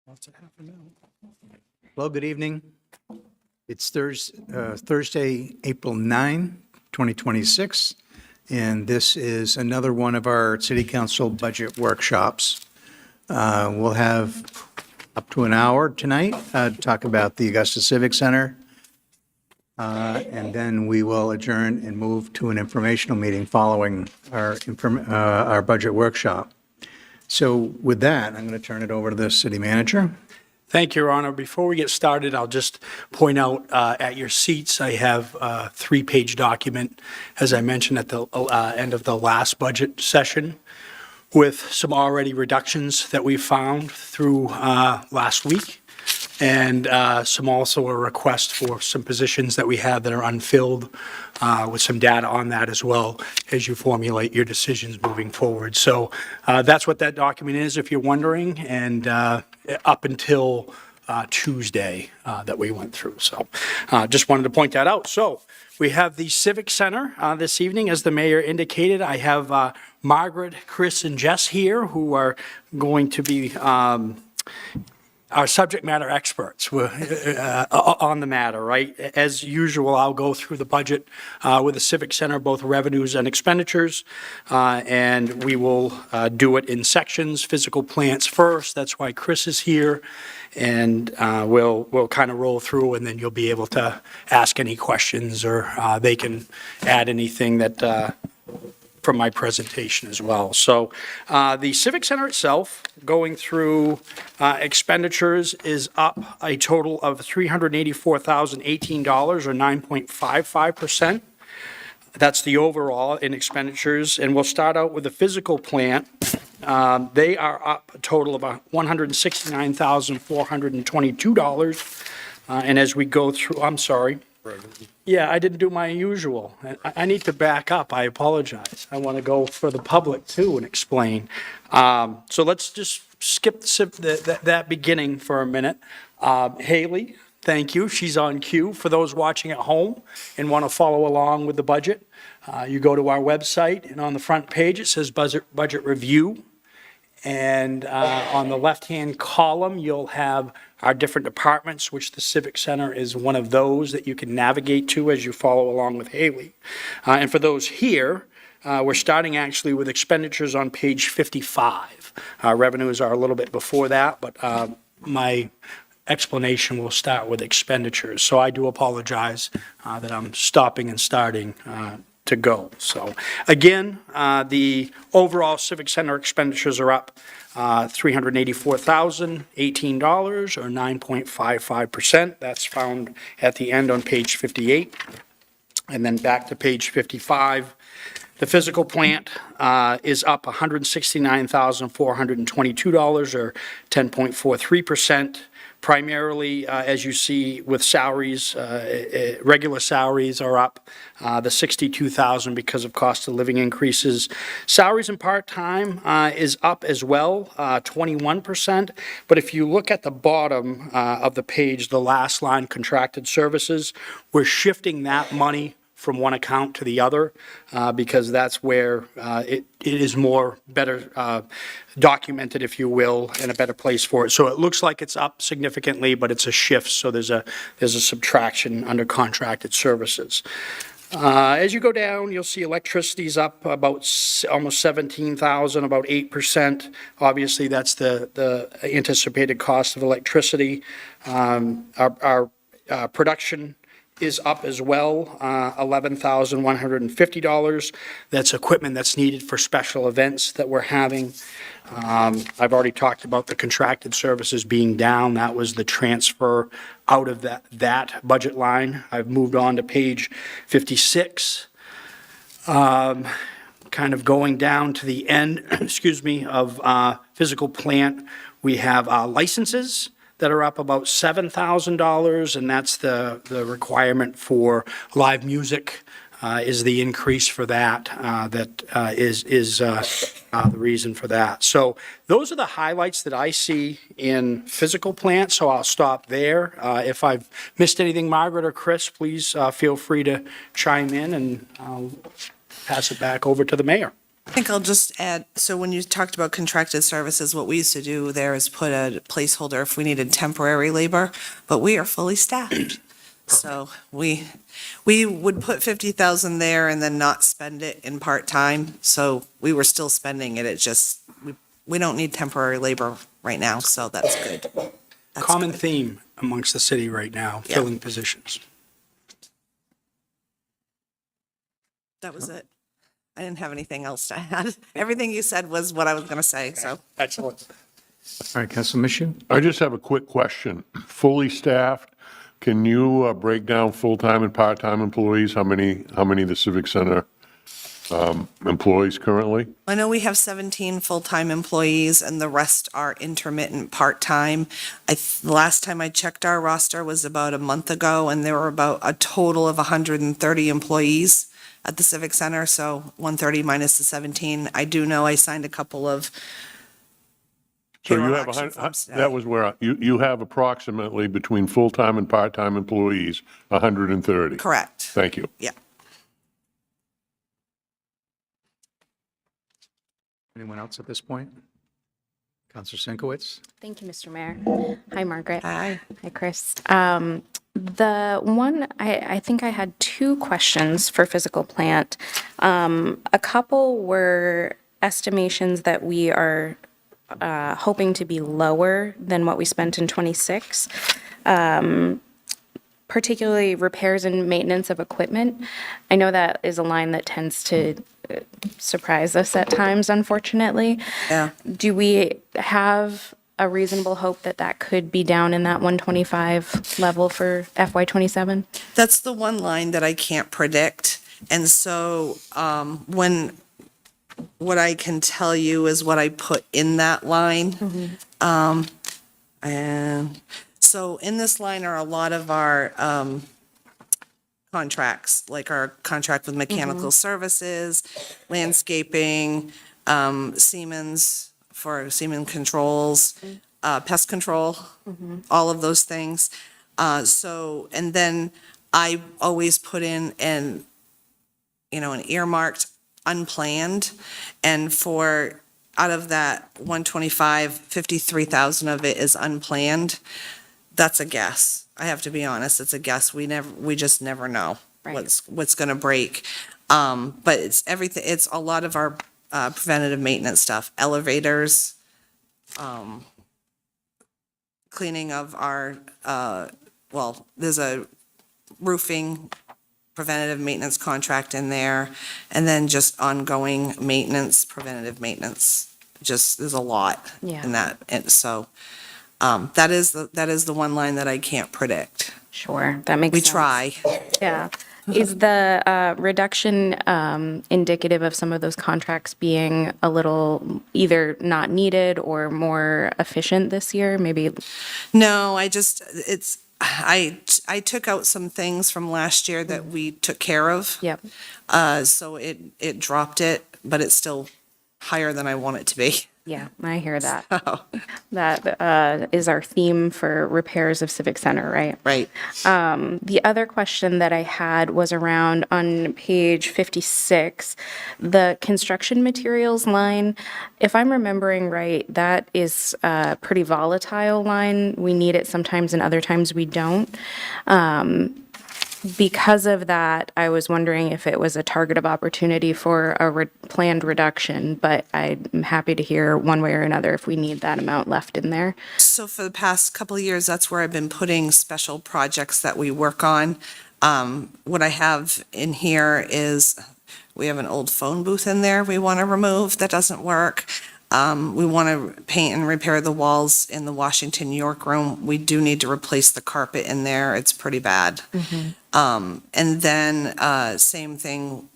What's it happen now? Well, good evening. It's Thursday, April 9, 2026, and this is another one of our City Council budget workshops. We'll have up to an hour tonight to talk about the Augusta Civic Center, and then we will adjourn and move to an informational meeting following our budget workshop. So with that, I'm going to turn it over to the city manager. Thank you, Your Honor. Before we get started, I'll just point out at your seats, I have a three-page document, as I mentioned at the end of the last budget session, with some already reductions that we found through last week, and some also a request for some positions that we have that are unfilled, with some data on that as well as you formulate your decisions moving forward. So that's what that document is, if you're wondering, and up until Tuesday that we went through. So just wanted to point that out. So we have the Civic Center this evening, as the mayor indicated. I have Margaret, Chris, and Jess here, who are going to be our subject matter experts on the matter, right? As usual, I'll go through the budget with the Civic Center, both revenues and expenditures, and we will do it in sections, physical plants first. That's why Chris is here, and we'll kind of roll through, and then you'll be able to ask any questions, or they can add anything that from my presentation as well. So the Civic Center itself, going through expenditures, is up a total of $384,018, or 9.55%. That's the overall in expenditures. And we'll start out with the physical plant. They are up a total of $169,422. And as we go through, I'm sorry. Yeah, I didn't do my usual. I need to back up. I apologize. I want to go for the public too and explain. So let's just skip that beginning for a minute. Haley, thank you. She's on cue. For those watching at home and want to follow along with the budget, you go to our website, and on the front page it says budget review. And on the left-hand column, you'll have our different departments, which the Civic Center is one of those that you can navigate to as you follow along with Haley. And for those here, we're starting actually with expenditures on page 55. Revenues are a little bit before that, but my explanation will start with expenditures. So I do apologize that I'm stopping and starting to go. So again, the overall Civic Center expenditures are up $384,018, or 9.55%. That's found at the end on page 58. And then back to page 55. The physical plant is up $169,422, or 10.43%. Primarily, as you see with salaries, regular salaries are up the $62,000 because of cost of living increases. Salaries and part-time is up as well, 21%. But if you look at the bottom of the page, the last line, contracted services, we're shifting that money from one account to the other, because that's where it is better documented, if you will, and a better place for it. So it looks like it's up significantly, but it's a shift, so there's a subtraction under contracted services. As you go down, you'll see electricity's up about almost 17,000, about 8%. Obviously, that's the anticipated cost of electricity. Our production is up as well, $11,150. That's equipment that's needed for special events that we're having. I've already talked about the contracted services being down. That was the transfer out of that budget line. I've moved on to page 56. Kind of going down to the end, excuse me, of physical plant, we have licenses that are up about $7,000, and that's the requirement for live music is the increase for that. Is the reason for that. So those are the highlights that I see in physical plant, so I'll stop there. If I've missed anything, Margaret or Chris, please feel free to chime in, and I'll pass it back over to the mayor. I think I'll just add, so when you talked about contracted services, what we used to do there is put a placeholder if we needed temporary labor, but we are fully staffed. So we would put 50,000 there and then not spend it in part-time. So we were still spending it. It just, we don't need temporary labor right now, so that's good. That's Common good. theme amongst the city right now, Yeah. filling positions. That was it. I didn't have anything else to add. Everything you said was what I was going to say, so. Excellent. All right, Council Mishu? I just have a quick question. Fully staffed, can you break down full-time and part-time employees? How many the Civic Center employees currently? I know we have 17 full-time employees and the rest are intermittent part-time. The last time I checked our roster was about a month ago and there were about a total of 130 employees at the Civic Center, so 130 minus the 17. I do know I signed a couple of So you payroll have, action forms today. that was where, you have approximately between full-time and part-time employees, 130? Correct. Thank you. Yeah. Anyone else at this point? Councilor Sinkowitz? Thank you, Mr. Mayor. Hi, Margaret. Hi. Hi, Chris. The one, I think I had two questions for physical plant. A couple were estimations that we are hoping to be lower than what we spent in '26, particularly repairs and maintenance of equipment. I know that is a line that tends to surprise us at times, unfortunately. Yeah. Do we have a reasonable hope that that could be down in that 125 level for FY '27? That's the one line that I can't predict. And so what I can tell you is what I put in that line. And so in this line are a lot of our contracts, like our contract with mechanical services, landscaping, Siemens for Siemens controls, pest control, all of those things. So, and then I always put in an earmarked unplanned, and for, out of that 125, 53,000 of it is unplanned. That's a guess. I have to be honest, it's a guess. We just never know Right. what's gonna break. But it's everything, it's a lot of our preventative maintenance stuff, elevators, cleaning of our, there's a roofing preventative maintenance contract in there, and then just ongoing maintenance, preventative maintenance. Just, there's a lot Yeah. in that, and so, that is the one line that I can't predict. Sure, that makes We sense. try. Yeah. Is the reduction indicative of some of those contracts being a little either not needed or more efficient this year? Maybe, No, I took out some things from last year that we took care of. yep. So it dropped it, but it's still higher than I want it to be. Yeah, I hear that. That is our theme for repairs of Civic Center, right? Right. The other question that I had was around on page 56, the construction materials line. If I'm remembering right, that is a pretty volatile line. We need it sometimes and other times we don't. Because of that, I was wondering if it was a target of opportunity for a planned reduction, but I'm happy to hear one way or another if we need that amount left in there. So for the past couple of years, that's where I've been putting special projects that we work on. What I have in here is, we have an old phone booth in there we want to remove that doesn't work. We want to paint and repair the walls in the Washington York room. We do need to replace the carpet in there. It's pretty bad. And then, same thing,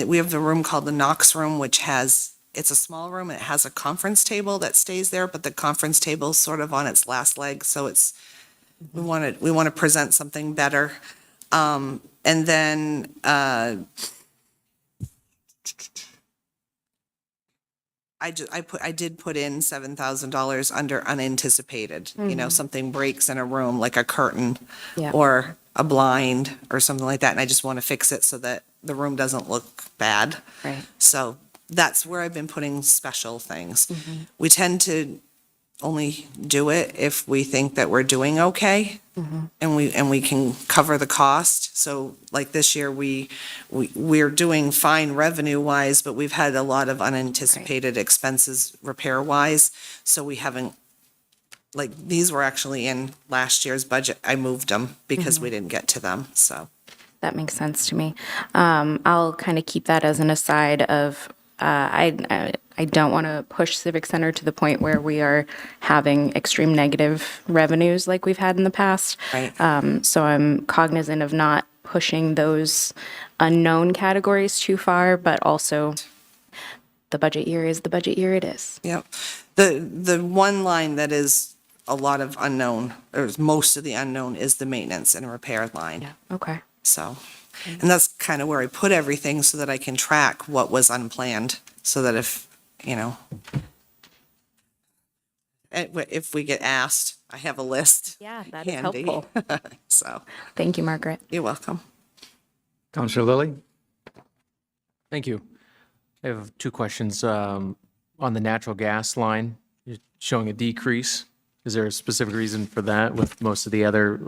we have the room called the Knox Room, which it's a small room. It has a conference table that stays there, but the conference table is sort of on its last leg, so we want to present something better. And then, I did put in $7,000 under unanticipated, something breaks in a room, like a curtain Yeah. or a blind or something like that, and I just want to fix it so that the room doesn't look bad. Right. So that's where I've been putting special things. We tend to only do it if we think that we're doing okay and we can cover the cost. So like this year, we're doing fine revenue wise, but we've had a lot of unanticipated expenses repair wise. So we haven't, like, these were actually in last year's budget. I moved them because we didn't get to them, so. That makes sense to me. I'll kind of keep that as an aside of, I don't want to push Civic Center to the point where we are having extreme negative revenues like we've had in the past. Right. So I'm cognizant of not pushing those unknown categories too far, but also the budget year is the budget year it is. Yep. The one line that is a lot of unknown, or most of the unknown, is the maintenance and repair line. Okay. So, and that's kind of where I put everything so that I can track what was unplanned, so that if, if we get asked, I have a list. Yeah, that is handy. helpful. So, Thank you, Margaret. you're welcome. Counselor Lilly? Thank you. I have two questions. On the natural gas line, you're showing a decrease. Is there a specific reason for that with most of the other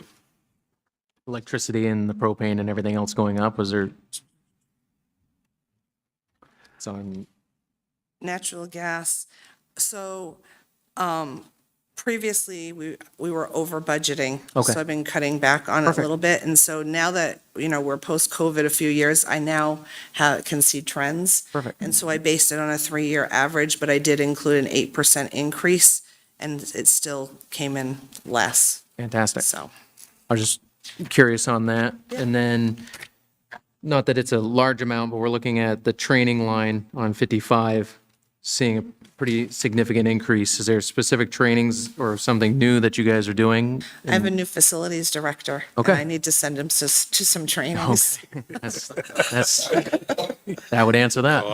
electricity and the propane and everything else going up? Was there? It's on, Natural gas. So, previously, we were over budgeting. Okay. So I've been cutting back on it a Perfect. little bit. And so now that, we're post-COVID a few years, I now can see trends. Perfect. And so I based it on a 3-year average, but I did include an 8% increase, and it still came in less, fantastic. so. I was just curious on that. And then, not that it's a large amount, but we're looking at the training line on 55, seeing a pretty significant increase. Is there specific trainings or something new that you guys are doing? I have a new facilities director. Okay. And I need to send him to some trainings. That's, that would answer that.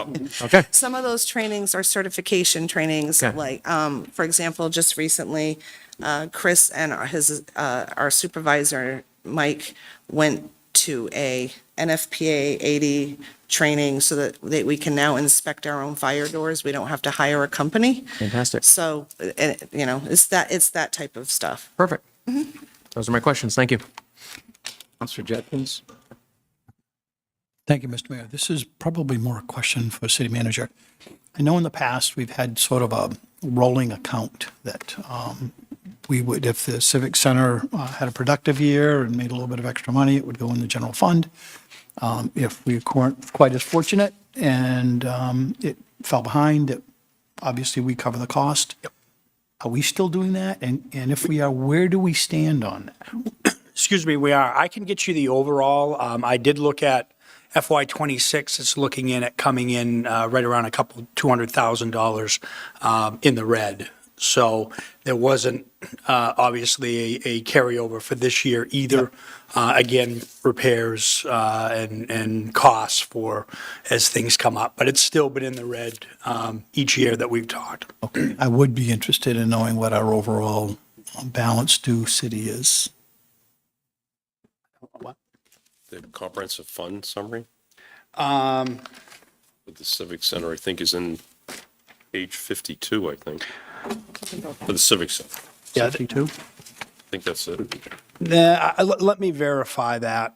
Okay. Some of those trainings are certification trainings, Okay. like, for example, just recently, Chris and our supervisor, Mike, went to a NFPA 80 training so that we can now inspect our own fire doors. We don't have to hire a company. Fantastic. So, it's that type of stuff. Perfect. Those are my questions. Thank you. Counselor Judkins? Thank you, Mr. Mayor. This is probably more a question for city manager. I know in the past, we've had sort of a rolling account that we would, if the Civic Center had a productive year and made a little bit of extra money, it would go in the general fund. If we weren't quite as fortunate and it fell behind, obviously we cover the cost. Are we still doing that? And if we are, where do we stand on that? Excuse me, we are. I can get you the overall. I did look at FY '26. It's looking in at coming in right around $200,000 in the red. So there wasn't obviously a carryover for this year either. Again, repairs and costs for as things come up, but it's still been in the red each year that we've talked. Okay, I would be interested in knowing what our overall balance due city is. The comprehensive fund summary Um, with the Civic Center, I think, is in page 52, I think, for the Civic Center. Yeah, 52? I think that's it. let me verify that,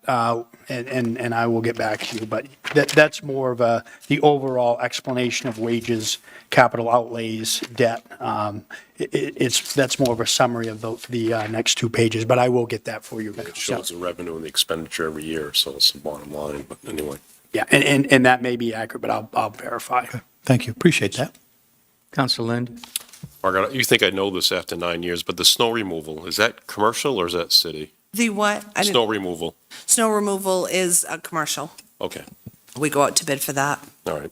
and I will get back to you, but that's more of the overall explanation of wages, capital outlays, debt. That's more of a summary of the next two pages, but I will get that for you. It shows the revenue and the expenditure every year, so it's the bottom line, but anyway. Yeah, and that may be accurate, but I'll verify. Thank you, appreciate that. Counselor Lind? Margaret, you think I know this after 9 years, but the snow removal, is that commercial or is that city? The what? Snow removal, Snow removal is a commercial. okay, We go out to bid for that. all right.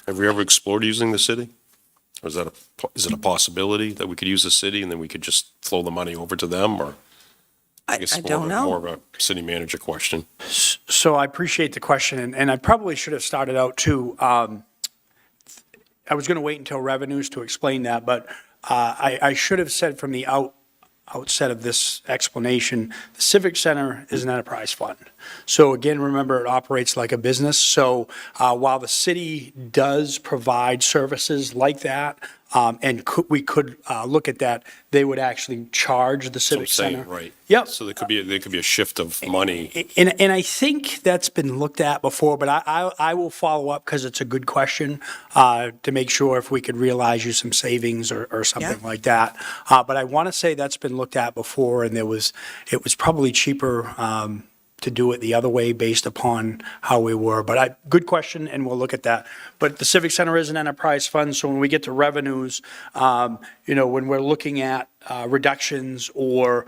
Have we ever explored using the city? Or is it a possibility that we could use the city and then we could just flow the money over to them, or? I guess don't know. More of a city manager question. So I appreciate the question, and I probably should have started out too. I was going to wait until revenues to explain that, but I should have said from the outset of this explanation, the Civic Center is an enterprise fund. So again, remember, it operates like a business. So while the city does provide services like that, and we could look at that, they would actually charge the So I'm Civic Center. saying, right. Yep. So there could be a shift of money. And I think that's been looked at before, but I will follow up because it's a good question to make sure if we could realize you some savings or something Yeah. like that. But I want to say that's been looked at before, and it was probably cheaper to do it the other way based upon how we were. But good question, and we'll look at that. But the Civic Center is an enterprise fund, so when we get to revenues, when we're looking at reductions or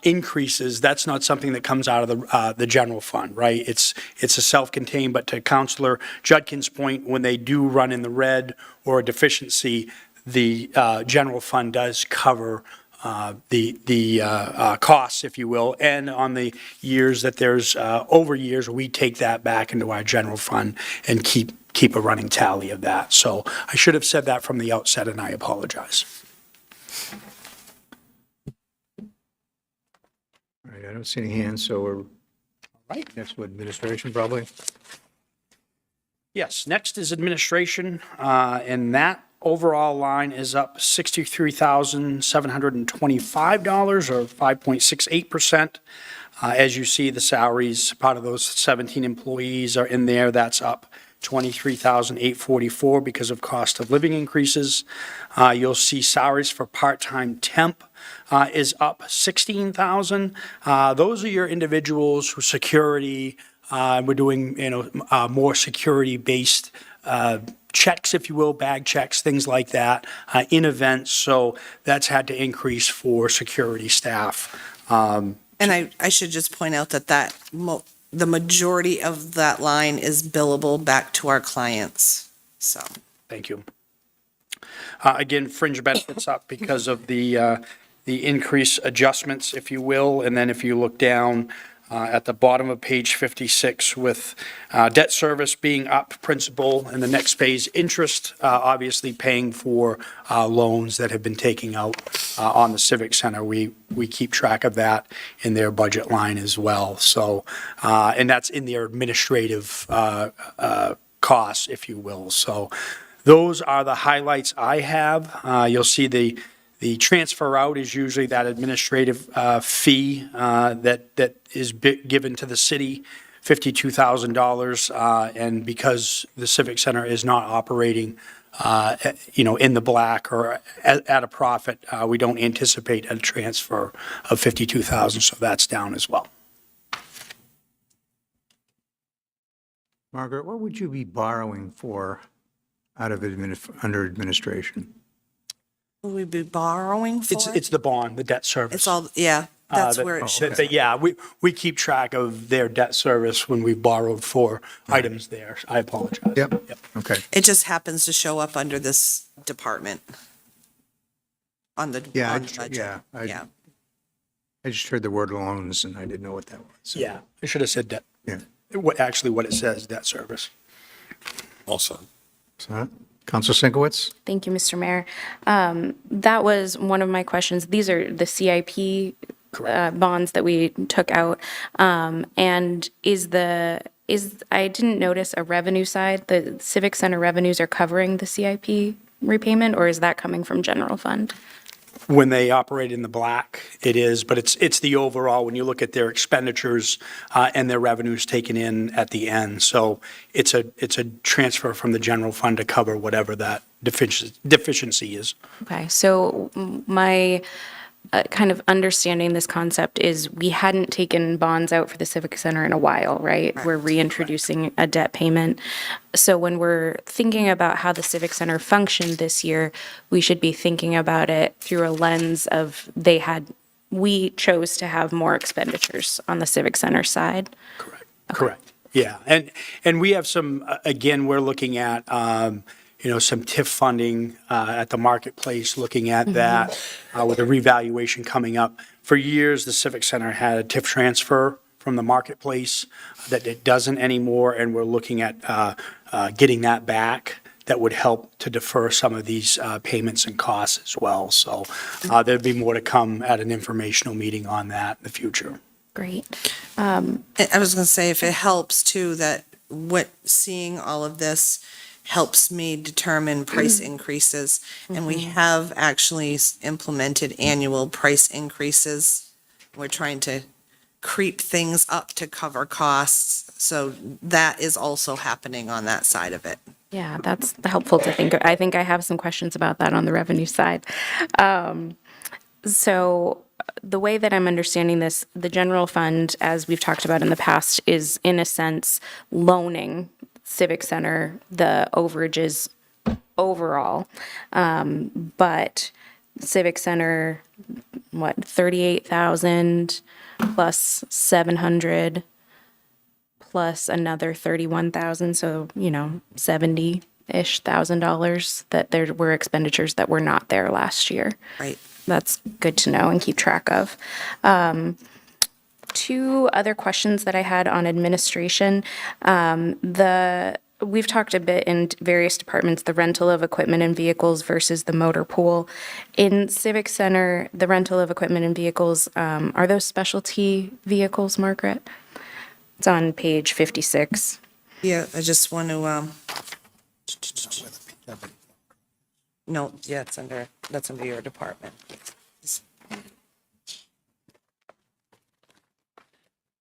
increases, that's not something that comes out of the general fund, right? It's a self-contained, but to Councilor Judkin's point, when they do run in the red or a deficiency, the general fund does cover the costs, if you will, and on the years that there's over years, we take that back into our general fund and keep a running tally of that. So I should have said that from the outset, and I apologize. All right, I don't see any hands, so we're Right. next to administration probably. Yes, next is administration, and that overall line is up $63,725 or 5.68%. As you see, the salaries, part of those 17 employees are in there. That's up $23,844 because of cost of living increases. You'll see salaries for part-time temp is up $16,000. Those are your individuals who security. We're doing, more security-based checks, if you will, bag checks, things like that, in events. So that's had to increase for security staff. And I should just point out that the majority of that line is billable back to our clients, so. Thank you. Again, fringe benefits up because of the increase adjustments, if you will. And then if you look down at the bottom of page 56 with debt service being up, principal, and the next phase, interest, obviously paying for loans that have been taken out on the Civic Center. We keep track of that in their budget line as well. So, and that's in their administrative costs, if you will. So those are the highlights I have. You'll see the transfer out is usually that administrative fee that is given to the city, $52,000. And because the Civic Center is not operating, in the black or at a profit, we don't anticipate a transfer of $52,000. So that's down as well. Margaret, what would you be borrowing for out of under administration? Will we be borrowing for? It's the bond, the debt service. It's all, yeah, that's where it should. Yeah, we keep track of their debt service when we've borrowed for items there. I apologize. Yep, okay. It just happens to show up under this department on the Yeah, budget. yeah, Yeah. I just heard the word loans and I didn't know what that was. Yeah, I should have said debt. Yeah. Actually, what it says, debt service. Also, So, Council Sinkowitz? Thank you, Mr. Mayor. That was one of my questions. These are the CIP bonds that we took out. And I didn't notice a revenue side. The Civic Center revenues are covering the CIP repayment, or is that coming from general fund? When they operate in the black, it is, but it's the overall, when you look at their expenditures and their revenues taken in at the end. So it's a transfer from the general fund to cover whatever that deficiency is. Okay, so my kind of understanding this concept is we hadn't taken bonds out for the Civic Center in a while, right? We're reintroducing a debt payment. So when we're thinking about how the Civic Center functioned this year, we should be thinking about it through a lens of we chose to have more expenditures on the Civic Center side. Correct. Yeah, and we have some, again, we're looking at, some TIF funding at the marketplace, looking at that with a revaluation coming up. For years, the Civic Center had a TIF transfer from the marketplace that it doesn't anymore, and we're looking at getting that back. That would help to defer some of these payments and costs as well. So there'd be more to come at an informational meeting on that in the future. Great. I was going to say, if it helps too, that seeing all of this helps me determine price increases. And we have actually implemented annual price increases. We're trying to creep things up to cover costs. So that is also happening on that side of it. Yeah, that's helpful to think. I think I have some questions about that on the revenue side. So the way that I'm understanding this, the general fund, as we've talked about in the past, is in a sense loaning Civic Center the overages overall. But Civic Center, what, 38,000 plus 700 plus another 31,000, so, 70-ish thousand dollars that there were expenditures that were not there last year. Right. That's good to know and keep track of. Two other questions that I had on administration. We've talked a bit in various departments, the rental of equipment and vehicles versus the motor pool. In Civic Center, the rental of equipment and vehicles, are those specialty vehicles, Margaret? It's on page 56. Yeah, I just want to, no, yeah, that's under your department.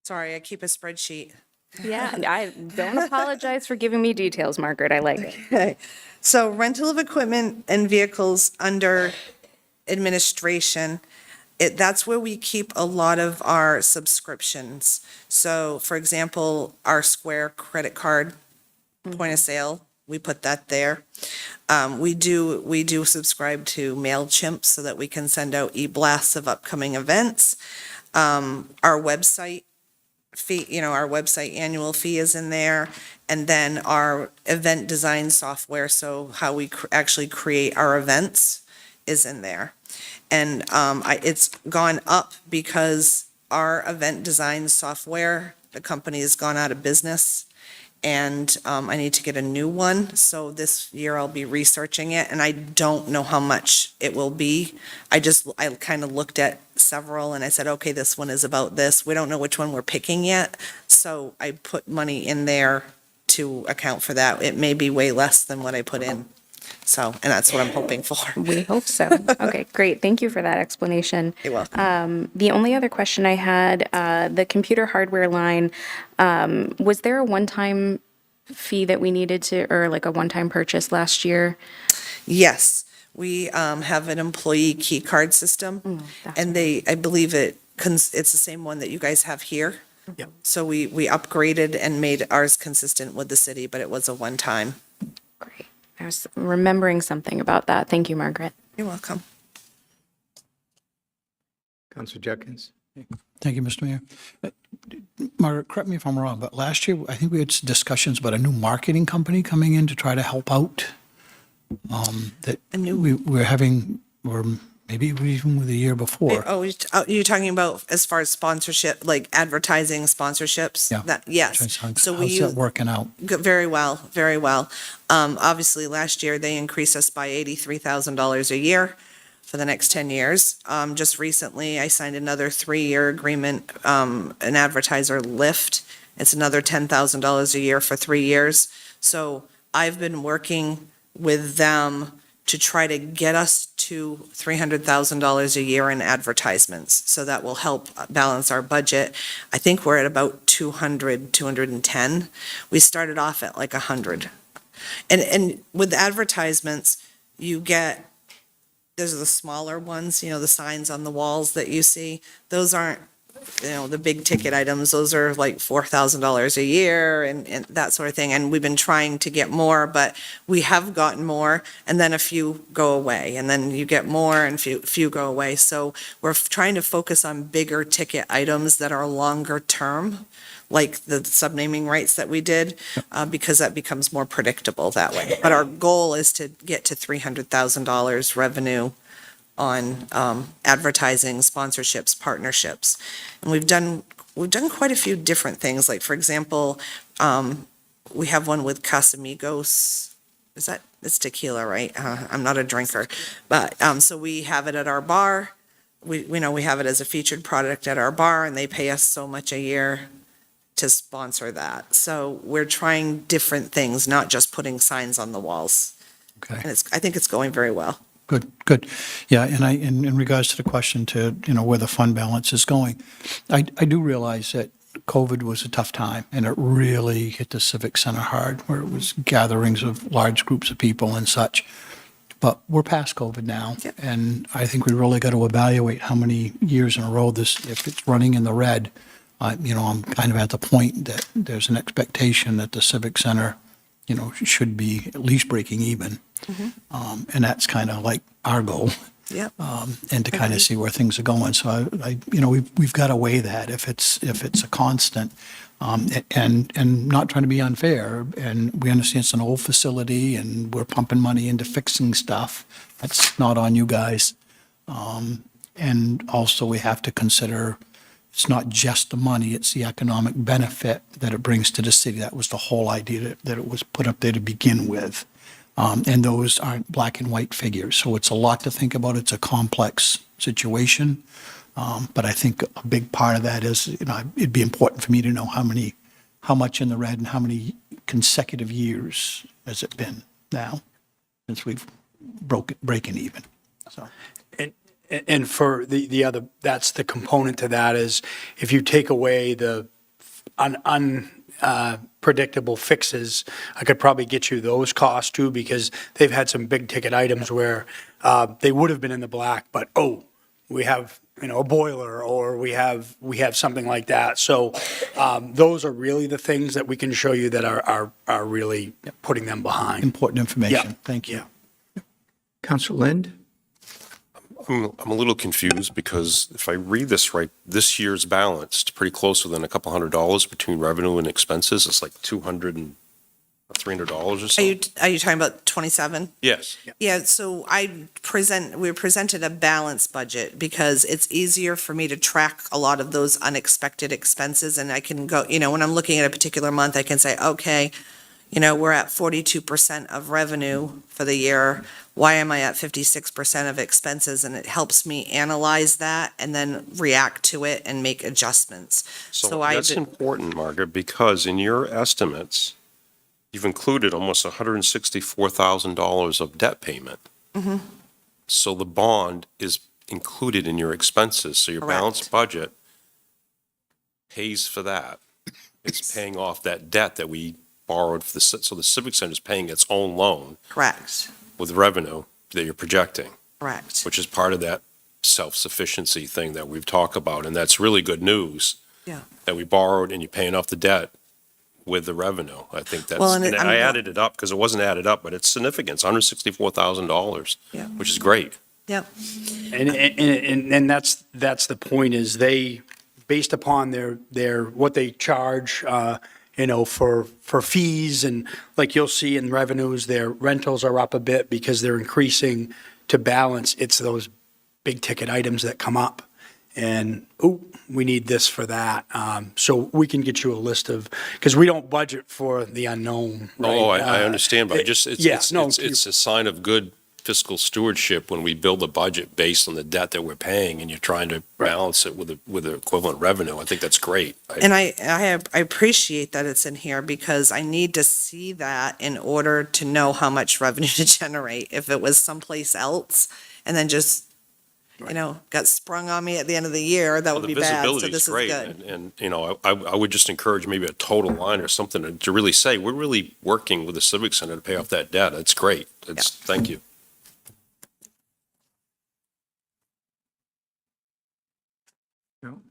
Sorry, I keep a spreadsheet. Yeah, I don't apologize for giving me details, Margaret. I like it. Okay, so rental of equipment and vehicles under administration, that's where we keep a lot of our subscriptions. So, for example, our Square credit card, point of sale, we put that there. We do subscribe to MailChimp so that we can send out e-blasts of upcoming events. Our website fee, our website annual fee is in there. And then our event design software, so how we actually create our events is in there. And it's gone up because our event design software, the company has gone out of business. And I need to get a new one. So this year I'll be researching it, and I don't know how much it will be. I kind of looked at several and I said, okay, this one is about this. We don't know which one we're picking yet. So I put money in there to account for that. It may be way less than what I put in. So, and that's what I'm hoping for. We hope so. Okay, great. Thank you for that explanation. You're welcome. The only other question I had, the computer hardware line, was there a one-time fee that we needed to, or like a one-time purchase last year? Yes, we have an employee key card system. that's And I believe it's the same one that you guys have here. Yep. So we upgraded and made ours consistent with the city, but it was a one-time. Great. I was remembering something about that. Thank you, Margaret. You're welcome. Councilor Judkins? Thank you, Mr. Mayor. Margaret, correct me if I'm wrong, but last year, I think we had discussions about a new marketing company coming in to try to help out. That we're having, or maybe even with the year before. Oh, you're talking about as far as sponsorship, like advertising sponsorships? Yeah. Yes. So How's that working out? Very well, very well. Obviously, last year, they increased us by $83,000 a year for the next 10 years. Just recently, I signed another 3-year agreement, an advertiser lift. It's another $10,000 a year for 3 years. So I've been working with them to try to get us to $300,000 a year in advertisements. So that will help balance our budget. I think we're at about 210. We started off at like 100. And with advertisements, those are the smaller ones, the signs on the walls that you see. Those aren't, the big ticket items. Those are like $4,000 a year and that sort of thing. And we've been trying to get more, but we have gotten more, and then a few go away, and then you get more and few go away. So we're trying to focus on bigger ticket items that are longer term, like the subnaming rights that we did, because that becomes more predictable that way. But our goal is to get to $300,000 revenue on advertising, sponsorships, partnerships. And we've done quite a few different things. Like, for example, we have one with Casamigos. It's tequila, right? I'm not a drinker. But so we have it at our bar. we know we have it as a featured product at our bar, and they pay us so much a year to sponsor that. So we're trying different things, not just putting signs on the walls. Okay. And I think it's going very well. Good, good. Yeah, and in regards to the question to, where the fund balance is going, I do realize that COVID was a tough time, and it really hit the Civic Center hard, where it was gatherings of large groups of people and such. But we're past COVID now, Yep. and I think we really got to evaluate how many years in a row if it's running in the red. I'm kind of at the point that there's an expectation that the Civic Center, should be at least breaking even. And that's kind of like our goal. Yep. And to kind of see where things are going. So we've got to weigh that if it's a constant, and not trying to be unfair. And we understand it's an old facility and we're pumping money into fixing stuff. That's not on you guys. And also we have to consider it's not just the money, it's the economic benefit that it brings to the city. That was the whole idea that it was put up there to begin with. And those aren't black and white figures. So it's a lot to think about. It's a complex situation. But I think a big part of that is, it'd be important for me to know how much in the red and how many consecutive years has it been now since we've breaking even. So. And for the other, that's the component to that is if you take away the unpredictable fixes, I could probably get you those costs too, because they've had some big ticket items where they would have been in the black, but, we have, a boiler or we have something like that. So those are really the things that we can show you that are really putting them behind. Important information. Yeah. Thank you. Yeah. Counselor Lind? I'm a little confused because if I read this right, this year's balanced pretty close within a couple $100 between revenue and expenses. It's like $200 and $300 or so. Are you talking about 27? Yes. Yeah, so we presented a balanced budget because it's easier for me to track a lot of those unexpected expenses, and I can go, when I'm looking at a particular month, I can say, okay, we're at 42% of revenue for the year. Why am I at 56% of expenses? And it helps me analyze that and then react to it and make adjustments. So that's important, Margaret, because in your estimates, you've included almost $164,000 of debt payment. Mm-hmm. So the bond is included in your expenses. So your Correct. balanced budget pays for that. It's paying off that debt that we borrowed for so the Civic Center is paying its own loan Correct, with revenue that you're projecting, correct. which is part of that self-sufficiency thing that we've talked about. And that's really good news. Yeah. That we borrowed and you're paying off the debt with the revenue. I think that's, Well, and and I added it up because it wasn't added up, but it's significant. It's $164,000, Yeah. which is great. Yep, And that's the point is they, based upon their what they charge, for fees and like you'll see in revenues, their rentals are up a bit because they're increasing to balance. It's those big ticket items that come up and, we need this for that. So we can get you a list of, because we don't budget for the unknown, right? Oh, I understand, but it's a sign of good fiscal stewardship when we build a budget based on the debt that we're paying and you're trying to balance it with the equivalent revenue. I think that's great. and I appreciate that it's in here because I need to see that in order to know how much revenue to generate. If it was someplace else and then just, got sprung on me at the end of the year, that would The be bad. So visibility this is is great. good. And I would just encourage maybe a total line or something to really say, we're really working with the Civic Center to pay off that debt. That's great. Thank you. No?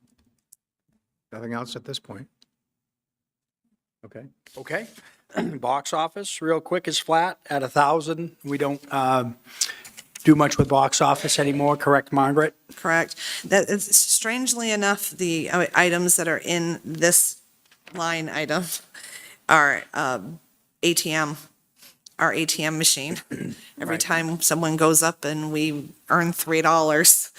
Nothing else at this point? Okay. Okay. Box office, real quick, is flat at 1,000. We don't do much with box office anymore, correct, Margaret? Correct. That is strangely enough, the items that are in this line item are ATM, our ATM machine. Every time someone goes up and we earn $3.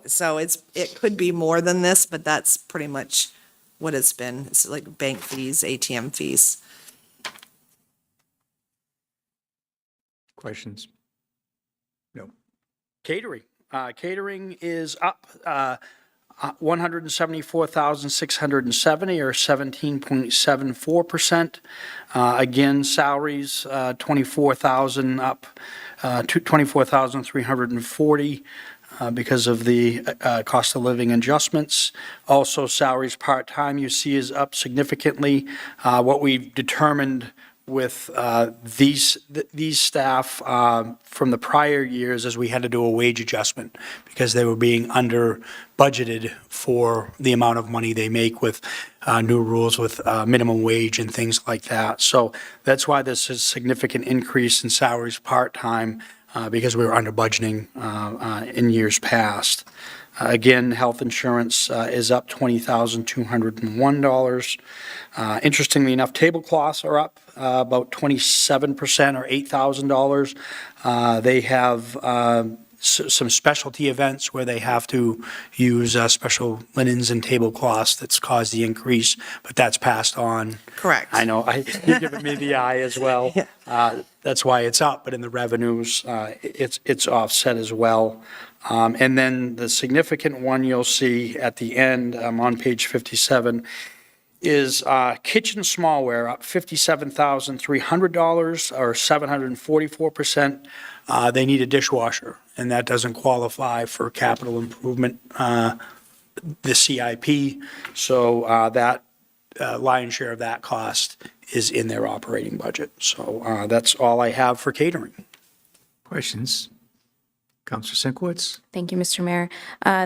So it could be more than this, but that's pretty much what it's been. It's like bank fees, ATM fees. Questions? No. Catering. Catering is up 174,670 or 17.74%. Again, salaries, 24,000 up to 24,340 because of the cost of living adjustments. Also, salaries part-time you see is up significantly. What we've determined with these staff from the prior years is we had to do a wage adjustment because they were being under budgeted for the amount of money they make with new rules with minimum wage and things like that. So that's why this is a significant increase in salaries part-time because we were under budgeting in years past. Again, health insurance is up $20,201. Interestingly enough, tablecloths are up about 27% or $8,000. They have some specialty events where they have to use special linens and tablecloths that's caused the increase, but that's passed on. Correct. I know, you're giving me the eye as well. That's why it's up, but in the revenues, it's offset as well. And then the significant one you'll see at the end, on page 57, is kitchen smallware up $57,300 or 744%. They need a dishwasher, and that doesn't qualify for capital improvement, the CIP. So that lion's share of that cost is in their operating budget. So that's all I have for catering. Questions? Counselor Sinkowitz? Thank you, Mr. Mayor.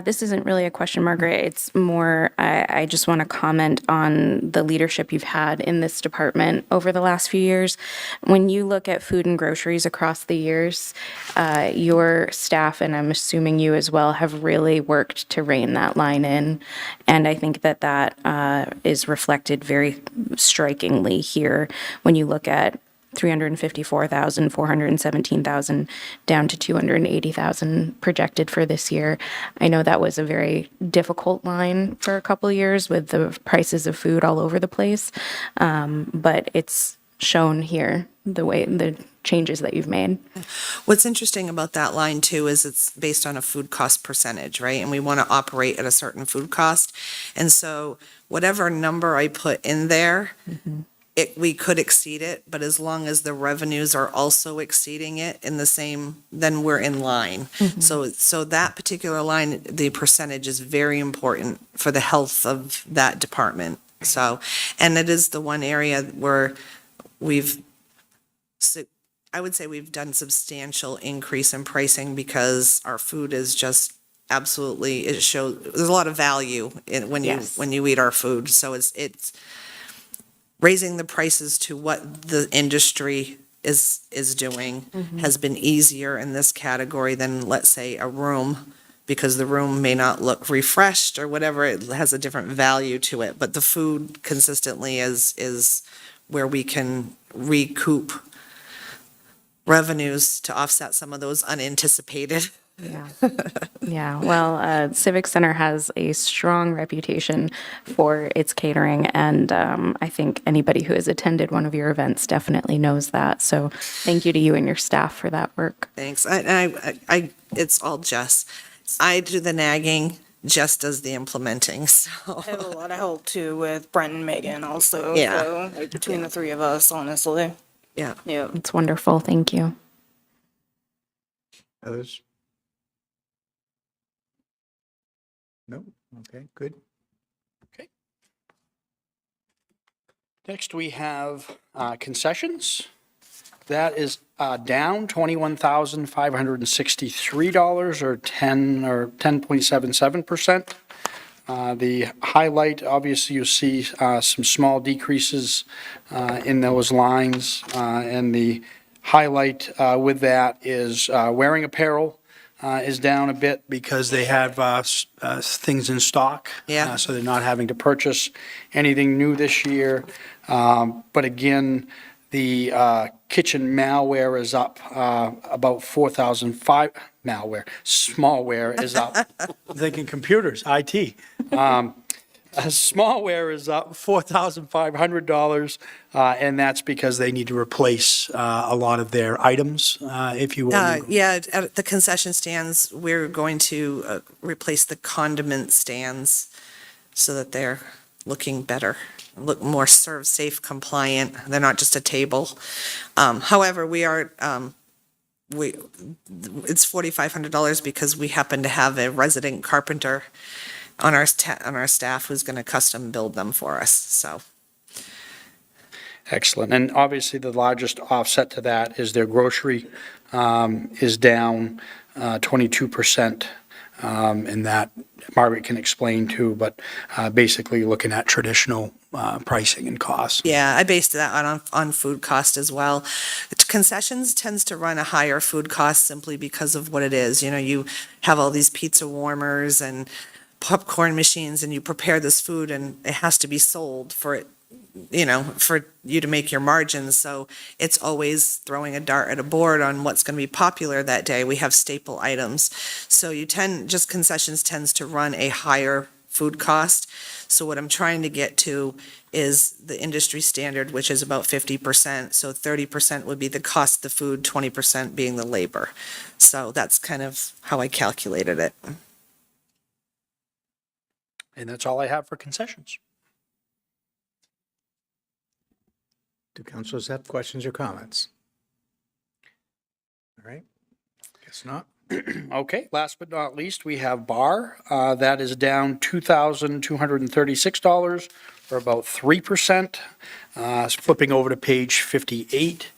This isn't really a question, Margaret. It's more, I just want to comment on the leadership you've had in this department over the last few years. When you look at food and groceries across the years, your staff, and I'm assuming you as well, have really worked to rein that line in. And I think that that is reflected very strikingly here when you look at 354,000, 417,000, down to 280,000 projected for this year. I know that was a very difficult line for a couple of years with the prices of food all over the place, but it's shown here the changes that you've made. What's interesting about that line too is it's based on a food cost percentage, right? And we want to operate at a certain food cost. And so whatever number I put in there, we could exceed it, but as long as the revenues are also exceeding it in the same, then we're in line. So that particular line, the percentage is very important for the health of that department. So, and it is the one area where I would say we've done substantial increase in pricing because our food is just absolutely, it shows, there's a lot of value in when you eat our food. So it's raising the prices to what the industry is doing has been easier in this category than, let's say, a room, because the room may not look refreshed or whatever, it has a different value to it. But the food consistently is where we can recoup revenues to offset some of those unanticipated. Yeah. Yeah. Well, Civic Center has a strong reputation for its catering, and I think anybody who has attended one of your events definitely knows that. So thank you to you and your staff for that work. Thanks. I it's all Jess. I do the nagging, Jess does the implementing, so. I have a lot of help too with Brent and Megan also. Yeah. So, like, between the three of us, honestly. Yeah. Yeah. It's wonderful. Thank you. Others? No? Okay, good. Next, we have concessions. That is down $21,563 or 10.77%. The highlight, obviously, you see some small decreases in those lines, and the highlight with that is wearing apparel is down a bit because they have things in stock. Yeah. So they're not having to purchase anything new this year. But again, the kitchen malware is up about 4,005, malware, smallware is up. I'm thinking computers, IT. Smallware is up $4,500, and that's because they need to replace a lot of their items, if you will. Yeah, at the concession stands, we're going to replace the condiment stands so that they're looking better, look more serve safe compliant. They're not just a table. However, it's $4,500 because we happen to have a resident carpenter on our staff who's going to custom build them for us, so. Excellent. And obviously, the largest offset to that is their grocery is down 22%. And that Margaret can explain too, but basically looking at traditional pricing and costs. Yeah, I based that on food cost as well. Concessions tends to run a higher food cost simply because of what it is. You know, you have all these pizza warmers and popcorn machines, and you prepare this food, and it has to be sold for it, you know, for you to make your margins. So it's always throwing a dart at a board on what's going to be popular that day. We have staple items. So concessions tends to run a higher food cost. So what I'm trying to get to is the industry standard, which is about 50%. So 30% would be the cost of the food, 20% being the labor. So that's kind of how I calculated it. And that's all I have for concessions. Do councilors have questions or comments? All right, guess not. Okay, last but not least, we have bar. That is down $2,236, or about 3%. Flipping over to page 58,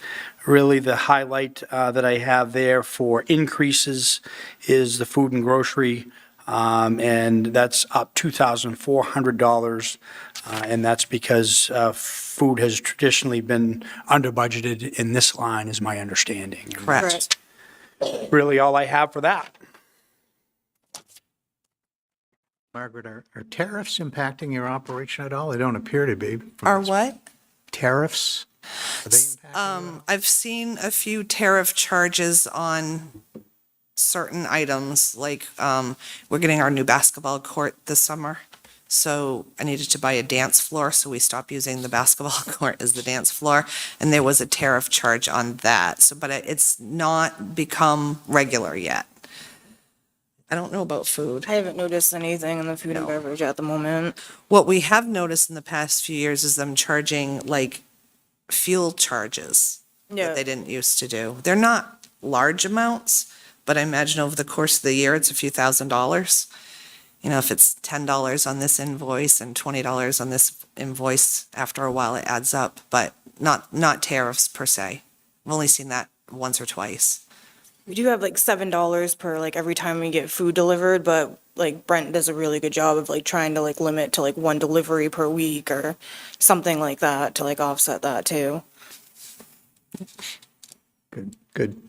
really the highlight that I have there for increases is the food and grocery, and that's up $2,400. And that's because food has traditionally been under budgeted in this line, is my understanding. And Correct. that's really all I have for that. Margaret, are tariffs impacting your operation at all? They don't appear to be. Or what? Tariffs? Are they impacting? I've seen a few tariff charges on certain items, like we're getting our new basketball court this summer. So I needed to buy a dance floor, so we stopped using the basketball court as the dance floor, and there was a tariff charge on that. So, but it's not become regular yet. I don't know about food. I haven't noticed anything in the food and beverage at the moment. What we have noticed in the past few years is them charging like fuel charges Yeah. that they didn't used to do. They're not large amounts, but I imagine over the course of the year, it's a few $1,000s. You know, if it's $10 on this invoice and $20 on this invoice, after a while it adds up, but not tariffs per se. I've only seen that once or twice. We do have like $7 per like every time we get food delivered, but like Brent does a really good job of like trying to like limit to like one delivery per week or something like that to like offset that too. Good, good.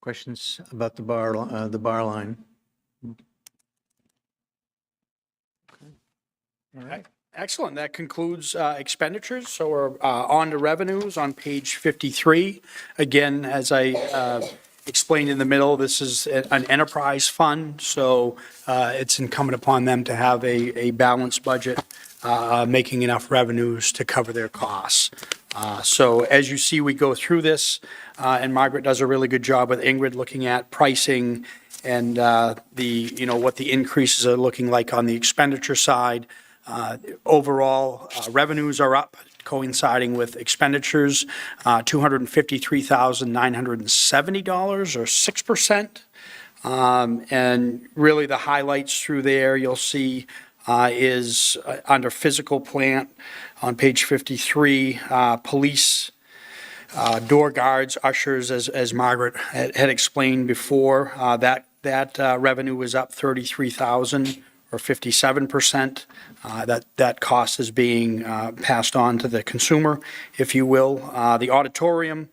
Questions about the bar line? All right, excellent. That concludes expenditures. So we're on to revenues on page 53. Again, as I explained in the middle, this is an enterprise fund, so it's incumbent upon them to have a balanced budget, making enough revenues to cover their costs. So as you see, we go through this, and Margaret does a really good job with Ingrid looking at pricing and what the increases are looking like on the expenditure side. Overall, revenues are up, coinciding with expenditures, $253,970, or 6%. And really, the highlights through there you'll see is under physical plant on page 53, police, door guards, ushers, as Margaret had explained before. That revenue was up $33,000, or 57%. That cost is being passed on to the consumer, if you will. The auditorium,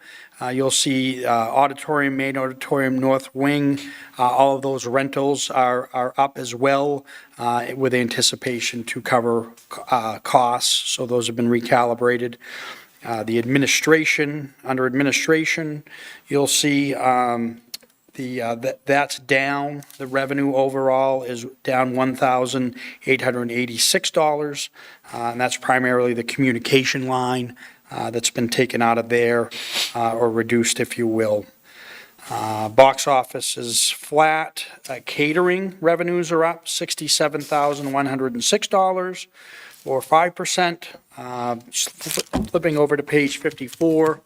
you'll see auditorium, main auditorium, north wing, all of those rentals are up as well, with anticipation to cover costs, so those have been recalibrated. The administration, under administration, you'll see That's down. The revenue overall is down $1,886. And that's primarily the communication line that's been taken out of there, or reduced, if you will. Box office is flat. Catering revenues are up $67,106, or 5%. Flipping over to page 54,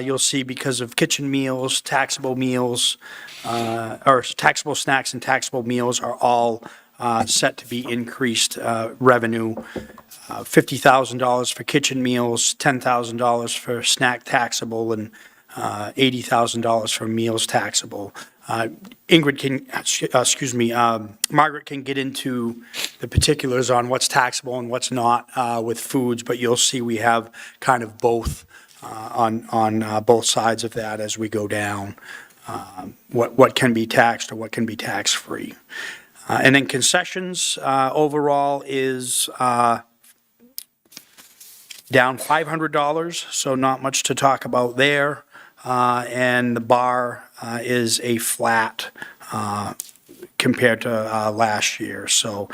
you'll see because of kitchen meals, taxable meals, or taxable snacks and taxable meals are all set to be increased revenue. $50,000 for kitchen meals, $10,000 for snack taxable, and $80,000 for meals taxable. Ingrid can, Margaret can get into the particulars on what's taxable and what's not with foods, but you'll see we have kind of both on both sides of that as we go down, what can be taxed or what can be tax-free. And then concessions overall is down $500, so not much to talk about there. And the bar is a flat compared to last year. So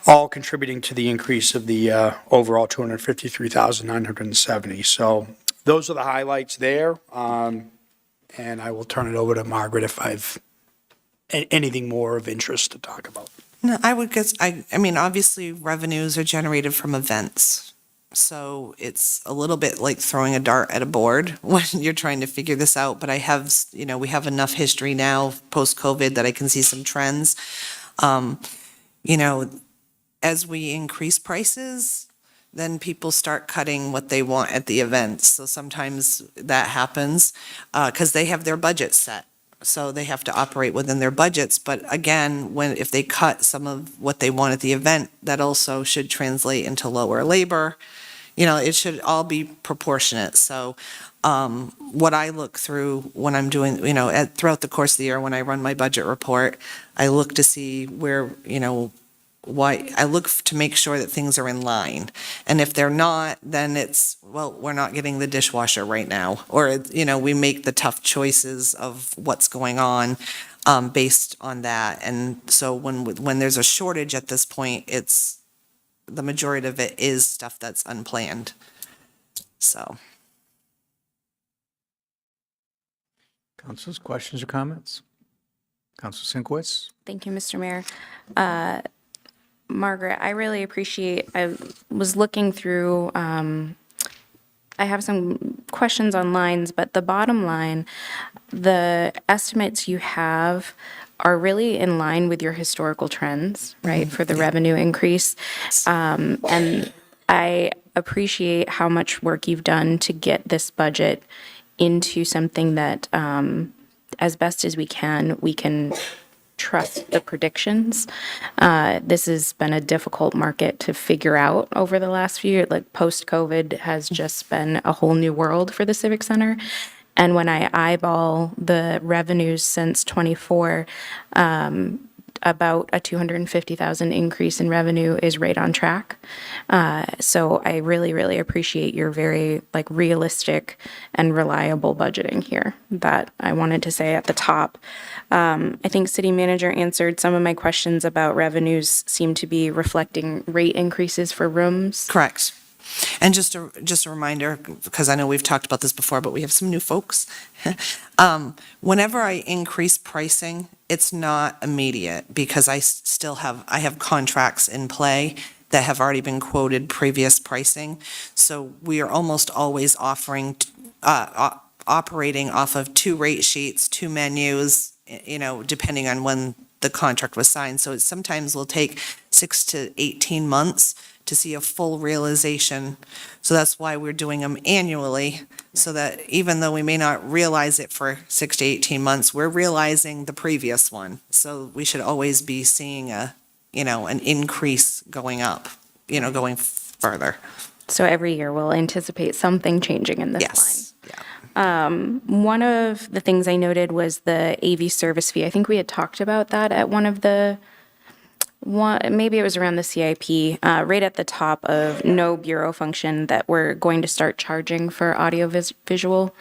all contributing to the increase of the overall 253,970. So those are the highlights there. And I will turn it over to Margaret if I've anything more of interest to talk about. No, I would guess, I mean, obviously revenues are generated from events. So it's a little bit like throwing a dart at a board when you're trying to figure this out. But I have, we have enough history now post-COVID that I can see some trends. As we increase prices, then people start cutting what they want at the events. So sometimes that happens because they have their budget set. So they have to operate within their budgets. But again, if they cut some of what they want at the event, that also should translate into lower labor. It should all be proportionate. So what I look through when I'm doing, throughout the course of the year, when I run my budget report, I look to see where, why I look to make sure that things are in line. And if they're not, then it's, well, we're not getting the dishwasher right now. Or, we make the tough choices of what's going on based on that. And so when there's a shortage at this point, the majority of it is stuff that's unplanned. So. Councilors, questions or comments? Council Sinkwitz? Thank you, Mr. Mayor. Margaret, I really appreciate, I was looking through, I have some questions on lines, but the bottom line, the estimates you have are really in line with your historical trends, right, for the revenue increase. And I appreciate how much work you've done to get this budget into something that, as best as we can trust the predictions. This has been a difficult market to figure out over the last few years. Like post-COVID has just been a whole new world for the Civic Center. And when I eyeball the revenues since '24, about a 250,000 increase in revenue is right on track. So I really, really appreciate your very realistic and reliable budgeting here. That I wanted to say at the top. I think City Manager answered some of my questions about revenues seem to be reflecting rate increases for rooms. Correct. And just a reminder, because I know we've talked about this before, but we have some new folks. Whenever I increase pricing, it's not immediate because I have contracts in play that have already been quoted previous pricing. So we are almost always operating off of 2 rate sheets, 2 menus, depending on when the contract was signed. So it sometimes will take 6 to 18 months to see a full realization. So that's why we're doing them annually, so that even though we may not realize it for 6 to 18 months, we're realizing the previous one. So we should always be seeing an increase going up, going further. So every year we'll anticipate something changing in this line. Yes. Yeah. One of the things I noted was the AV service fee. I think we had talked about that at maybe it was around the CIP, right at the top of no bureau function, that we're going to start charging for audio visual.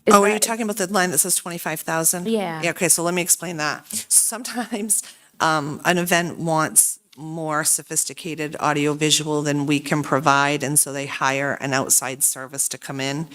Oh, are you talking about the line that says 25,000? Yeah. Yeah, okay, so let me explain that. Sometimes an event wants more sophisticated audiovisual than we can provide, and so they hire an outside service to come in.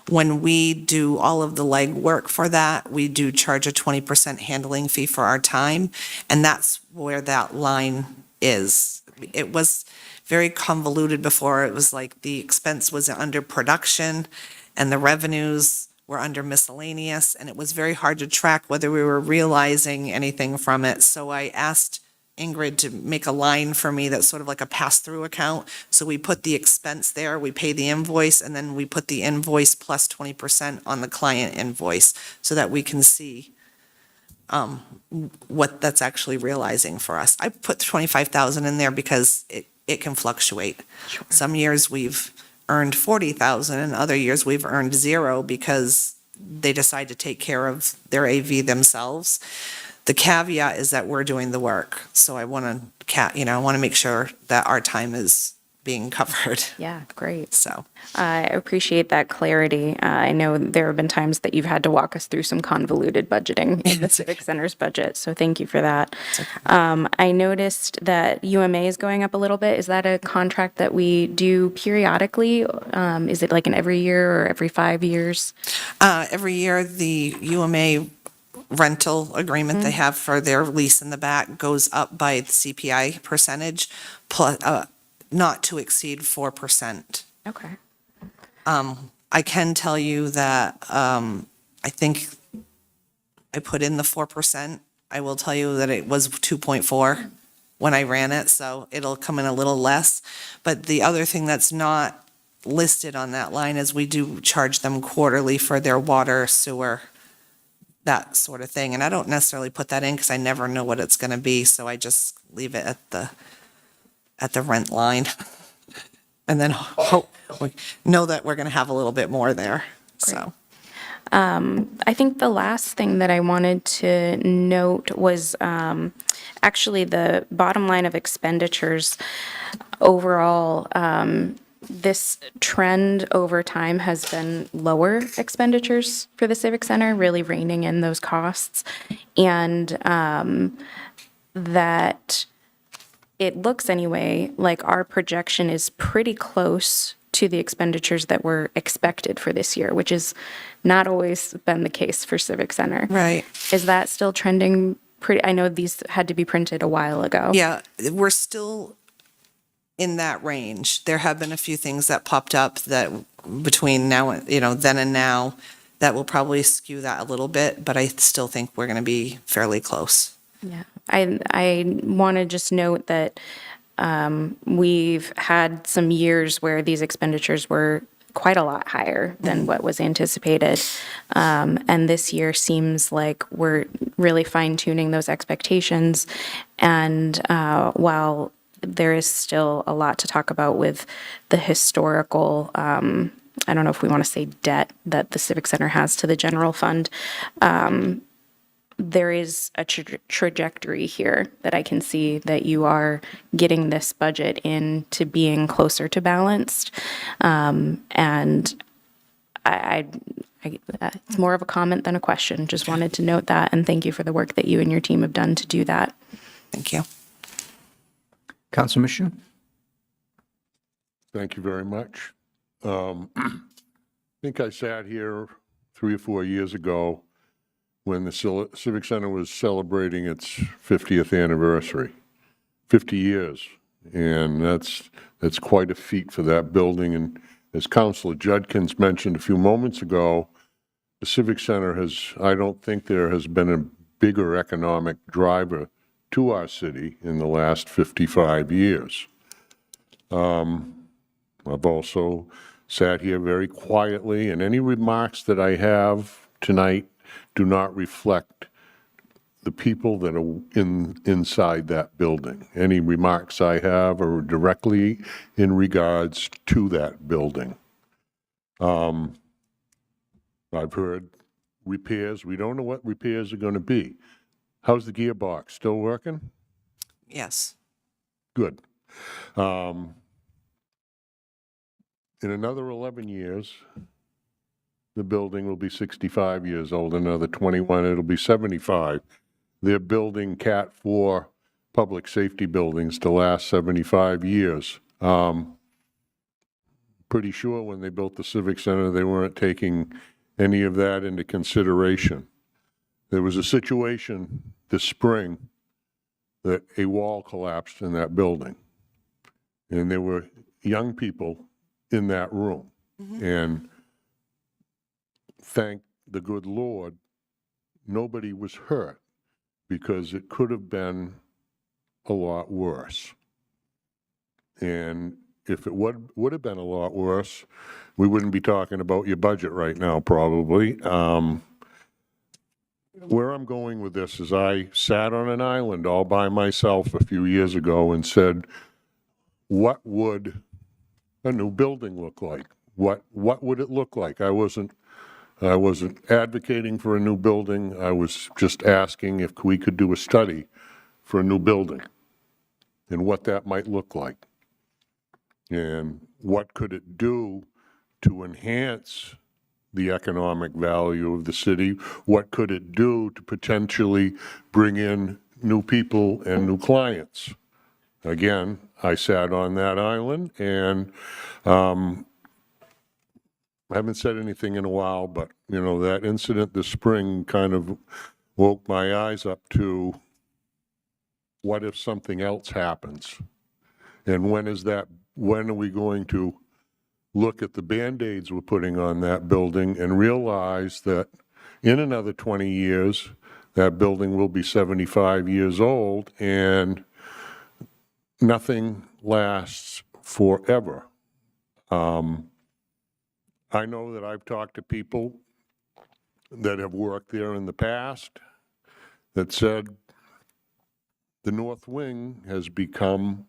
When we do all of the legwork for that, we do charge a 20% handling fee for our time, and that's where that line is. It was very convoluted before. It was like the expense was under production and the revenues were under miscellaneous, and it was very hard to track whether we were realizing anything from it. So I asked Ingrid to make a line for me that's sort of like a pass-through account. So we put the expense there, we pay the invoice, and then we put the invoice plus 20% on the client invoice so that we can see what that's actually realizing for us. I put 25,000 in there because it can fluctuate. Some years we've earned 40,000 and other years we've earned zero because they decide to take care of their AV themselves. The caveat is that we're doing the work. So I want to, I want to make sure that our time is being covered. Yeah, great. So, I appreciate that clarity. I know there have been times that you've had to walk us through some convoluted budgeting in the Civic Center's budget, so thank you for that. I noticed that UMA is going up a little bit. Is that a contract that we do periodically? Is it like an every year or every 5 years? every year, the UMA rental agreement they have for their lease in the back goes up by the CPI percentage, plus, not to exceed 4%. Okay. I can tell you that I think I put in the 4%. I will tell you that it was 2.4 when I ran it, so it'll come in a little less. But the other thing that's not listed on that line is we do charge them quarterly for their water, sewer, that sort of thing. And I don't necessarily put that in because I never know what it's going to be, so I just leave it at the rent line. And then hope we know that we're going to have a little bit more there. So, I think the last thing that I wanted to note was actually the bottom line of expenditures overall. This trend over time has been lower expenditures for the Civic Center, really reining in those costs. And that it looks anyway like our projection is pretty close to the expenditures that were expected for this year, which has not always been the case for Civic Center. right. Is that still trending pretty? I know these had to be printed a while ago. Yeah, we're still in that range. There have been a few things that popped up that between now and, then and now that will probably skew that a little bit, but I still think we're going to be fairly close. Yeah, I want to just note that we've had some years where these expenditures were quite a lot higher than what was anticipated. And this year seems like we're really fine tuning those expectations. And while there is still a lot to talk about with the historical, I don't know if we want to say debt that the Civic Center has to the general fund, there is a trajectory here that I can see that you are getting this budget into being closer to balanced. And it's more of a comment than a question. Just wanted to note that, and thank you for the work that you and your team have done to do that. Thank you. Council Mission? Thank you very much. I think I sat here 3 or 4 years ago when the Civic Center was celebrating its 50th anniversary, 50 years. And that's quite a feat for that building. And as Councilor Judkins mentioned a few moments ago, the Civic Center I don't think there has been a bigger economic driver to our city in the last 55 years. I've also sat here very quietly, and any remarks that I have tonight do not reflect the people that are inside that building. Any remarks I have are directly in regards to that building. I've heard repairs. We don't know what repairs are going to be. How's the gearbox? Still working? Yes. Good. In another 11 years, the building will be 65 years old. Another 21, it'll be 75. They're building Cat 4 public safety buildings to last 75 years. Pretty sure when they built the Civic Center, they weren't taking any of that into consideration. There was a situation this spring that a wall collapsed in that building. And there were young people in that room. And thank the good Lord, nobody was hurt, because it could have been a lot worse. And if it would have been a lot worse, we wouldn't be talking about your budget right now, probably. Where I'm going with this is I sat on an island all by myself a few years ago and said, what would a new building look like? What would it look like? I wasn't advocating for a new building. I was just asking if we could do a study for a new building and what that might look like. And what could it do to enhance the economic value of the city? What could it do to potentially bring in new people and new clients? Again, I sat on that island, and I haven't said anything in a while, but, you know, that incident this spring kind of woke my eyes up to what if something else happens? And when are we going to look at the Band-Aids we're putting on that building and realize that in another 20 years, that building will be 75 years old, and nothing lasts forever. I know that I've talked to people that have worked there in the past that said the North Wing has become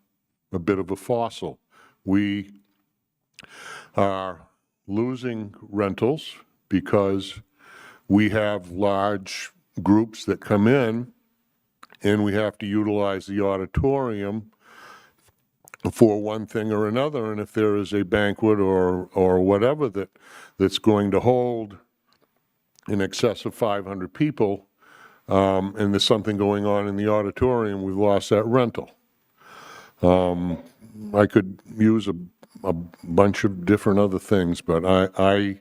a bit of a fossil. We are losing rentals because we have large groups that come in, and we have to utilize the auditorium for one thing or another. And if there is a banquet or whatever that's going to hold in excess of 500 people, and there's something going on in the auditorium, we've lost that rental. I could use a bunch of different other things, but I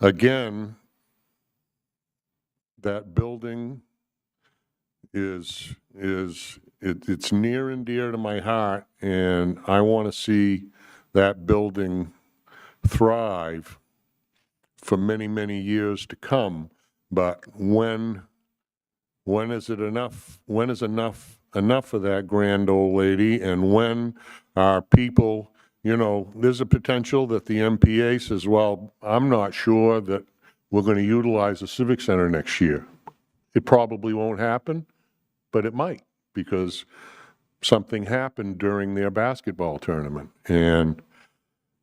again, that building it's near and dear to my heart, and I want to see that building thrive for many, many years to come. But when is it enough? When is enough for that grand old lady? And when are people, you know, there's a potential that the MPA says, well, I'm not sure that we're going to utilize the Civic Center next year. It probably won't happen, but it might, because something happened during their basketball tournament. And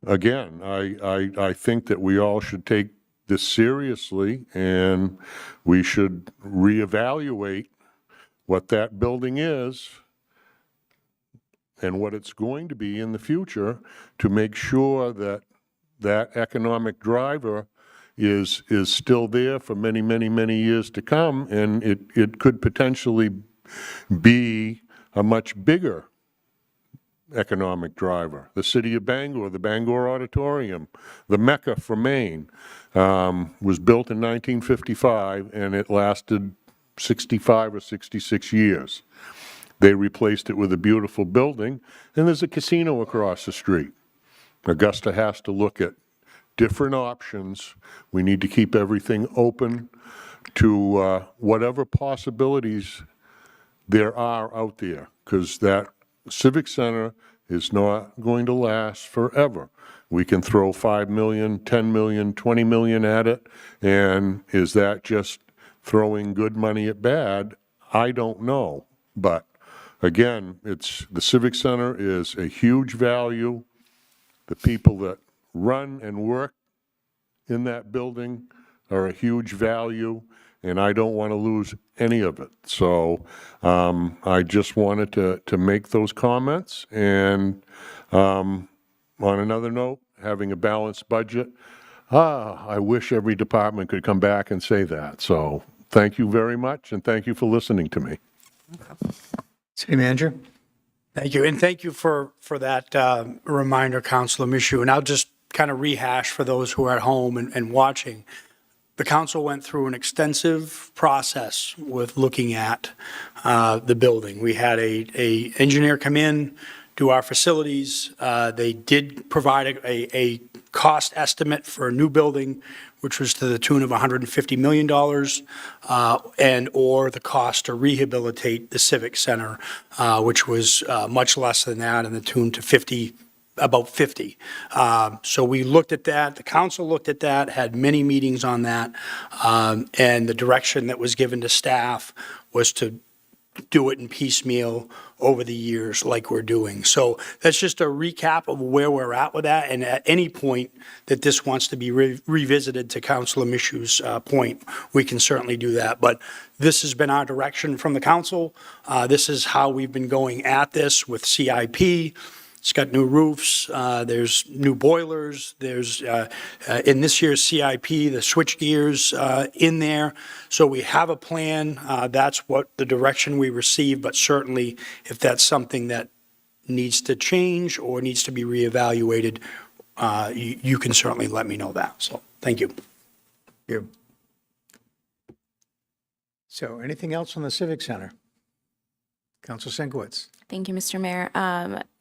again, I think that we all should take this seriously, and we should reevaluate what that building is and what it's going to be in the future to make sure that that economic driver is still there for many, many, many years to come, and it could potentially be a much bigger economic driver. The city of Bangor, the Bangor Auditorium, the Mecca for Maine, was built in 1955, and it lasted 65 or 66 years. They replaced it with a beautiful building, and there's a casino across the street. Augusta has to look at different options. We need to keep everything open to whatever possibilities there are out there, because that Civic Center is not going to last forever. We can throw 5 million, 10 million, 20 million at it, and is that just throwing good money at bad? I don't know. But again, the Civic Center is a huge value. The people that run and work in that building are a huge value, and I don't want to lose any of it. So I just wanted to make those comments. And on another note, having a balanced budget, I wish every department could come back and say that. So thank you very much, and thank you for listening to me. City Manager? Thank you, and thank you for that reminder, Councilor Michoud. And I'll just kind of rehash for those who are at home and watching. The council went through an extensive process with looking at the building. We had a engineer come in, do our facilities. They did provide a cost estimate for a new building, which was to the tune of $150 million, and/or the cost to rehabilitate the Civic Center, which was much less than that, in the tune to about 50. So we looked at that, the council looked at that, had many meetings on that, and the direction that was given to staff was to do it in piecemeal over the years like we're doing. So that's just a recap of where we're at with that, and at any point that this wants to be revisited, to Councilor Michou's point, we can certainly do that. But this has been our direction from the council. This is how we've been going at this with CIP. It's got new roofs, there's new boilers, there's, in this year's CIP, the switch gears in there. So we have a plan, that's what the direction we receive, but certainly if that's something that needs to change or needs to be reevaluated, you can certainly let me know that. So, thank you. You. So anything else on the Civic Center? Council Sinkowitz? Thank you, Mr. Mayor.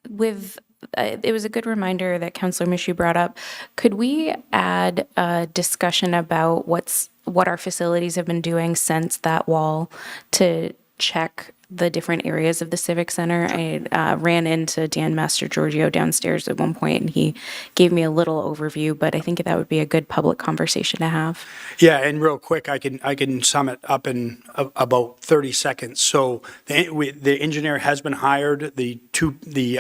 It was a good reminder that Councilor Michoud brought up. Could we add a discussion about what our facilities have been doing since that wall to check the different areas of the Civic Center? I ran into Dan Master Giorgio downstairs at one point, and he gave me a little overview, but I think that would be a good public conversation to have. Yeah, and real quick, I can sum it up in about 30 seconds. So the engineer has been hired. The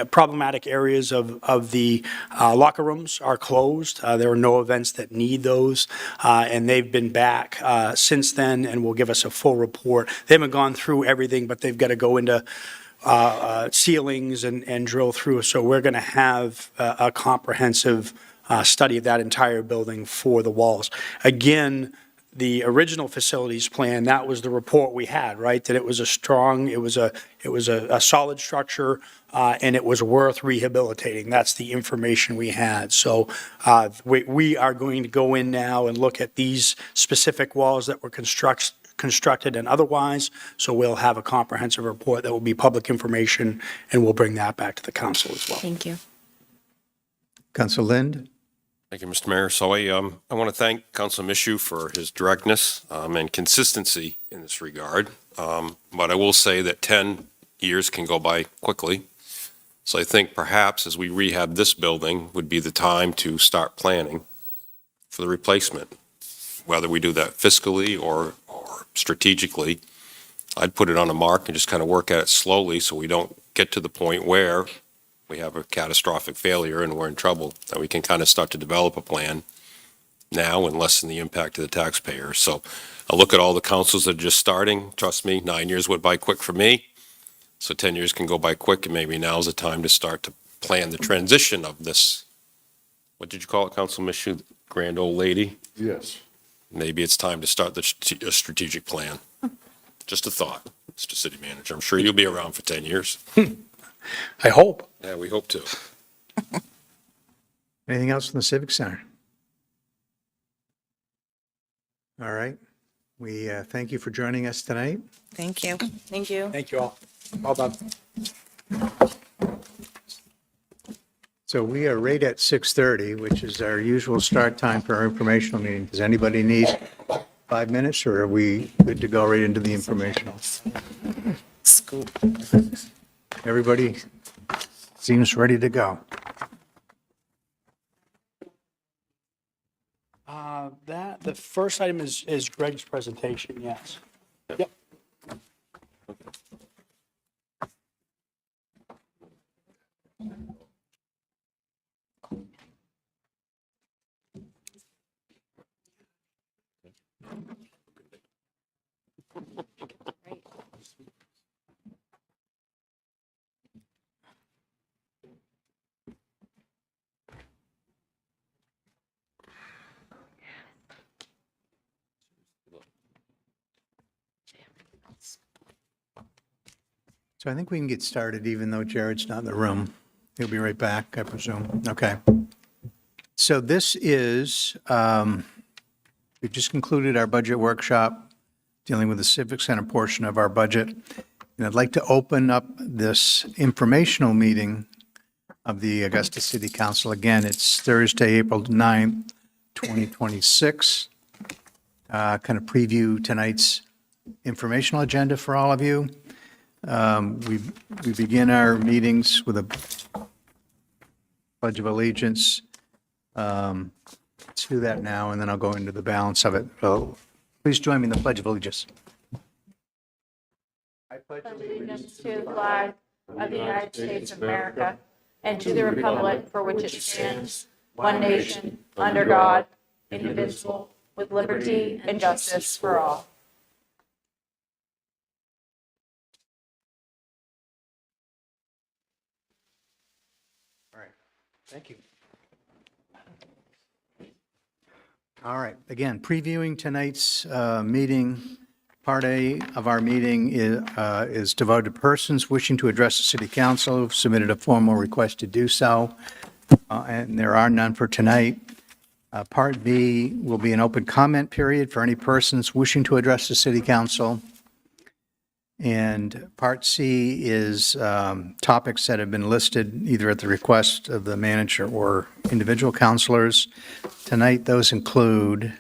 problematic areas of the locker rooms are closed. There are no events that need those, and they've been back since then and will give us a full report. They haven't gone through everything, but they've got to go into ceilings and drill through. So we're going to have a comprehensive study of that entire building for the walls. Again, the original facilities plan, that was the report we had, right? That it was a strong, it was a solid structure, and it was worth rehabilitating. That's the information we had. So we are going to go in now and look at these specific walls that were constructed and otherwise. So we'll have a comprehensive report that will be public information, and we'll bring that back to the council as well. Thank you. Council Lind? Thank you, Mr. Mayor. So I want to thank Councilor Michoud for his directness and consistency in this regard. But I will say that 10 years can go by quickly. So I think perhaps as we rehab this building would be the time to start planning for the replacement, whether we do that fiscally or strategically. I'd put it on a mark and just kind of work at it slowly so we don't get to the point where we have a catastrophic failure and we're in trouble, that we can kind of start to develop a plan now and lessen the impact to the taxpayers. So I look at all the councils that are just starting. Trust me, 9 years went by quick for me. So 10 years can go by quick, and maybe now's the time to start to plan the transition of this. What did you call it, Council Michoud? Grand old lady? Yes. Maybe it's time to start the strategic plan. Just a thought, Mr. City Manager. I'm sure you'll be around for 10 years. I hope. Yeah, we hope to. Anything else in the Civic Center? All right. We thank you for joining us tonight. Thank you. Thank you. Thank you all. Well done. So we are right at 6:30, which is our usual start time for our informational meeting. Does anybody need 5 minutes, or are we good to go right into the informational? Scoop. Everybody seems ready to go. The first item is Greg's presentation, yes. Yep. So I think we can get started even though Jared's not in the room. He'll be right back, I presume. Okay. So this is, we just concluded our budget workshop dealing with the Civic Center portion of our budget. And I'd like to open up this informational meeting of the Augusta City Council. Again, it's Thursday, April 9th, 2026. Kind of preview tonight's informational agenda for all of you. We begin our meetings with a Pledge of Allegiance. Let's do that now, and then I'll go into the balance of it. So please join me in the Pledge of Allegiance. Allegiance to the flag of the United States of America and to the republic for which it stands, one nation, under God, indivisible, with liberty and justice for all. All right, thank you. All right, again, previewing tonight's meeting. Part A of our meeting is devoted to persons wishing to address the city council who've submitted a formal request to do so, and there are none for tonight. Part B will be an open comment period for any persons wishing to address the city council. And Part C is topics that have been listed either at the request of the manager or individual counselors. Tonight, those include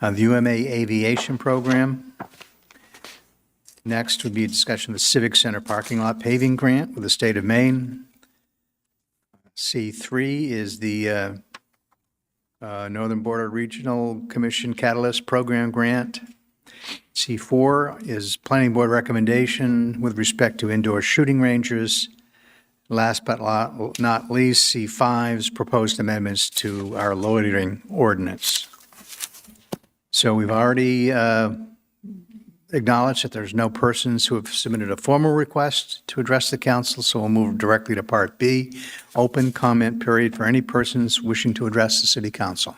the UMA Aviation Program. Next would be a discussion of the Civic Center parking lot paving grant with the state of Maine. C3 is the Northern Border Regional Commission Catalyst Program grant. C4 is Planning Board recommendation with respect to indoor shooting ranges. Last but not least, C5 is proposed amendments to our loitering ordinance. So we've already acknowledged that there's no persons who have submitted a formal request to address the council, so we'll move directly to Part B, open comment period for any persons wishing to address the city council.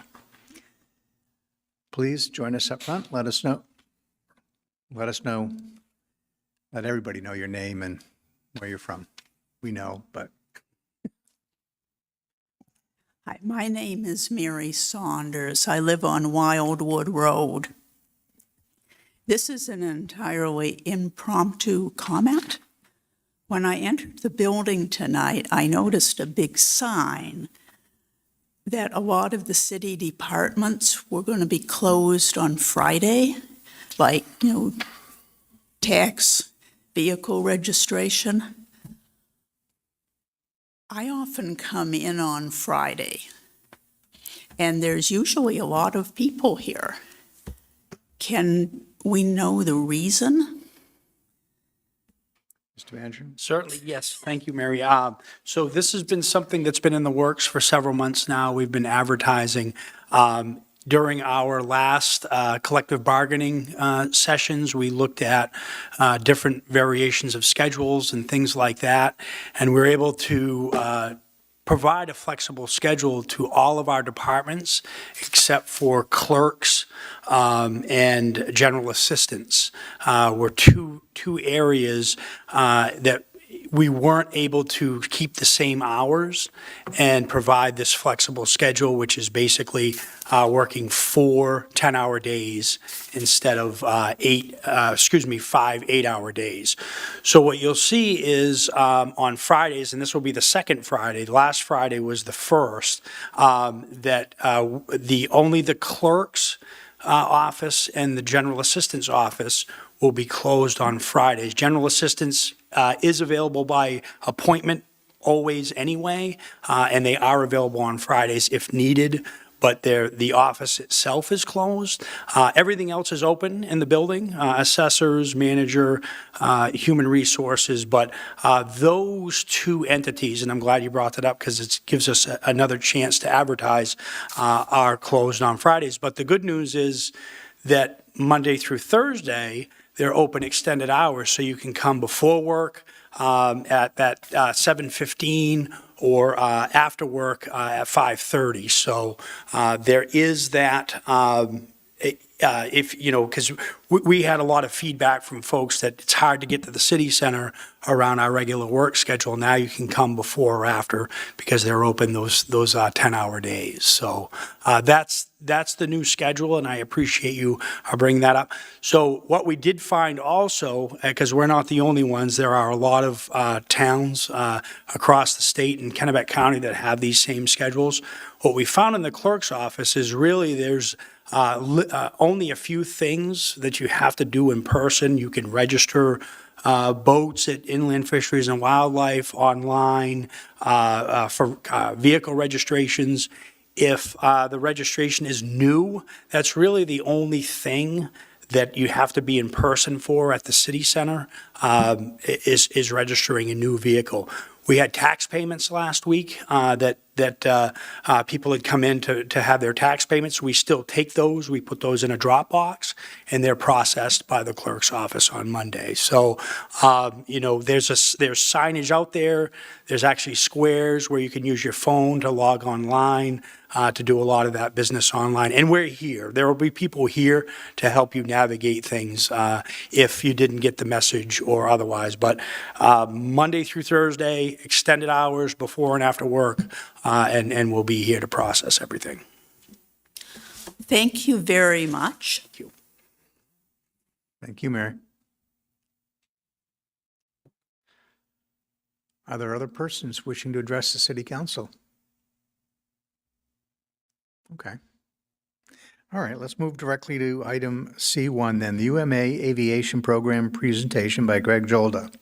Please join us up front. Let everybody know your name and where you're from. We know, but. Hi, my name is Mary Saunders. I live on Wildwood Road. This is an entirely impromptu comment. When I entered the building tonight, I noticed a big sign that a lot of the city departments were going to be closed on Friday, like, tax, vehicle registration. I often come in on Friday, and there's usually a lot of people here. Can we know the reason? Mr. Manager? Certainly, yes. Thank you, Mary. So this has been something that's been in the works for several months now. We've been advertising. During our last collective bargaining sessions, we looked at different variations of schedules and things like that, and we're able to provide a flexible schedule to all of our departments except for clerks and general assistants. Were two areas that we weren't able to keep the same hours and provide this flexible schedule, which is basically working 4 10-hour days instead of 5 8-hour days. So what you'll see is on Fridays, and this will be the second Friday, last Friday was the first, that only the clerk's office and the general assistant's office will be closed on Fridays. General assistance is available by appointment always anyway, and they are available on Fridays if needed, but the office itself is closed. Everything else is open in the building, assessors, manager, human resources, but those two entities, and I'm glad you brought that up because it gives us another chance to advertise, are closed on Fridays. But the good news is that Monday through Thursday, they're open extended hours, so you can come before work at that 7:15 or after work at 5:30. So there is that if, because we had a lot of feedback from folks that it's hard to get to the city center around our regular work schedule. Now you can come before or after because they're open those 10-hour days. So that's the new schedule, and I appreciate you bringing that up. So what we did find also, because we're not the only ones, there are a lot of towns across the state and Kennebec County that have these same schedules. What we found in the clerk's office is really there's only a few things that you have to do in person. You can register boats at Inland Fisheries and Wildlife online for vehicle registrations. If the registration is new, that's really the only thing that you have to be in person for at the city center, is registering a new vehicle. We had tax payments last week that people had come in to have their tax payments. We still take those. We put those in a drop box, and they're processed by the clerk's office on Monday. So, there's signage out there. There's actually squares where you can use your phone to log online, to do a lot of that business online. And we're here. There will be people here to help you navigate things if you didn't get the message or otherwise. But Monday through Thursday, extended hours before and after work, and we'll be here to process everything. Thank you very much. Thank you. Thank you, Mary. Are there other persons wishing to address the city council? Okay. All right, let's move directly to item C1 then, the UMA Aviation Program presentation by Greg Jolda.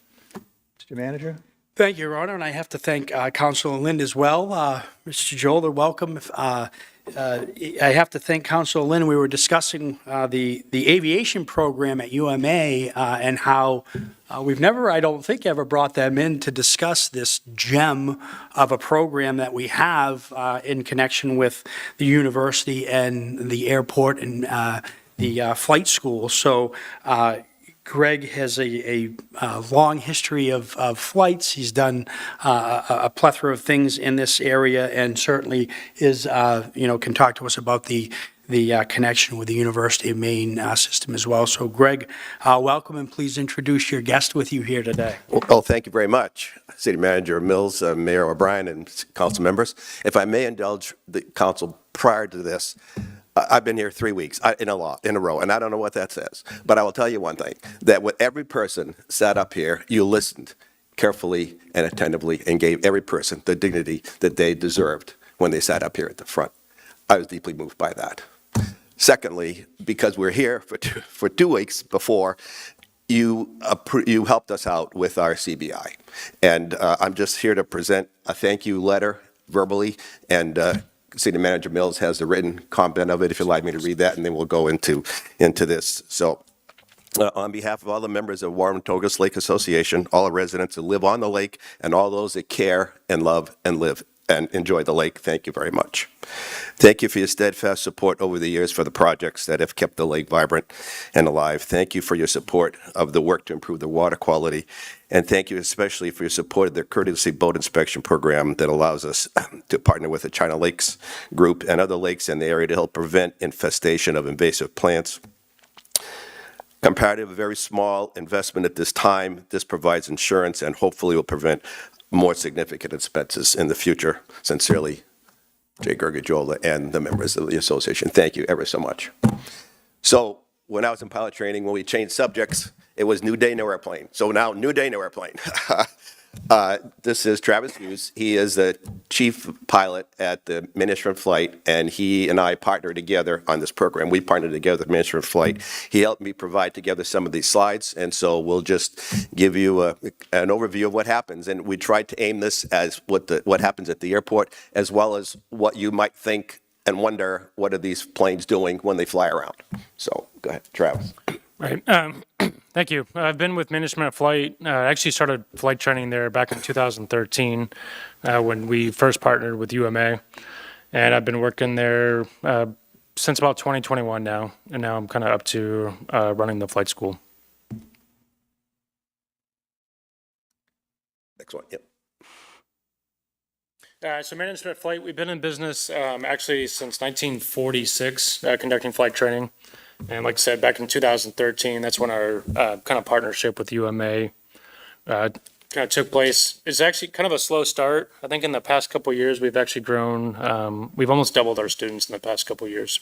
Mr. Manager? Thank you, Your Honor, and I have to thank Councilor Lind as well. Mr. Jolder, welcome. I have to thank Councilor Lind. We were discussing the aviation program at UMA and how we've never, I don't think, ever brought them in to discuss this gem of a program that we have in connection with the university and the airport and the flight school. So Greg has a long history of flights. He's done a plethora of things in this area, and certainly is, can talk to us about the connection with the University of Maine system as well. So Greg, welcome, and please introduce your guest with you here today. Well, thank you very much, City Manager Mills, Mayor O'Brien, and council members. If I may indulge the council prior to this, I've been here 3 weeks in a row, and I don't know what that says. But I will tell you one thing, that with every person sat up here, you listened carefully and attentively and gave every person the dignity that they deserved when they sat up here at the front. I was deeply moved by that. Secondly, because we're here for 2 weeks before, you helped us out with our CBI. And I'm just here to present a thank you letter verbally, and City Manager Mills has the written comment of it, if you'd like me to read that, and then we'll go into this. So, on behalf of all the members of Warren-Togus Lake Association, all the residents that live on the lake, and all those that care and love and live and enjoy the lake, thank you very much. Thank you for your steadfast support over the years for the projects that have kept the lake vibrant and alive. Thank you for your support of the work to improve the water quality. And thank you especially for your support of the courtesy boat inspection program that allows us to partner with the China Lakes Group and other lakes in the area to help prevent infestation of invasive plants. Comparative, a very small investment at this time. This provides insurance and hopefully will prevent more significant expenses in the future. Sincerely, Jay Gergajola and the members of the association. Thank you ever so much. So when I was in pilot training, when we changed subjects, it was new day, new airplane. So now new day, new airplane. This is Travis Hughes. He is the chief pilot at the Ministry of Flight, and he and I partnered together on this program. We partnered together with the Ministry of Flight. He helped me provide together some of these slides, and so we'll just give you an overview of what happens. And we tried to aim this as what happens at the airport, as well as what you might think and wonder, what are these planes doing when they fly around? So go ahead, Travis. Right. Thank you. I've been with Management of Flight. I actually started flight training there back in 2013 when we first partnered with UMA. And I've been working there since about 2021 now. And now I'm kind of up to running the flight school. Next one, yep. So Management Flight, we've been in business actually since 1946, conducting flight training. And like I said, back in 2013, that's when our kind of partnership with UMA kind of took place. It's actually kind of a slow start. I think in the past couple of years, we've actually grown, we've almost doubled our students in the past couple of years.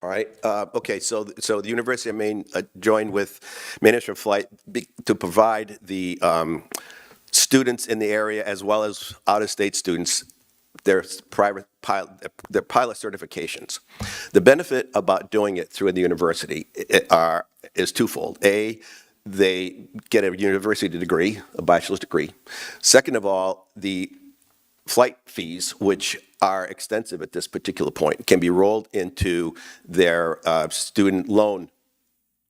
All right. Okay. So the University of Maine joined with Management Flight to provide the students in the area as well as out-of-state students their pilot certifications. The benefit about doing it through the university is twofold. A, they get a university degree, a bachelor's degree. Second of all, the flight fees, which are extensive at this particular point, can be rolled into their student loan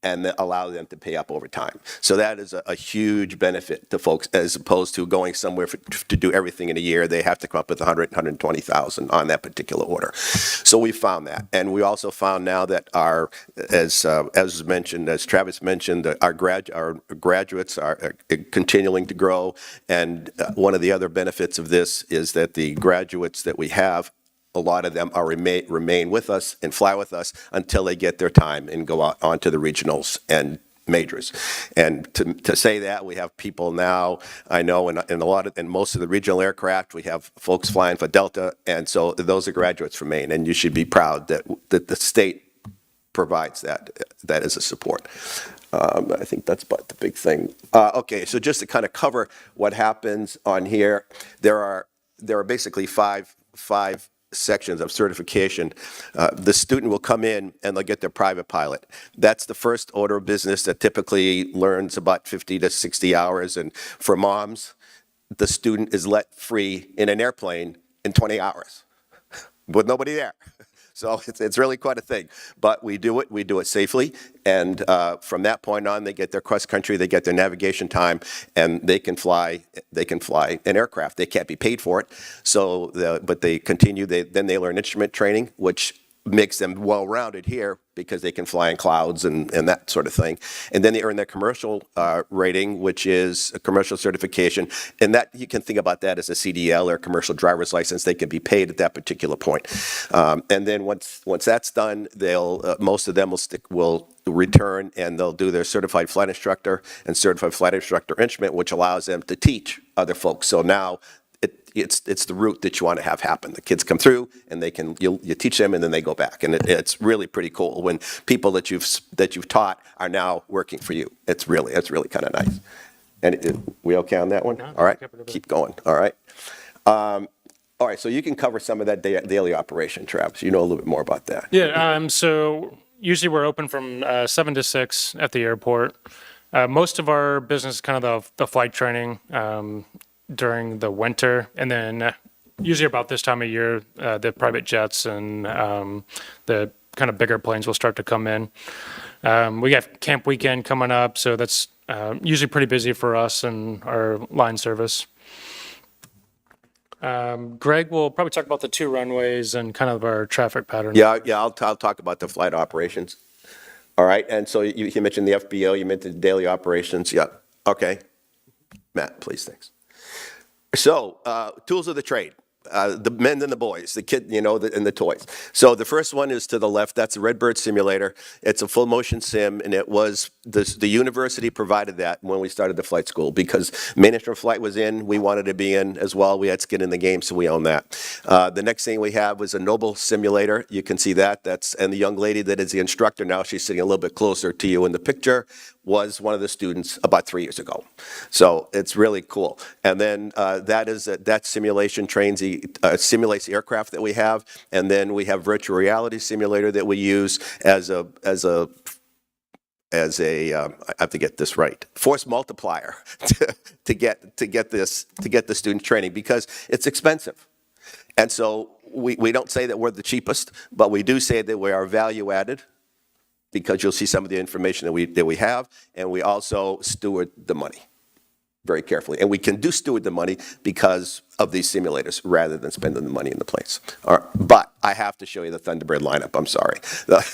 and allow them to pay up over time. So that is a huge benefit to folks, as opposed to going somewhere to do everything in a year. They have to come up with 120,000 on that particular order. So we found that. And we also found now that as mentioned, as Travis mentioned, our graduates are continuing to grow. And one of the other benefits of this is that the graduates that we have, a lot of them remain with us and fly with us until they get their time and go out onto the regionals and majors. And to say that, we have people now, I know, in most of the regional aircraft, we have folks flying for Delta, and so those are graduates from Maine, and you should be proud that the state provides that as a support. I think that's about the big thing. Okay, so just to kind of cover what happens on here, there are basically five sections of certification. The student will come in and they'll get their private pilot. That's the first order of business that typically learns about 50 to 60 hours. And for moms, the student is let free in an airplane in 20 hours with nobody there. So it's really quite a thing. But we do it safely. And from that point on, they get their cross country, they get their navigation time, and they can fly an aircraft. They can't be paid for it. But they continue, then they learn instrument training, which makes them well-rounded here because they can fly in clouds and that sort of thing. And then they earn their commercial rating, which is a commercial certification. And that you can think about that as a CDL or a commercial driver's license. They can be paid at that particular point. And then once that's done, most of them will return and they'll do their certified flight instructor and certified flight instructor instrument, which allows them to teach other folks. So now it's the route that you want to have happen. The kids come through and you teach them and then they go back. And it's really pretty cool when people that you've taught are now working for you. It's really kind of nice. And we okay on that one? All right, keep going. All right. All right, so you can cover some of that daily operation, Travis. You know a little bit more about that. Yeah, so usually we're open from 7 to 6 at the airport. Most of our business is kind of the flight training during the winter, and then usually about this time of year, the private jets and the kind of bigger planes will start to come in. We got camp weekend coming up, so that's usually pretty busy for us and our line service. Greg will probably talk about the 2 runways and kind of our traffic pattern. Yeah, I'll talk about the flight operations. All right, and so you mentioned the FBO, you mentioned the daily operations. Yeah, okay. Matt, please, thanks. So, tools of the trade, the men and the boys, the kid, and the toys. So the first one is to the left. That's a Redbird simulator. It's a full motion sim, and it was the university provided that when we started the flight school because Management Flight was in. We wanted to be in as well. We had skin in the game, so we own that. The next thing we have was a Noble simulator. You can see that. And the young lady that is the instructor now, she's sitting a little bit closer to you in the picture, was one of the students about 3 years ago. So it's really cool. And then that simulation simulates the aircraft that we have. And then we have virtual reality simulator that we use as a I have to get this right, force multiplier to get the student training because it's expensive. And so we don't say that we're the cheapest, but we do say that we are value added, because you'll see some of the information that we have, and we also steward the money very carefully. And we can do steward the money because of these simulators rather than spending the money in the planes. All right, but I have to show you the Thunderbird lineup. I'm sorry.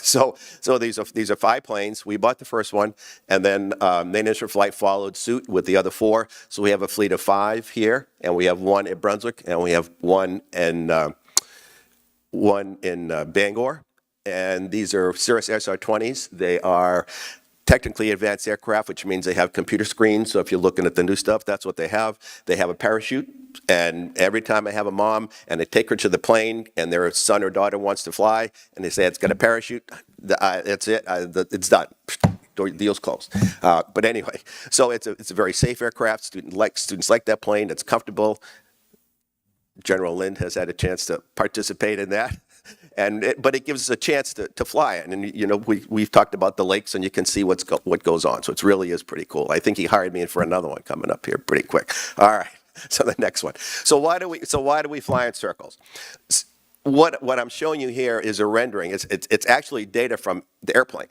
So these are 5 planes. We bought the first one, and then Maine Initial Flight followed suit with the other 4. So we have a fleet of 5 here, and we have 1 at Brunswick, and we have one in Bangor. And these are Cirrus SR-20s. They are technically advanced aircraft, which means they have computer screens. So if you're looking at the new stuff, that's what they have. They have a parachute. And every time I have a mom and they take her to the plane and their son or daughter wants to fly and they say it's got a parachute, that's it. It's done. Deal's closed. But anyway, so it's a very safe aircraft. Students like that plane. It's comfortable. General Lind has had a chance to participate in that. But it gives us a chance to fly it. And, you know, we've talked about the lakes, and you can see what goes on. So it really is pretty cool. I think he hired me in for another one coming up here pretty quick. All right, so the next one. So why do we fly in circles? What I'm showing you here is a rendering. It's actually data from the airplane.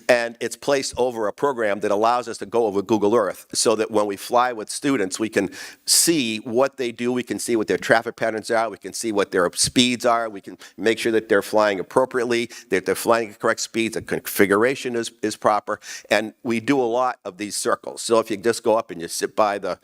And it's placed over a program that allows us to go over Google Earth so that when we fly with students, we can see what they do. We can see what their traffic patterns are. We can see what their speeds are. We can make sure that they're flying appropriately, that they're flying at correct speeds, the configuration is proper. And we do a lot of these circles. So if you just go up and you sit by the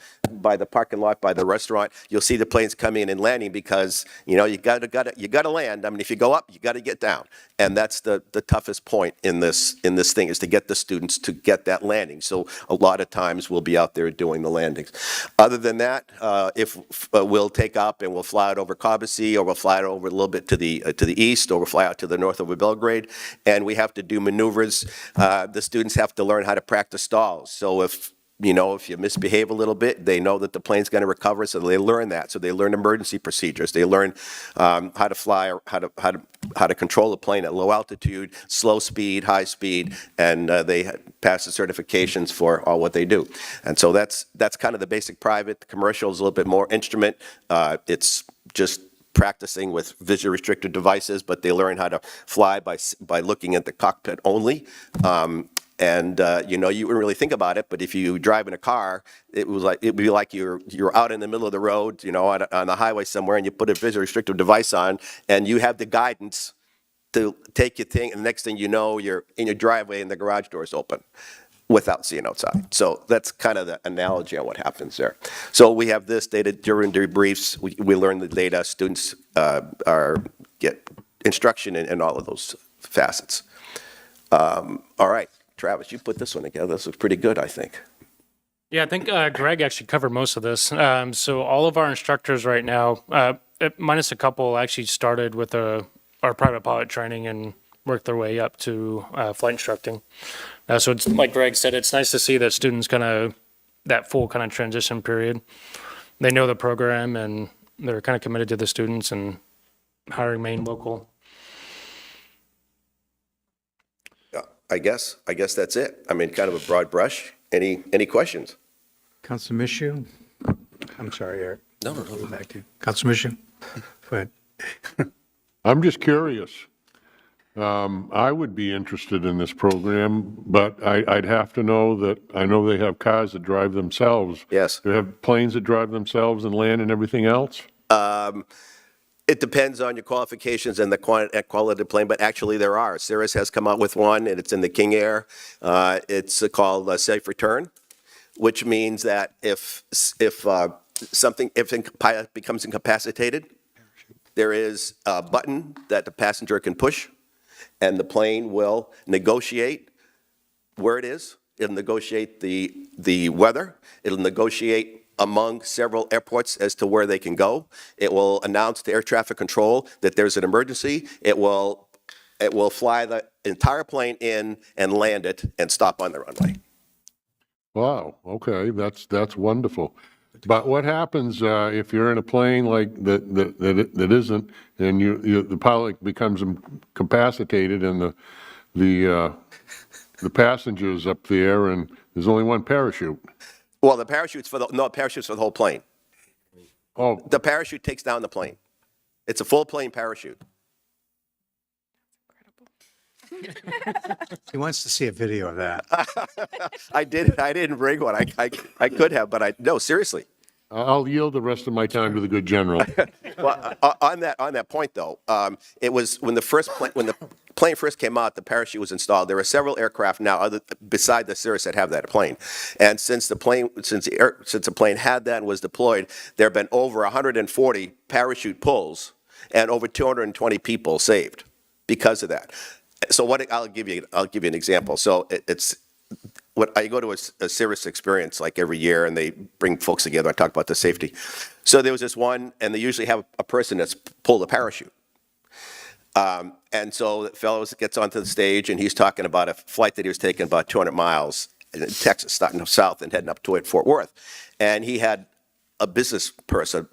parking lot, by the restaurant, you'll see the planes coming in and landing because, you know, you gotta land. I mean, if you go up, you gotta get down. And that's the toughest point in this thing, is to get the students to get that landing. So a lot of times we'll be out there doing the landings. Other than that, we'll take up and we'll fly out over Cobussy, or we'll fly out over a little bit to the east, or we'll fly out to the north over Belgrade, and we have to do maneuvers. The students have to learn how to practice stalls. So if you misbehave a little bit, they know that the plane's going to recover, so they learn that. So they learn emergency procedures. They learn how to fly, how to control the plane at low altitude, slow speed, high speed, and they pass the certifications for all what they do. And so that's kind of the basic private. The commercial is a little bit more instrument. It's just practicing with visually restricted devices, but they learn how to fly by looking at the cockpit only. You wouldn't really think about it, but if you drive in a car, it would be like you're out in the middle of the road, on the highway somewhere, and you put a visually restrictive device on, and you have the guidance to take your thing, and the next thing you know, you're in your driveway and the garage door is open without seeing outside. So that's kind of the analogy on what happens there. So we have this data during debriefs. We learn the data. Students get instruction in all of those facets. All right. Travis, you put this one together. This looks pretty good, I think. Yeah, I think Greg actually covered most of this. So all of our instructors right now, minus a couple, actually started with our private pilot training and worked their way up to flight instructing. So it's like Greg said, it's nice to see that students that full kind of transition period. They know the program and they're kind of committed to the students and hiring Maine local. I guess that's it. I mean, kind of a broad brush. Any questions? Council Mishu? I'm sorry, Eric. No. Go back to you. Council Mishu? Go ahead. I'm just curious. I would be interested in this program, but I'd have to know that, I know they have cars that drive themselves. Yes. They have planes that drive themselves and land and everything else? It depends on your qualifications and the quality of the plane, but actually there are. Cirrus has come out with one, and it's in the King Air. It's called Safe Return, which means that if a pilot becomes incapacitated, there is a button that the passenger can push, and the plane will negotiate where it is. It'll negotiate the weather. It'll negotiate among several airports as to where they can go. It will announce to air traffic control that there's an emergency. It will fly the entire plane in and land it and stop on the runway. Wow, okay, that's wonderful. But what happens if you're in a plane like that isn't, and the pilot becomes incapacitated and the passengers up there, and there's only one parachute? Well, the parachute's for the whole plane. Oh, The parachute takes down the plane. It's a full plane parachute. He wants to see a video of that. I didn't bring one. I could have, but no, seriously. I'll yield the rest of my time to the good general. Well, on that point though, it was when when the plane first came out, the parachute was installed. There are several aircraft now beside the Cirrus that have that plane. And since the plane had that and was deployed, there have been over 140 parachute pulls and over 220 people saved because of that. So I'll give you an example. So it's what I go to a Cirrus experience like every year, and they bring folks together and talk about the safety. So there was this one, and they usually have a person that's pulled a parachute. And so the fellow gets onto the stage, and he's talking about a flight that he was taking about 200 miles in Texas, starting south and heading up toward Fort Worth. And he had a business person,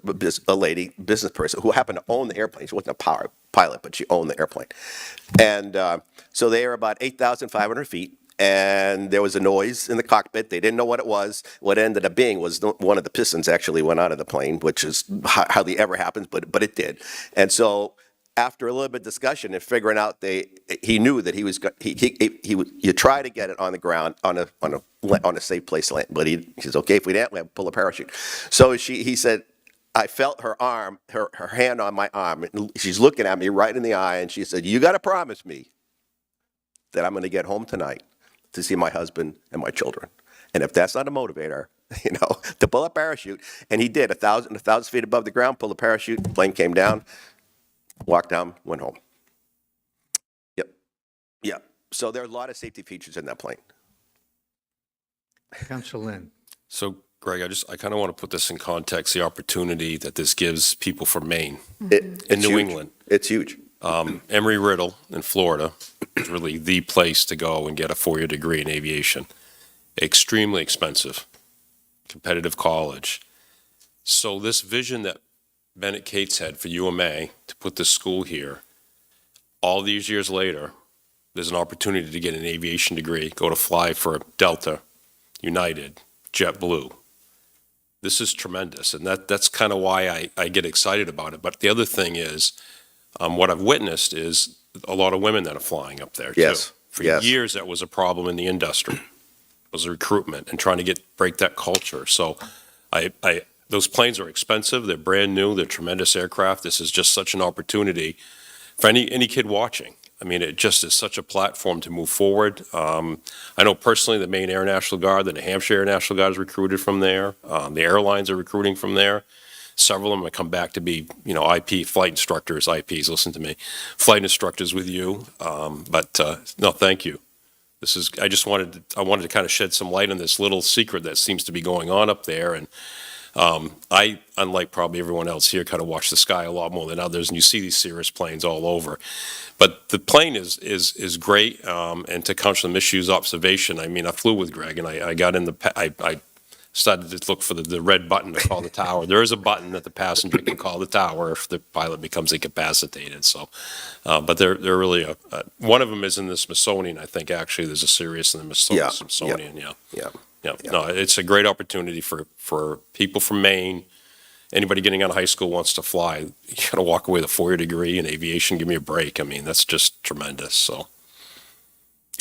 a lady, business person, who happened to own the airplane. She wasn't a pilot, but she owned the airplane. And so they are about 8,500 feet. And there was a noise in the cockpit. They didn't know what it was. What it ended up being was one of the pistons actually went out of the plane, which is hardly ever happens, but it did. And so after a little bit of discussion and figuring out, he knew that you try to get it on the ground on a safe place to land. But he says, okay, if we didn't, we have to pull a parachute. So he said, I felt her arm, her hand on my arm. And she's looking at me right in the eye, and she said, you got to promise me that I'm going to get home tonight to see my husband and my children. And if that's not a motivator, to pull a parachute, and he did, 1,000 feet above the ground, pulled a parachute, the plane came down, walked down, went home. Yep. So there are a lot of safety features in that plane. Councilor Lynn. So Greg, I kind of want to put this in context, the opportunity that this gives people from Maine It's and New huge. England. It's huge. Embry-Riddle in Florida is really the place to go and get a 4-year degree in aviation. Extremely expensive, competitive college. So this vision that Bennett Cates had for UMA to put this school here, all these years later, there's an opportunity to get an aviation degree, go to fly for Delta, United, JetBlue. This is tremendous, and that's kind of why I get excited about it. But the other thing is, what I've witnessed is a lot of women that are flying up there, too. Yes, For yes. years, that was a problem in the industry, was recruitment and trying to break that culture. So those planes are expensive, they're brand new, they're tremendous aircraft. This is just such an opportunity for any kid watching. I mean, it just is such a platform to move forward. I know personally the Maine Air National Guard, the New Hampshire Air National Guard is recruited from there. The airlines are recruiting from there. Several of them have come back to be, IP, flight instructors, IPs, listen to me, flight instructors with you. No, thank you. I wanted to kind of shed some light on this little secret that seems to be going on up there. And I, unlike probably everyone else here, kind of watch the sky a lot more than others, and you see these Cirrus planes all over. But the plane is great, and to Councilor Mishu's observation, I mean, I flew with Greg, and I got in I started to look for the red button to call the tower. There is a button that the passenger can call the tower if the pilot becomes incapacitated. So, but they're really one of them is in the Smithsonian. I think actually there's a Cirrus in the Smithsonian. Yeah. No, it's a great opportunity for people from Maine. Anybody getting out of high school wants to fly. You got to walk away with a 4-year degree in aviation. Give me a break. I mean, that's just tremendous. So.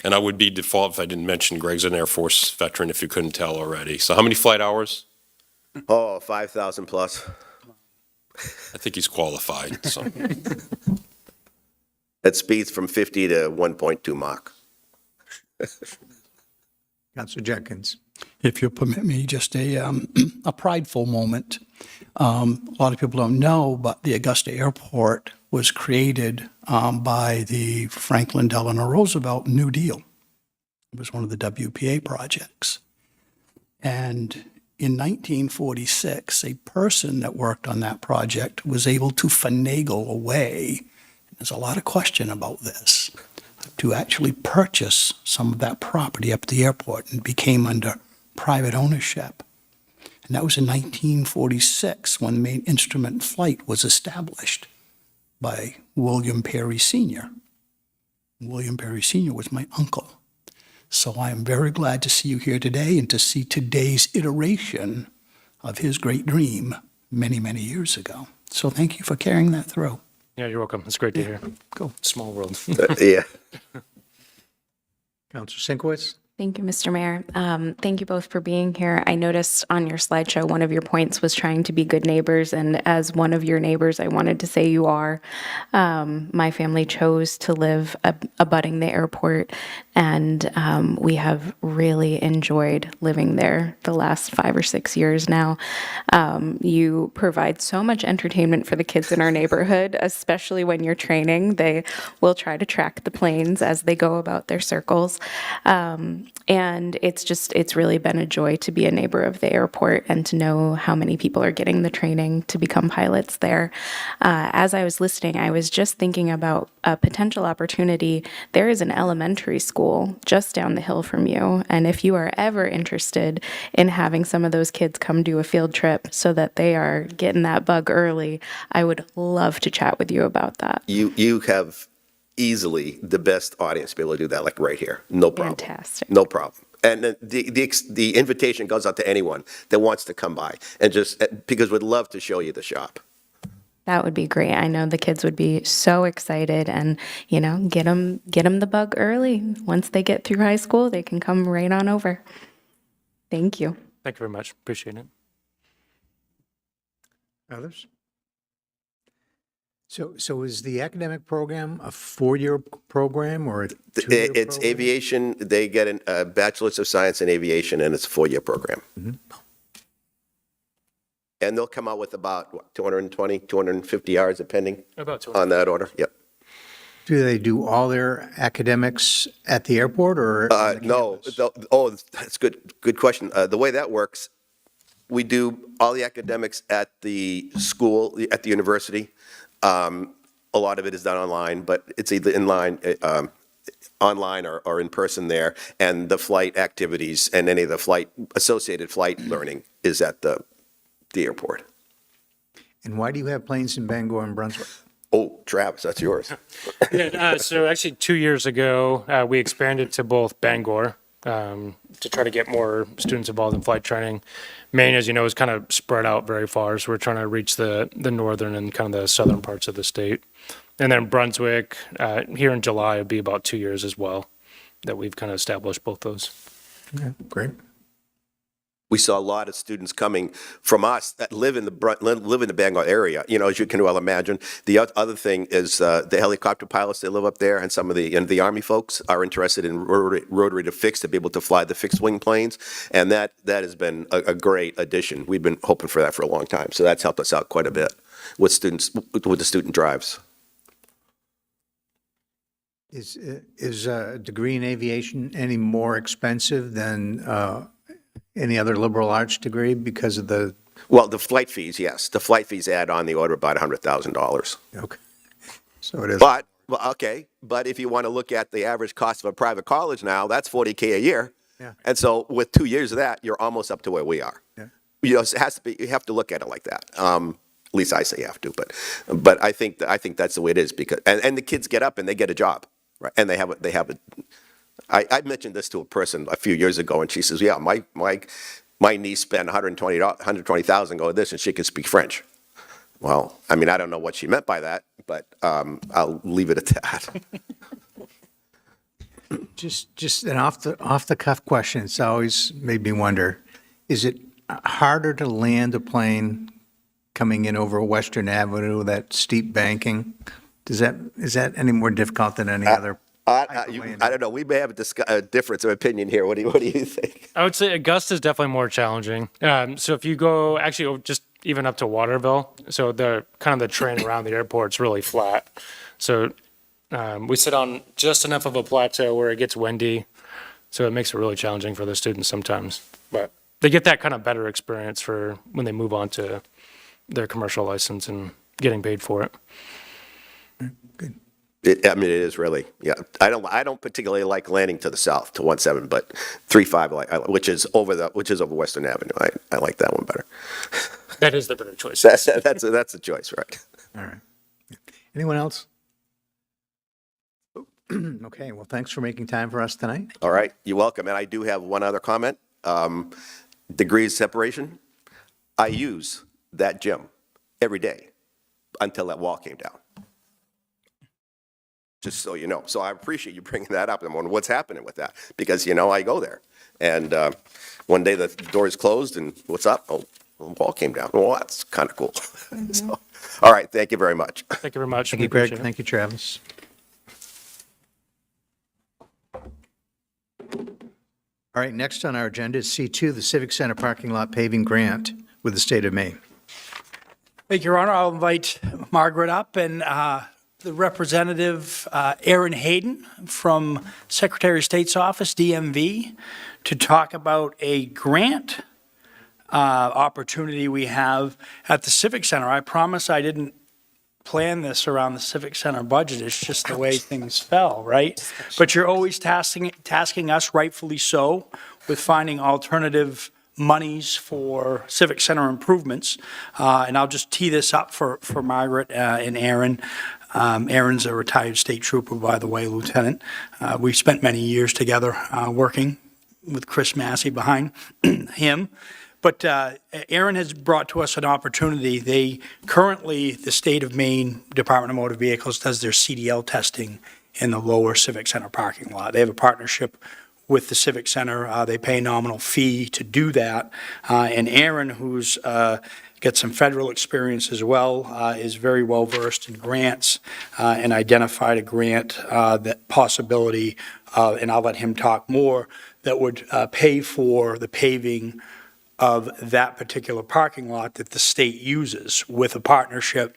And I would be default if I didn't mention Greg's an Air Force veteran, if you couldn't tell already. So how many flight hours? Oh, 5,000 plus. I think he's qualified, so. At speeds from 50 to 1.2 Mach. Councilor Jenkins. If you'll permit me, just a prideful moment. A lot of people don't know, but the Augusta Airport was created by the Franklin Delano Roosevelt New Deal. It was one of the WPA projects. And in 1946, a person that worked on that project was able to finagle away, there's a lot of question about this, to actually purchase some of that property up at the airport, and became under private ownership. And that was in 1946 when the main instrument flight was established by William Perry Sr. William Perry Sr. was my uncle. So I am very glad to see you here today and to see today's iteration of his great dream many, many years ago. So thank you for carrying that through. Yeah, you're welcome. It's great to hear. Cool. Small world. Yeah. Counselor Sinkowitz? Thank you, Mr. Mayor. Thank you both for being here. I noticed on your slideshow, one of your points was trying to be good neighbors, and as one of your neighbors, I wanted to say you are. My family chose to live abutting the airport, and we have really enjoyed living there the last 5 or 6 years now. You provide so much entertainment for the kids in our neighborhood, especially when you're training. They will try to track the planes as they go about their circles. And it's really been a joy to be a neighbor of the airport and to know how many people are getting the training to become pilots there. As I was listening, I was just thinking about a potential opportunity. There is an elementary school just down the hill from you. And if you are ever interested in having some of those kids come do a field trip so that they are getting that bug early, I would love to chat with you about that. You have easily the best audience to be able to do that, like right here. No problem. Fantastic. No problem. And the invitation goes out to anyone that wants to come by and just, because we'd love to show you the shop. That would be great. I know the kids would be so excited, and get them the bug early. Once they get through high school, they can come right on over. Thank you. Thank you very much. Appreciate it. Others? So is the academic program a 4-year program or a 2-year It's program? aviation, they get a bachelor's of science in aviation, and it's a 4-year program. And they'll come out with about, what, 220, 250 hours, depending About 200. on that order. Yep. Do they do all their academics at the airport or? on the No, campus? that's good question. The way that works, we do all the academics at the school, at the university. A lot of it is done online, but it's either online or in person there. And the flight activities and any of the associated flight learning is at the airport. And why do you have planes in Bangor and Brunswick? Oh, Travis, that's yours. Yeah, so actually 2 years ago, we expanded to both Bangor to try to get more students involved in flight training. Maine, as you know, is kind of spread out very far, so we're trying to reach the northern and kind of the southern parts of the state. And then Brunswick, here in July, would be about 2 years as well that we've kind of established both those. Okay, great. We saw a lot of students coming from us that live in the Bangor area. As you can well imagine. The other thing is the helicopter pilots that live up there, and some of the Army folks are interested in rotary to fixed to be able to fly the fixed wing planes, and that has been a great addition. We've been hoping for that for a long time, so that's helped us out quite a bit with the student drives. Is a degree in aviation any more expensive than any other liberal arts degree because of the? Well, the flight fees, yes. The flight fees add on the order of about $100,000. Okay. So it is. But if you want to look at the average cost of a private college now, that's $40K a year. Yeah. And so with 2 years of that, you're almost up to where we are. Yeah. It has to be. You have to look at it like that. At least I say you have to. But I think that's the way it is because and the kids get up and they get a job, right? And they have a. I mentioned this to a person a few years ago, and she says, "Yeah, my niece spent $120,000 going this, and she can speak French." Well, I mean, I don't know what she meant by that, but I'll leave it at that. Just an off the cuff question. It's always made me wonder: is it harder to land a plane coming in over Western Avenue, that steep banking? Is that any more difficult than any other? I don't know. We may have a difference of opinion here. What do you think? I would say Augusta is definitely more challenging. So if you go actually just even up to Waterville, so the kind of the train around the airport's really flat. So we sit on just enough of a plateau where it gets windy, so it makes it really challenging for the students sometimes. But they get that kind of better experience for when they move on to their commercial license and getting paid for it. Good. It is really, yeah. I don't particularly like landing to the south to 17, but 35, which is over Western Avenue. I like that one better. That is the better choice. That's a choice, right? All right. Anyone else? Okay. Well, thanks for making time for us tonight. All right, you're welcome. And I do have one other comment. Degrees separation. I use that gym every day until that wall came down. just so you know. So I appreciate you bringing that up. I'm wondering what's happening with that, because, I go there. And one day the door is closed and what's up? Oh, the wall came down. Well, that's kind of cool. So, all right, thank you very much. Thank you very much. Thank We you, Greg. appreciate it. Thank you, Travis. All right, next on our agenda is C2, the Civic Center parking lot paving grant with the state of Maine. Thank you, Your Honor. I'll invite Margaret up and the representative, Aaron Hayden from Secretary of State's Office, DMV, to talk about a grant opportunity we have at the Civic Center. I promise I didn't plan this around the Civic Center budget. It's just the way things fell, right? But you're always tasking us, rightfully so, with finding alternative monies for Civic Center improvements. And I'll just tee this up for Margaret and Aaron. Aaron's a retired state trooper, by the way, Lieutenant. We spent many years together working with Chris Massey behind him. But Aaron has brought to us an opportunity. Currently, the state of Maine Department of Motor Vehicles does their CDL testing in the lower Civic Center parking lot. They have a partnership with the Civic Center. They pay a nominal fee to do that. And Aaron, who's got some federal experience as well, is very well versed in grants and identified a grant that possibility, and I'll let him talk more, that would pay for the paving of that particular parking lot that the state uses with a partnership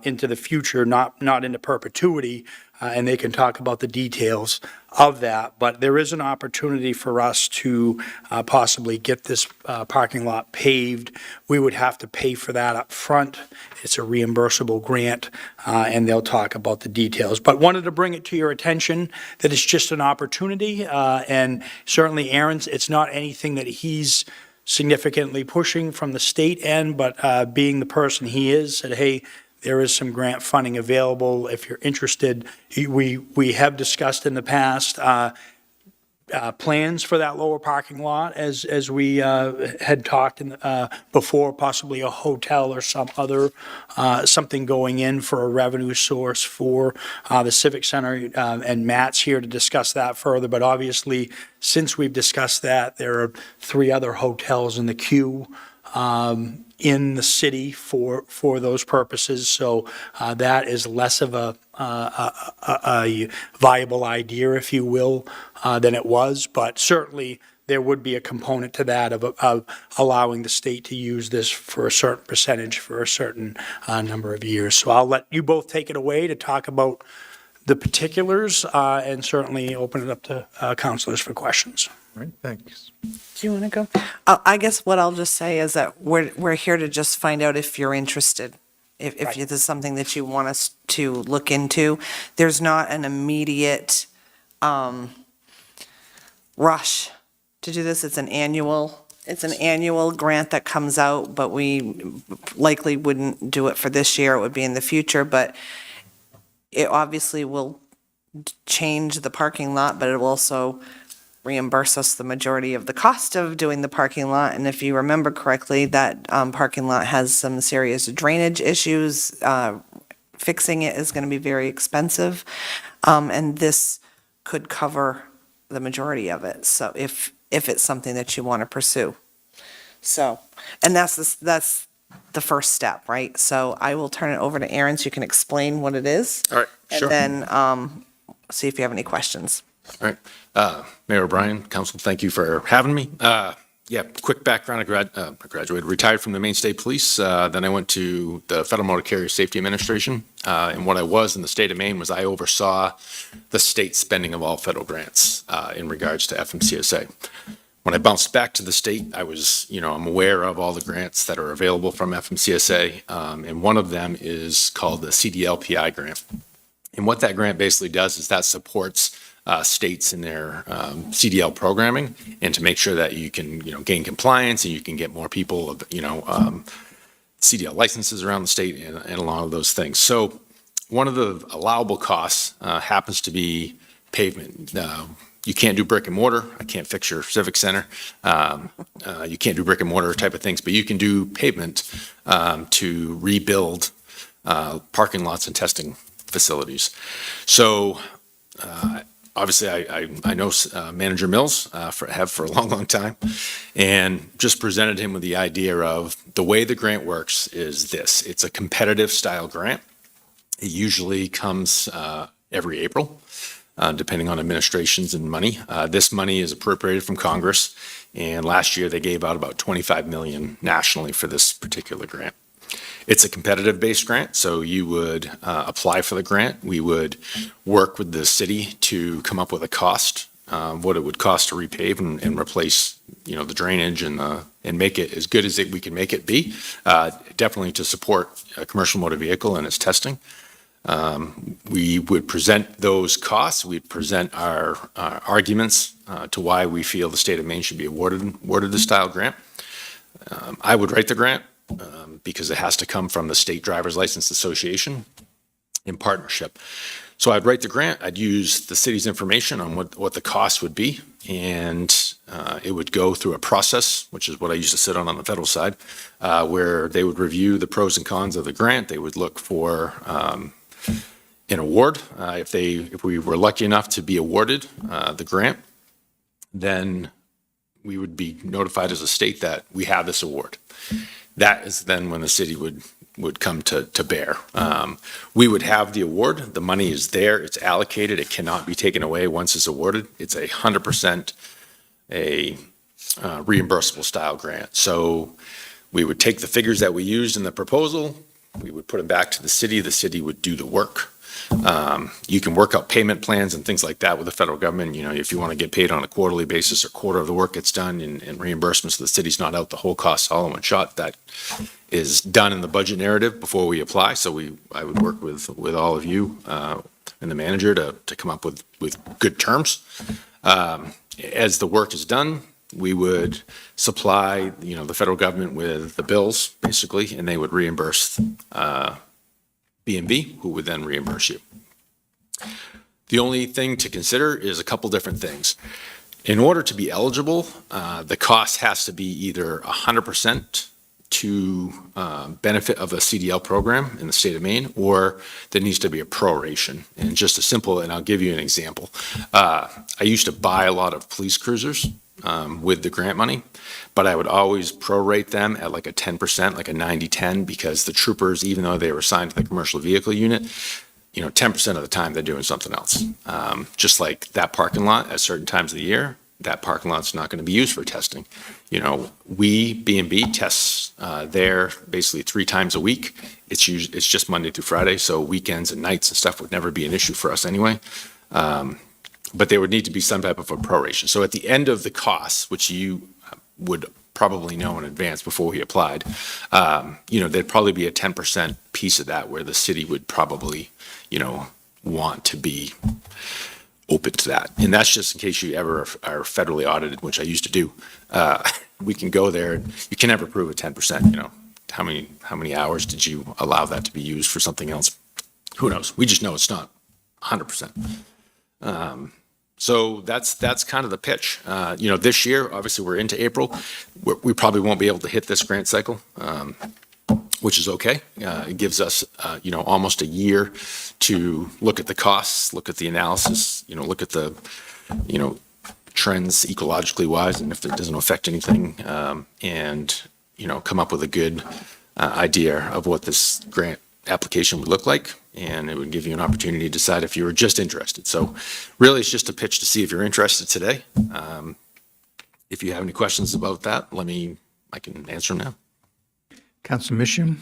into the future, not into perpetuity, and they can talk about the details of that. But there is an opportunity for us to possibly get this parking lot paved. We would have to pay for that up front. It's a reimbursable grant, and they'll talk about the details. But wanted to bring it to your attention that it's just an opportunity, and certainly Aaron's, it's not anything that he's significantly pushing from the state end, but being the person he is, said, hey, there is some grant funding available if you're interested. We have discussed in the past plans for that lower parking lot as we had talked before, possibly a hotel or some other, something going in for a revenue source for the Civic Center, and Matt's here to discuss that further. But obviously, since we've discussed that, there are 3 other hotels in the queue in the city for those purposes. So that is less of a viable idea, if you will, than it was. But certainly there would be a component to that of allowing the state to use this for a certain percentage for a certain number of years. So I'll let you both take it away to talk about the particulars and certainly open it up to counselors for questions. All right, thanks. Do you want to go? I guess what I'll just say is that we're here to just find out if you're interested. If this is something that you want us to look into. There's not an immediate rush to do this. It's an annual grant that comes out, but we likely wouldn't do it for this year. It would be in the future, but it obviously will change the parking lot, but it will also reimburse us the majority of the cost of doing the parking lot. And if you remember correctly, that parking lot has some serious drainage issues. Fixing it is going to be very expensive, and this could cover the majority of it. So if it's something that you want to pursue. So, and that's the first step, right? So I will turn it over to Aaron so you can explain what it is. All right, sure. And then see if you have any questions. All right. Mayor O'Brien, council, thank you for having me. Yeah, quick background. I graduated, retired from the Maine State Police. Then I went to the Federal Motor Carrier Safety Administration. And what I was in the state of Maine was I oversaw the state spending of all federal grants in regards to FMCSA. When I bounced back to the state, I was, I'm aware of all the grants that are available from FMCSA. And one of them is called the CDLPI grant. And what that grant basically does is that supports states in their CDL programming, and to make sure that you can, gain compliance and you can get more people, CDL licenses around the state and a lot of those things. So one of the allowable costs happens to be pavement. You can't do brick and mortar. I can't fix your civic center. You can't do brick and mortar type of things, but you can do pavement to rebuild parking lots and testing facilities. So obviously, I know Manager Mills for a long, long time, and just presented him with the idea of the way the grant works is this. It's a competitive style grant. It usually comes every April, depending on administrations and money. This money is appropriated from Congress, and last year they gave out about $25 million nationally for this particular grant. It's a competitive-based grant, so you would apply for the grant. We would work with the city to come up with a cost, what it would cost to repave and replace, the drainage and make it as good as we can make it be. Definitely to support a commercial motor vehicle and its testing. We would present those costs. We'd present our arguments to why we feel the state of Maine should be awarded this style grant. I would write the grant. Because it has to come from the State Driver's License Association in partnership. So I'd write the grant, I'd use the city's information on what the cost would be, and it would go through a process, which is what I used to sit on the federal side, where they would review the pros and cons of the grant. They would look for an award. If we were lucky enough to be awarded the grant, then we would be notified as a state that we have this award. That is then when the city would come to bear. We would have the award. The money is there. It's allocated. It cannot be taken away once it's awarded. It's 100% a reimbursable style grant. So we would take the figures that we used in the proposal. We would put them back to the city. The city would do the work. You can work out payment plans and things like that with the federal government. If you want to get paid on a quarterly basis or quarter of the work gets done and reimbursements, the city's not out the whole cost all in one shot. That is done in the budget narrative before we apply. So I would work with all of you and the manager to come up with good terms. As the work is done, we would supply, the federal government with the bills basically, and they would reimburse B&B, who would then reimburse you. The only thing to consider is a couple different things. In order to be eligible, the cost has to be either 100% to benefit of a CDL program in the state of Maine, or there needs to be a proration. And just a simple, and I'll give you an example. I used to buy a lot of police cruisers with the grant money, but I would always prorate them at like a 10%, like a 90-10, because the troopers, even though they were assigned to the commercial vehicle unit, 10% of the time they're doing something else. Just like that parking lot at certain times of the year, that parking lot's not going to be used for testing. B&B tests there basically 3 times a week. It's just Monday through Friday, so weekends and nights and stuff would never be an issue for us anyway. But there would need to be some type of a proration. So at the end of the costs, which you would probably know in advance before we applied, there'd probably be a 10% piece of that where the city would probably, want to be open to that. And that's just in case you ever are federally audited, which I used to do. We can go there, and you can never prove a 10%, how many hours did you allow that to be used for something else? Who knows? We just know it's not 100%. So that's kind of the pitch. This year, obviously, we're into April. We probably won't be able to hit this grant cycle, which is okay. It gives us, almost a year to look at the costs, look at the analysis, look at the, trends ecologically wise, and if it doesn't affect anything, and, come up with a good idea of what this grant application would look like, and it would give you an opportunity to decide if you were just interested. So really, it's just a pitch to see if you're interested today. If you have any questions about that, I can answer them now. Council Mission?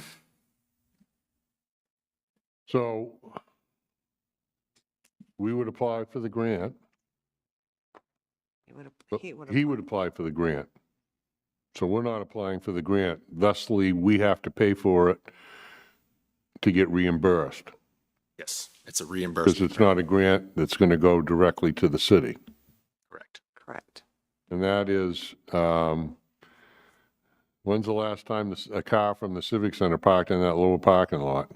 So we would apply for the grant. He would apply for the grant. So we're not applying for the grant. Thusly, we have to pay for it to get reimbursed. Yes, it's a reimbursement. Because it's not a grant that's going to go directly to the city. Correct. Correct. And that is, when's the last time a car from the Civic Center parked in that lower parking lot?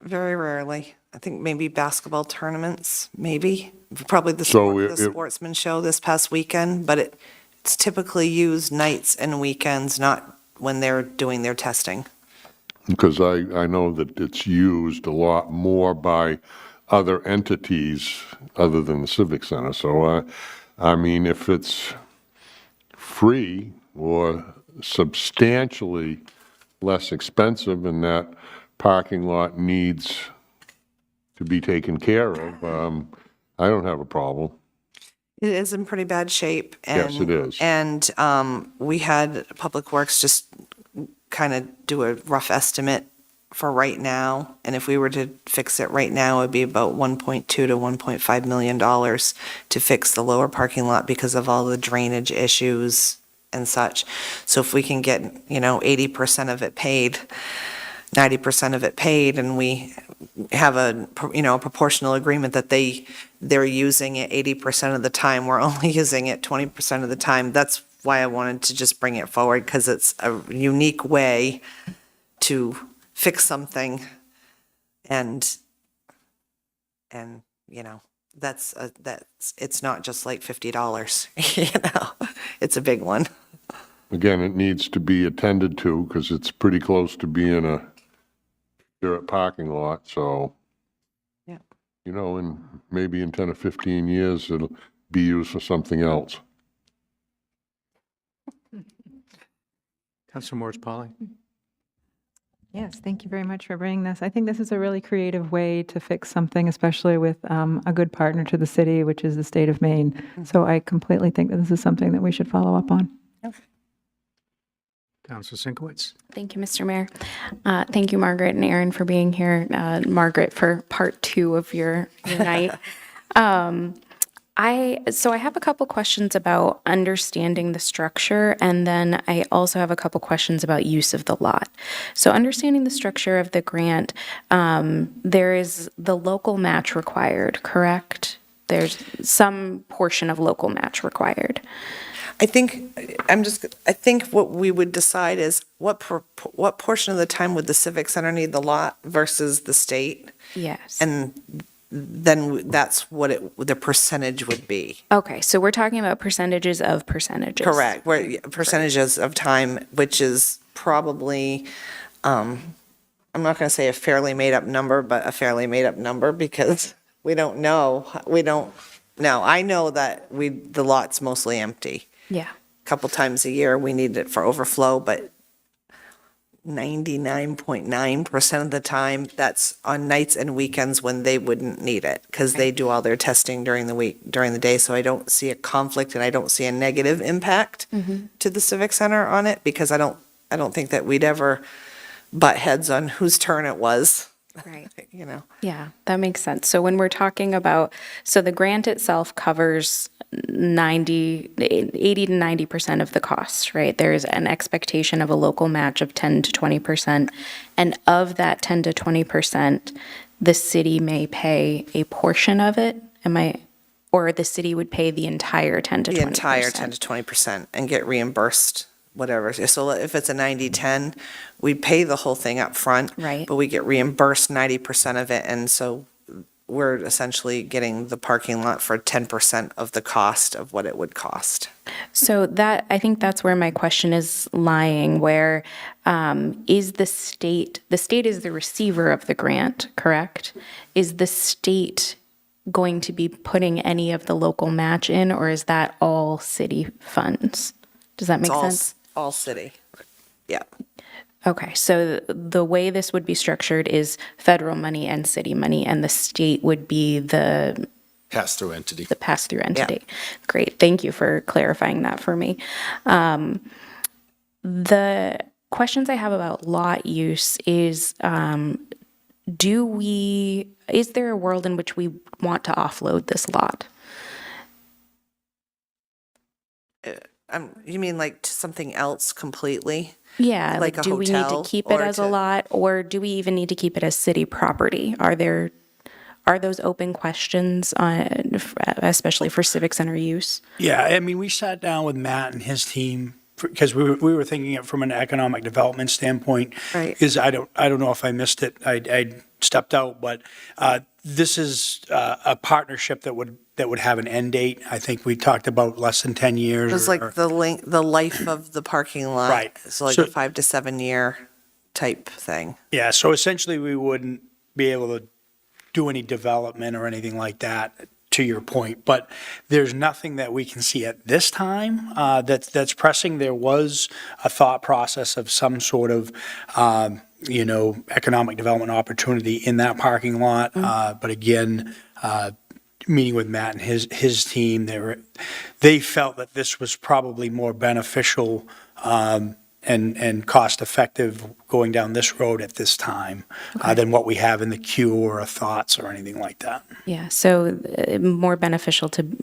Very rarely. I think maybe basketball tournaments, maybe. Probably the sportsman show this past weekend, but it's typically used nights and weekends, not when they're doing their testing. Because I know that it's used a lot more by other entities other than the Civic Center. So, I mean, if it's free or substantially less expensive and that parking lot needs to be taken care of, I don't have a problem. It is in pretty bad shape. Yes, it is. And we had Public Works just kind of do a rough estimate for right now. And if we were to fix it right now, it'd be about $1.2 to $1.5 million to fix the lower parking lot because of all the drainage issues and such. So if we can get, 80% of it paid, 90% of it paid, and we have a proportional agreement that they're using it 80% of the time, we're only using it 20% of the time. That's why I wanted to just bring it forward, because it's a unique way to fix something. And that's it's not just like $50, it's a big one. Again, it needs to be attended to because it's pretty close to being a dirt parking lot, so. Yeah. Maybe in 10 or 15 years, it'll be used for something else. Councilor Morris Polly? Yes, thank you very much for bringing this. I think this is a really creative way to fix something, especially with a good partner to the city, which is the state of Maine. So I completely think that this is something that we should follow up on. Councilor Sinkowitz? Thank you, Mr. Mayor. Thank you, Margaret and Aaron, for being here. Margaret, for part 2 of your night. I have a couple questions about understanding the structure, and then I also have a couple questions about use of the lot. So understanding the structure of the grant, there is the local match required, correct? There's some portion of local match required. I think what we would decide is what portion of the time would the Civic Center need the lot versus the state? Yes. And then that's what the percentage would be. Okay, so we're talking about percentages of percentages. Correct, percentages of time, which is probably, I'm not going to say a fairly made-up number, but a fairly made-up number because we don't know. I know that the lot's mostly empty. Yeah. A couple times a year, we need it for overflow, but 99.9% of the time, that's on nights and weekends when they wouldn't need it, because they do all their testing during the day, so I don't see a conflict and I don't see a negative impact to the Civic Center on it, because I don't think that we'd ever butt heads on whose turn it was. Right. Yeah, that makes sense. So when we're talking about, so the grant itself covers 80 to 90% of the cost, right? There's an expectation of a local match of 10 to 20%. And of that 10 to 20%, the city may pay a portion of it. Or the city would pay the entire 10 to 20%? The entire 10 to 20% and get reimbursed whatever. So if it's a 90-10, we pay the whole thing up front. Right. But we get reimbursed 90% of it, and so we're essentially getting the parking lot for 10% of the cost of what it would cost. So I think that's where my question is lying, where is the state is the receiver of the grant, correct? Is the state going to be putting any of the local match in, or is that all city funds? Does that make sense? All city. Yeah. Okay, so the way this would be structured is federal money and city money, and the state would be the Pass-through entity. pass-through entity. Great, thank you for clarifying that for me. The questions I have about lot use is, is there a world in which we want to offload this lot? You mean like to something else completely? Yeah, Like a do we need hotel to keep it or as a to- lot, or do we even need to keep it as city property? Are those open questions, especially for Civic Center use? Yeah, I mean, we sat down with Matt and his team because we were thinking it from an economic development standpoint. Right. Is I don't know if I missed it. I stepped out, but this is a partnership that would have an end date. I think we talked about less than 10 years. It was like the life of the parking lot. Right. So like So- a 5 to 7 year type thing. Yeah, so essentially, we wouldn't be able to do any development or anything like that, to your point. But there's nothing that we can see at this time that's pressing. There was a thought process of some sort of, economic development opportunity in that parking lot. But again, meeting with Matt and his team, they felt that this was probably more beneficial and cost-effective going down this road at this time than what we have in the queue or thoughts or anything like that. Yeah, so more beneficial to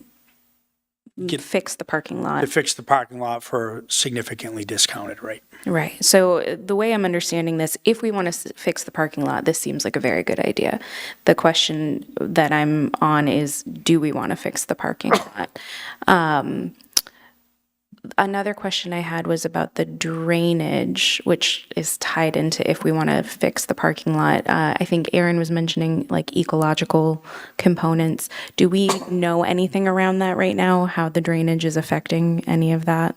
fix the parking lot. To fix the parking lot for a significantly discounted rate. Right. So the way I'm understanding this, if we want to fix the parking lot, this seems like a very good idea. The question that I'm on is, do we want to fix the parking lot? Another question I had was about the drainage, which is tied into if we want to fix the parking lot. I think Aaron was mentioning like ecological components. Do we know anything around that right now, how the drainage is affecting any of that?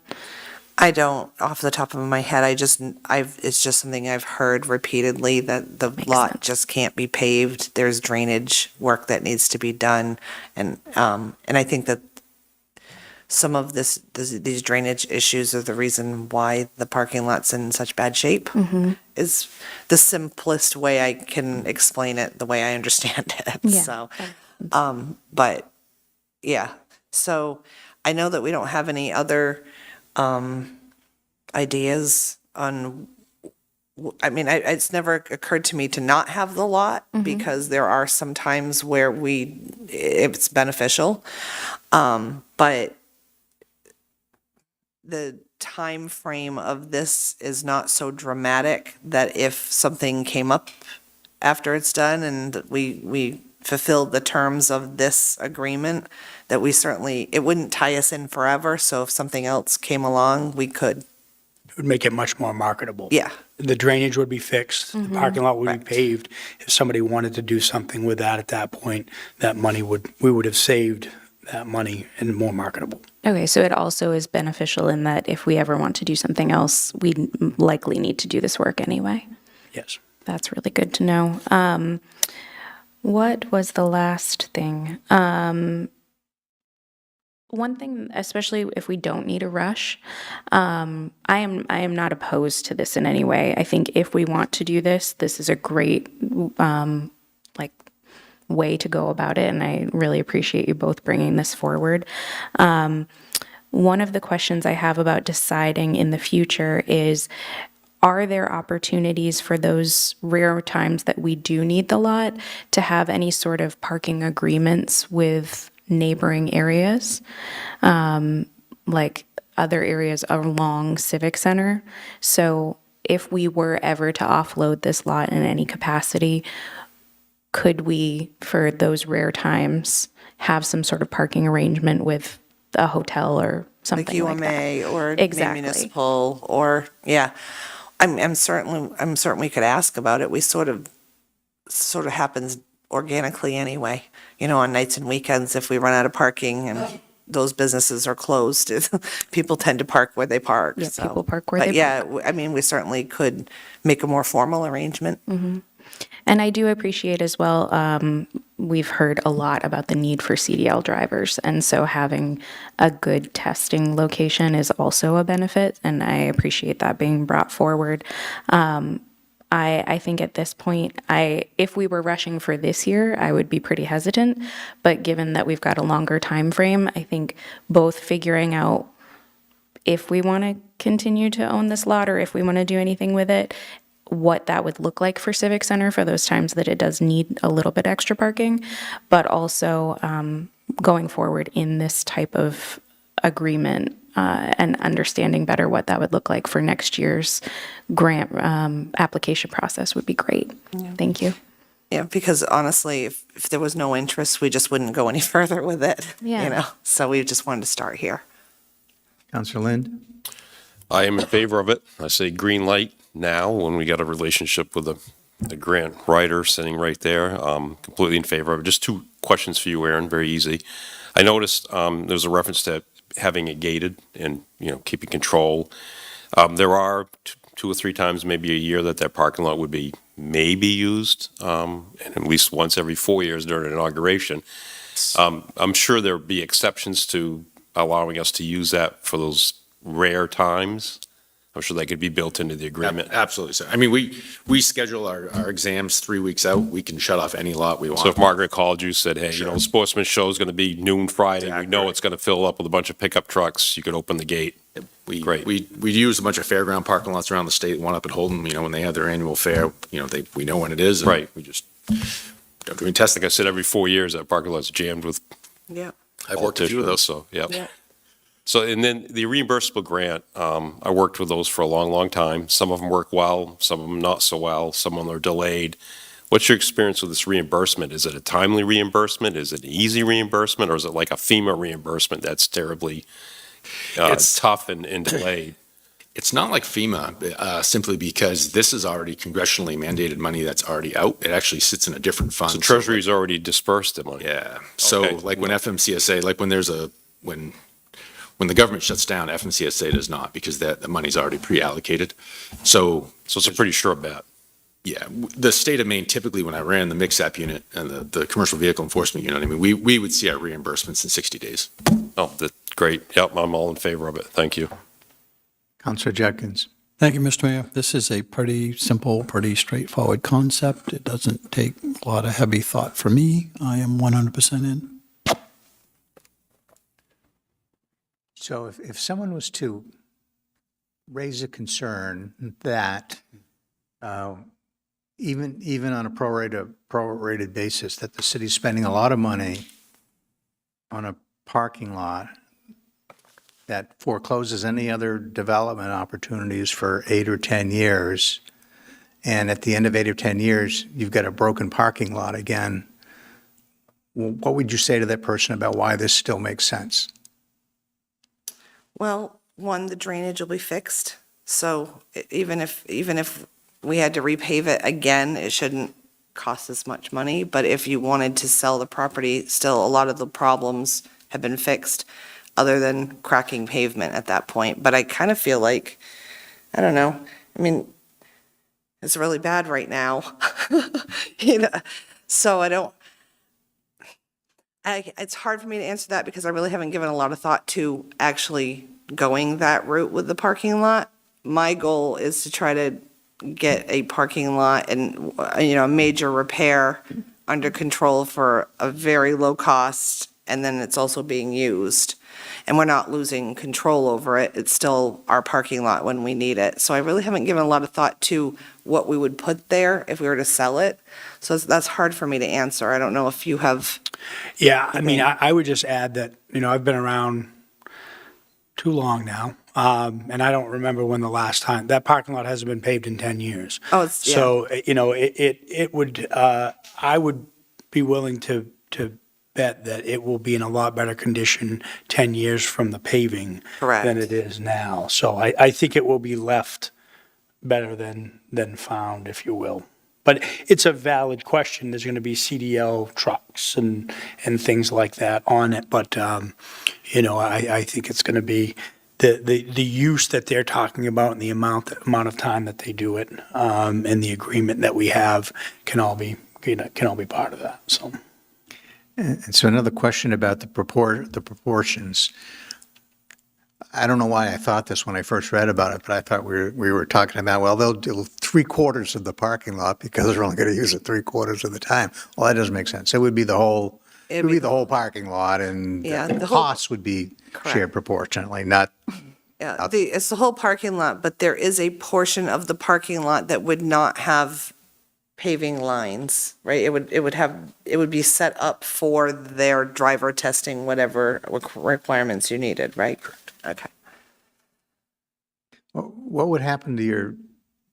I don't, off the top of my head, it's just something I've heard repeatedly, that the lot just can't be paved. There's drainage work that needs to be done. And I think that some of these drainage issues are the reason why the parking lot's in such bad shape, is the simplest way I can explain it, the way I understand it. Yeah. So, but yeah, so I know that we don't have any other ideas on, I mean, it's never occurred to me to not have the lot, because there are some times where it's beneficial. But the time frame of this is not so dramatic that if something came up after it's done and we fulfilled the terms of this agreement, that it wouldn't tie us in forever. So if something else came along, we could. It would make it much more marketable. Yeah. The drainage would be fixed, the parking lot would be Correct. paved. If somebody wanted to do something with that at that point, we would have saved that money and more marketable. Okay, so it also is beneficial in that if we ever want to do something else, we likely need to do this work anyway. Yes. That's really good to know. What was the last thing? One thing, especially if we don't need a rush, I am not opposed to this in any way. I think if we want to do this, this is a great way to go about it, and I really appreciate you both bringing this forward. One of the questions I have about deciding in the future is, are there opportunities for those rare times that we do need the lot to have any sort of parking agreements with neighboring areas, like other areas along Civic Center? So if we were ever to offload this lot in any capacity, could we, for those rare times, have some sort of parking arrangement with a hotel or something like that? Like UMA or Exactly. municipal, or, yeah. I'm certain we could ask about it. We sort of happens organically anyway. On nights and weekends, if we run out of parking and those businesses are closed, people tend to park where they park. Yeah, so. people park where But they yeah, I mean, we certainly could make a more formal arrangement. And I do appreciate as well, we've heard a lot about the need for CDL drivers, and so having a good testing location is also a benefit, and I appreciate that being brought forward. I think at this point, if we were rushing for this year, I would be pretty hesitant, but given that we've got a longer time frame, I think both figuring out if we want to continue to own this lot or if we want to do anything with it, what that would look like for Civic Center for those times that it does need a little bit extra parking, but also going forward in this type of agreement and understanding better what that would look like for next year's grant application process would be great. Thank you. Yeah, because honestly, if there was no interest, we just wouldn't go any further with it. Yeah. So we just wanted to start here. Counselor Lind? I am in favor of it. I say green light now when we got a relationship with the grant writer sitting right there. Completely in favor of it. Just two questions for you, Aaron, very easy. I noticed there was a reference to having it gated and, keeping control. There are 2 or 3 times, maybe a year, that parking lot would be maybe used, and at least once every 4 years during inauguration. I'm sure there'll be exceptions to allowing us to use that for those rare times. I'm sure that could be built into the agreement. Absolutely, sir. I mean, we schedule our exams 3 weeks out. We can shut off any lot we want. So if Margaret called you, said, hey, you know, the Sportsman Show is going to be noon Friday, we know it's going to fill up with a bunch of pickup trucks, you could open the gate. Great. We use a bunch of fairground parking lots around the state, one up at Holden, you know, when they have their annual fair, you know, we know when it is. and Right. We just don't do any testing. Like I said, every 4 years, that parking lot's jammed with Yeah. I've worked a few of those. So, yeah. Yeah. So, and then the reimbursable grant, I worked with those for a long, long time. Some of them work well, some of them not so well, some of them are delayed. What's your experience with this reimbursement? Is it a timely reimbursement? Is it an easy reimbursement? Or is it like a FEMA reimbursement that's terribly tough and delayed? It's not like FEMA, simply because this is already congressionally mandated money that's already out. It actually sits in a different fund. So Treasury's already dispersed the money? Yeah. So Okay. like when FMCSA, like when there's when the government shuts down, FMCSA does not, because the money's already pre-allocated. So it's a pretty sure bet. yeah, the state of Maine, typically when I ran the mix-up unit and the commercial vehicle enforcement unit, I mean, we would see our reimbursements in 60 days. Oh, that's great. Yep, I'm all in favor of it. Thank you. Counselor Judkins. Thank you, Mr. Mayor. This is a pretty simple, pretty straightforward concept. It doesn't take a lot of heavy thought for me. I am 100% in. So if someone was to raise a concern that even on a prorated basis, that the city's spending a lot of money on a parking lot that forecloses any other development opportunities for 8 or 10 years, and at the end of 8 or 10 years, you've got a broken parking lot again, what would you say to that person about why this still makes sense? Well, one, the drainage will be fixed, so even if we had to repave it again, it shouldn't cost as much money, but if you wanted to sell the property, still, a lot of the problems have been fixed, other than cracking pavement at that point. But I kind of feel like, I don't know, I mean, it's really bad right now, you know, so it's hard for me to answer that because I really haven't given a lot of thought to actually going that route with the parking lot. My goal is to try to get a parking lot and, you know, a major repair under control for a very low cost, and then it's also being used. And we're not losing control over it. It's still our parking lot when we need it. So I really haven't given a lot of thought to what we would put there if we were to sell it. So that's hard for me to answer. I don't know if you have. Yeah, I mean, I would just add that, you know, I've been around too long now, and I don't remember when the last time, that parking lot hasn't been paved in 10 years. Oh, it's, yeah. So, you know, it would, I would be willing to bet that it will be in a lot better condition 10 years from the paving Correct. than it is now. So I think it will be left better than found, if you will. But it's a valid question. There's going to be CDL trucks and things like that on it. But, you know, I think it's going to be the use that they're talking about and the amount of time that they do it, and the agreement that we have can all be part of that, so. And so another question about the proportions. I don't know why I thought this when I first read about it, but I thought we were talking about, well, they'll do 3/4 of the parking lot because they're only going to use it 3/4 of the time. Well, that doesn't make sense. It would be the whole, the whole parking lot, and Yeah, the the whole- costs would be shared proportionately, not. Yeah, it's the whole parking lot, but there is a portion of the parking lot that would not have paving lines, right? It would be set up for their driver testing, whatever requirements you needed, right? Okay. What would happen to your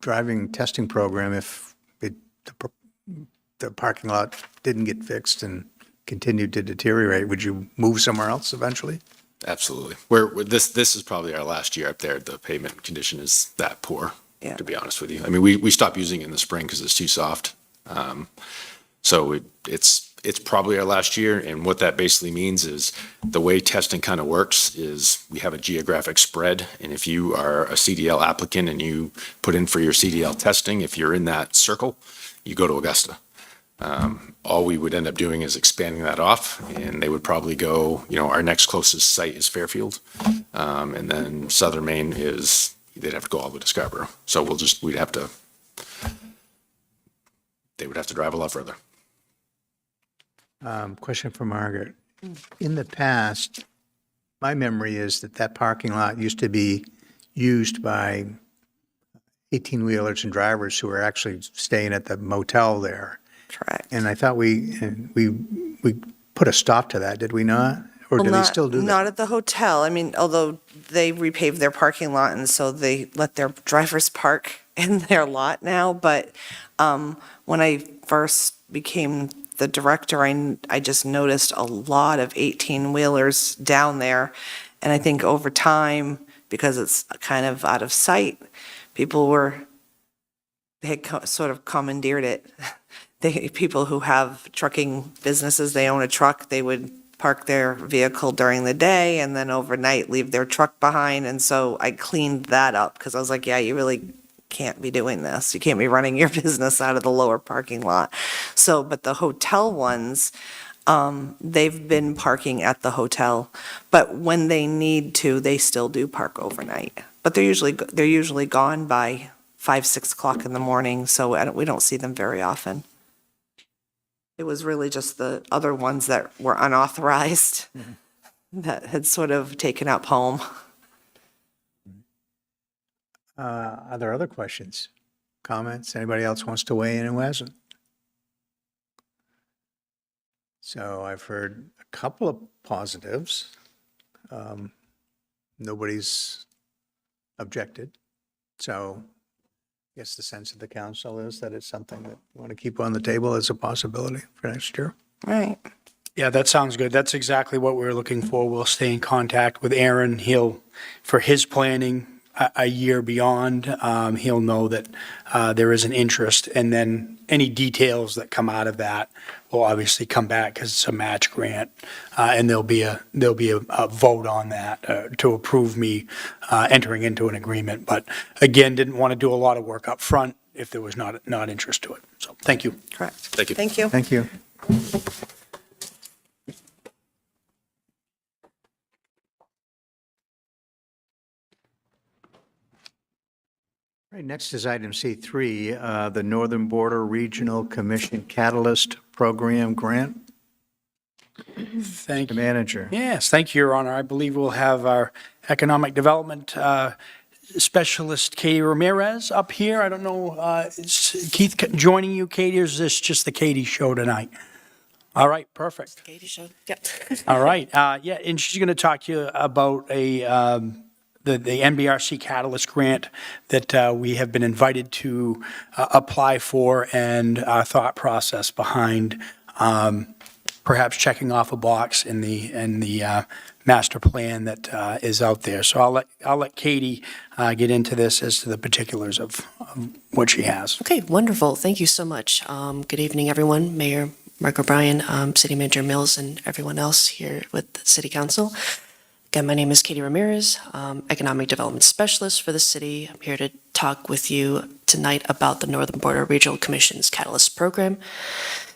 driving testing program if the parking lot didn't get fixed and continued to deteriorate? Would you move somewhere else eventually? Absolutely. This is probably our last year up there. The pavement condition is that poor, Yeah. to be honest with you. I mean, we stopped using it in the spring because it's too soft. So it's it's probably our last year, and what that basically means is the way testing kind of works is we have a geographic spread, and if you are a CDL applicant and you put in for your CDL testing, if you're in that circle, you go to Augusta. All we would end up doing is expanding that off, and they would probably go, our next closest site is Fairfield, and then Southern Maine is, they'd have to go all the way to Scarborough. So they would have to drive a lot further. Question for Margaret. In the past, my memory is that parking lot used to be used by 18-wheelers and drivers who were actually staying at the motel there. Correct. And I thought we put a stop to that, did we not? Or do they still do that? Not at the hotel. I mean, although they repaved their parking lot, and so they let their drivers park in their lot now. But when I first became the director, I just noticed a lot of 18-wheelers down there. And I think over time, because it's kind of out of sight, they had sort of commandeered it. People who have trucking businesses, they own a truck, they would park their vehicle during the day and then overnight leave their truck behind. And so I cleaned that up because I was like, yeah, you really can't be doing this. You can't be running your business out of the lower parking lot. So, but the hotel ones, they've been parking at the hotel, but when they need to, they still do park overnight. But they're usually gone by 5, 6 o'clock in the morning, so we don't see them very often. It was really just the other ones that were unauthorized that had sort of taken up home. Are there other questions, comments? Anybody else wants to weigh in who hasn't? So I've heard a couple of positives. Nobody's objected. So I guess the sense of the council is that it's something that we want to keep on the table as a possibility for next year. Right. Yeah, that sounds good. That's exactly what we're looking for. We'll stay in contact with Aaron. For his planning a year beyond, he'll know that there is an interest. And then any details that come out of that will obviously come back because it's a match grant. And there'll be a vote on that to approve me entering into an agreement. But again, didn't want to do a lot of work up front if there was not interest to it. So thank you. Correct. Thank you. Thank you. Thank you. Right, next is item C3, the Northern Border Regional Commission Catalyst Program Grant. Thank The you. manager. Yes, thank you, Your Honor. I believe we'll have our economic development specialist, Katie Ramirez, up here. I don't know, is Keith joining you, Katie, or is this just the Katie show tonight? All right, perfect. Katie show. Yep. All right, yeah, and she's going to talk to you about the NBRC Catalyst Grant that we have been invited to apply for, and our thought process behind perhaps checking off a box in the master plan that is out there. So I'll let Katie get into this as to the particulars of what she has. Okay, wonderful. Thank you so much. Good evening, everyone. Mayor Mark O'Brien, City Manager Mills, and everyone else here with the City Council. Again, my name is Katie Ramirez, Economic Development Specialist for the city. I'm here to talk with you tonight about the Northern Border Regional Commission's Catalyst Program,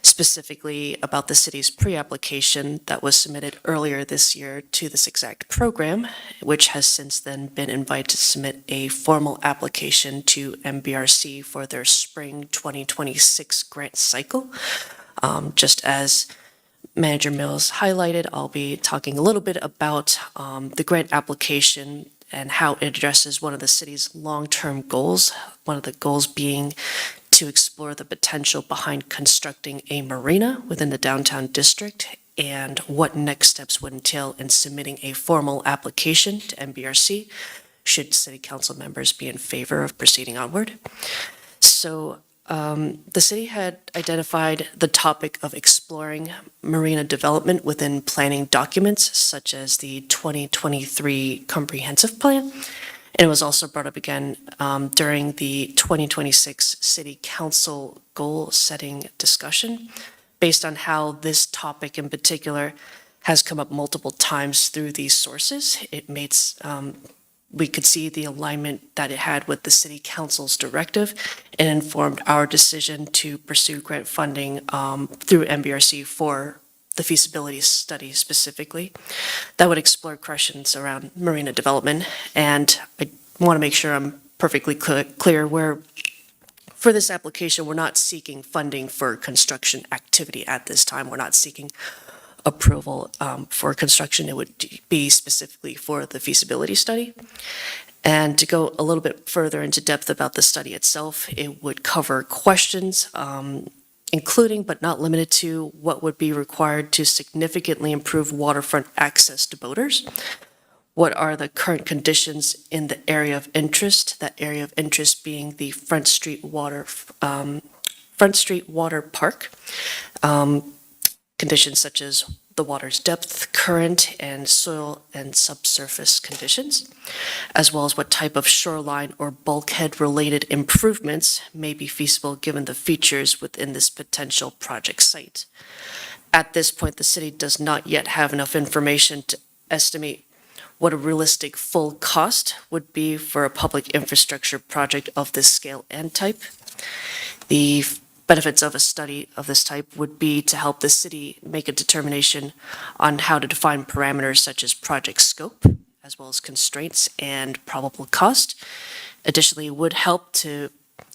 specifically about the city's pre-application that was submitted earlier this year to this exact program, which has since then been invited to submit a formal application to MBRC for their spring 2026 grant cycle. Just as Manager Mills highlighted, I'll be talking a little bit about the grant application and how it addresses one of the city's long-term goals, one of the goals being to explore the potential behind constructing a marina within the downtown district and what next steps would entail in submitting a formal application to MBRC should city council members be in favor of proceeding onward. So the city had identified the topic of exploring marina development within planning documents such as the 2023 Comprehensive Plan. And it was also brought up again during the 2026 City Council goal setting discussion. based on how this topic in particular has come up multiple times through these sources, it makes, we could see the alignment that it had with the city council's directive and informed our decision to pursue grant funding through MBRC for the feasibility study specifically that would explore questions around marina development. And I want to make sure I'm perfectly clear where for this application, we're not seeking funding for construction activity at this time. We're not seeking approval for construction. It would be specifically for the feasibility study. And to go a little bit further into depth about the study itself, it would cover questions, including but not limited to what would be required to significantly improve waterfront access to boaters. What are the current conditions in the area of interest? That area of interest being the Front Street Water Park. Conditions such as the water's depth, current, and soil and subsurface conditions, as well as what type of shoreline or bulkhead-related improvements may be feasible given the features within this potential project site. At this point, the city does not yet have enough information to estimate what a realistic full cost would be for a public infrastructure project of this scale and type. The benefits of a study of this type would be to help the city make a determination on how to define parameters such as project scope, as well as constraints and probable cost. Additionally, it would help to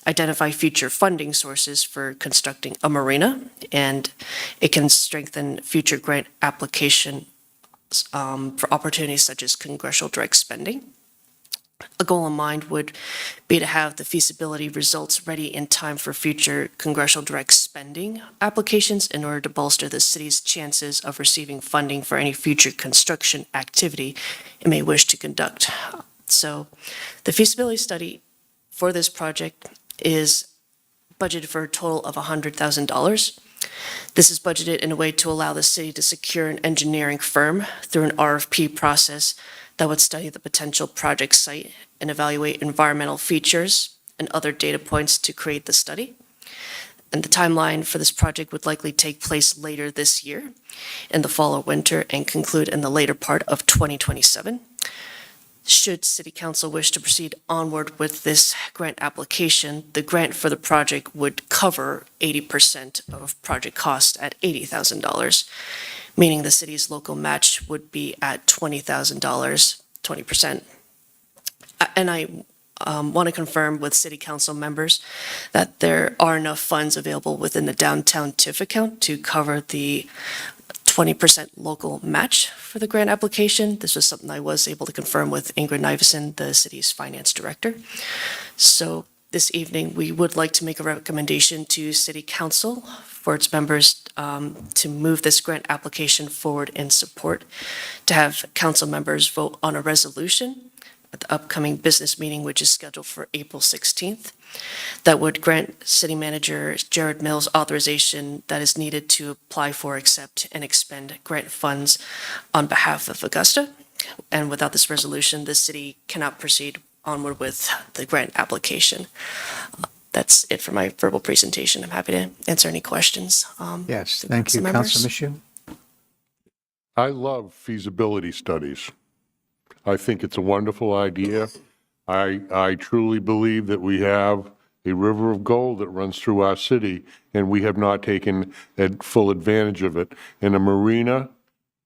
identify future funding sources for constructing a marina, and it can strengthen future grant application for opportunities such as congressional direct spending. A goal in mind would be to have the feasibility results ready in time for future congressional direct spending applications in order to bolster the city's chances of receiving funding for any future construction activity it may wish to conduct. So the feasibility study for this project is budgeted for a total of $100,000. This is budgeted in a way to allow the city to secure an engineering firm through an RFP process that would study the potential project site and evaluate environmental features and other data points to create the study. And the timeline for this project would likely take place later this year, in the fall or winter, and conclude in the later part of 2027. Should City Council wish to proceed onward with this grant application, the grant for the project would cover 80% of project cost at $80,000, meaning the city's local match would be at $20,000, 20%. And I want to confirm with City Council members that there are enough funds available within the downtown TIF account to cover the 20% local match for the grant application. This was something I was able to confirm with Ingrid Nivison, the city's finance director. So this evening, we would like to make a recommendation to City Council for its members to move this grant application forward in support, to have council members vote on a resolution at the upcoming business meeting, which is scheduled for April 16th, that would grant City Manager Jared Mills authorization that is needed to apply for, accept, and expend grant funds on behalf of Augusta. And without this resolution, the city cannot proceed onward with the grant application. That's it for my verbal presentation. I'm happy to answer any questions. Yes, from thank you, members. Councilor Michoud. I love feasibility studies. I think it's a wonderful idea. I truly believe that we have a river of gold that runs through our city, and we have not taken full advantage of it. And a marina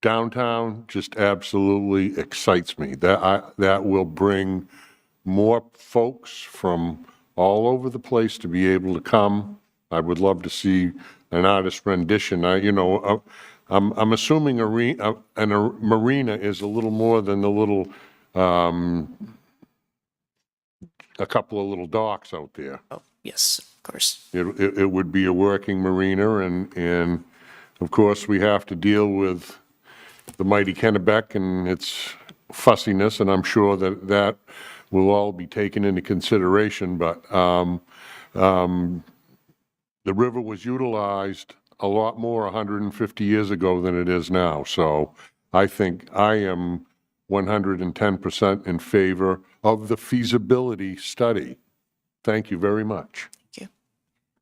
downtown just absolutely excites me. That will bring more folks from all over the place to be able to come. I would love to see an artist rendition. I'm assuming a marina is a little more than the little, a couple of little docks out there. Oh, yes, of course. It would be a working marina, and of course, we have to deal with the mighty Kennebec and its fussiness, and I'm sure that will all be taken into consideration, but the river was utilized a lot more 150 years ago than it is now. So I think I am 110% in favor of the feasibility study. Thank you very much.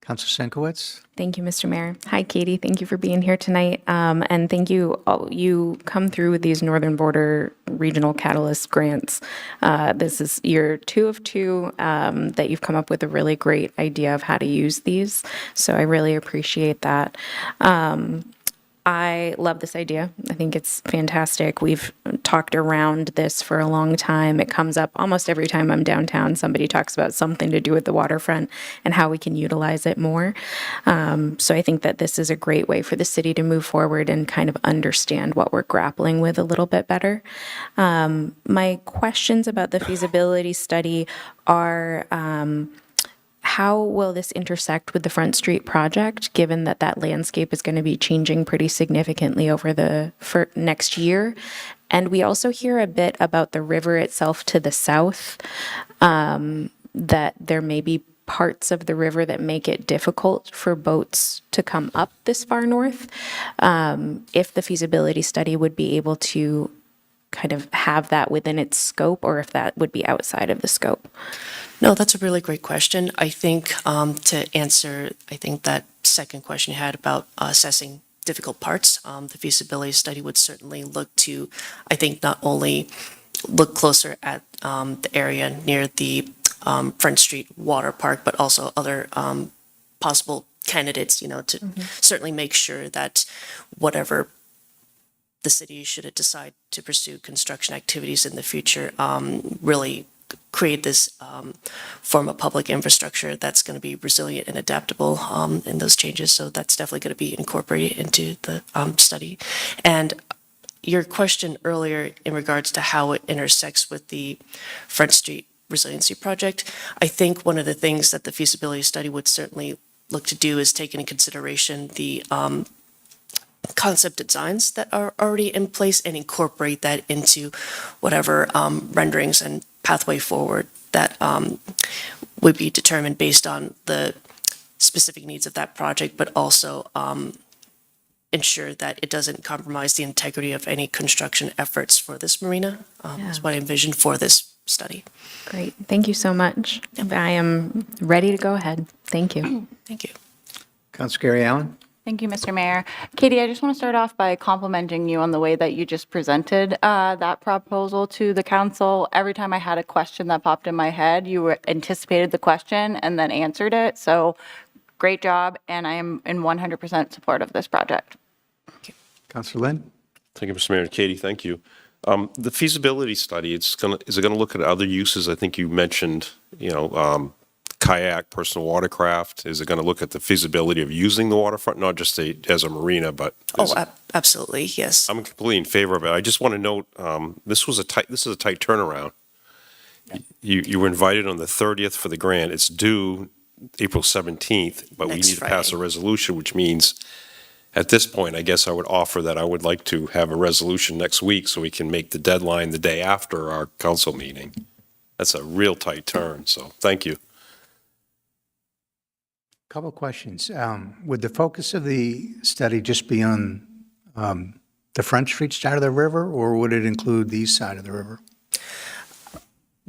Council Sinkowitz? Thank you, Mr. Mayor. Hi, Katie. Thank you for being here tonight. And thank you. You come through with these Northern Border Regional Catalyst grants. This is year 2 of 2 that you've come up with a really great idea of how to use these. So I really appreciate that. I love this idea. I think it's fantastic. We've talked around this for a long time. It comes up almost every time I'm downtown. Somebody talks about something to do with the waterfront and how we can utilize it more. So I think that this is a great way for the city to move forward and kind of understand what we're grappling with a little bit better. My questions about the feasibility study are, how will this intersect with the Front Street project, given that that landscape is going to be changing pretty significantly for next year? And we also hear a bit about the river itself to the south, that there may be parts of the river that make it difficult for boats to come up this far north. If the feasibility study would be able to kind of have that within its scope, or if that would be outside of the scope. No, that's a really great question. I think to answer, I think that second question you had about assessing difficult parts, the feasibility study would certainly look to, I think, not only look closer at the area near the Front Street Water Park, but also other possible candidates, to certainly make sure that whatever the city, should it decide to pursue construction activities in the future, really create this form of public infrastructure that's going to be resilient and adaptable in those changes. So that's definitely going to be incorporated into the study. And your question earlier in regards to how it intersects with the Front Street Resiliency Project, I think one of the things that the feasibility study would certainly look to do is take into consideration the concept designs that are already in place and incorporate that into whatever renderings and pathway forward that would be determined based on the specific needs of that project, but also ensure that it doesn't compromise the integrity of any construction efforts for this marina. Is what I envisioned for this study. Great. Thank you so much. I am ready to go ahead. Thank you. Thank you. Council Gary Allen? Thank you, Mr. Mayor. Katie, I just want to start off by complimenting you on the way that you just presented that proposal to the council. Every time I had a question that popped in my head, you anticipated the question and then answered it. So great job, and I am in 100% support of this project. Councilor Lynn? Thank you, Mr. Mayor. Katie, thank you. The feasibility study, is it going to look at other uses? I think you mentioned, kayak, personal watercraft. Is it going to look at the feasibility of using the waterfront, not just as a marina, but? Absolutely, yes. I'm completely in favor of it. I just want to note, this is a tight turnaround. You were invited on the 30th for the grant. It's due April 17th, but we need to pass a resolution, which means at this point, I guess I would offer that I would like to have a resolution next week so we can make the deadline the day after our council meeting. That's a real tight turn, so thank you. Couple of questions. Would the focus of the study just be on the Front Street side of the river, or would it include the east side of the river?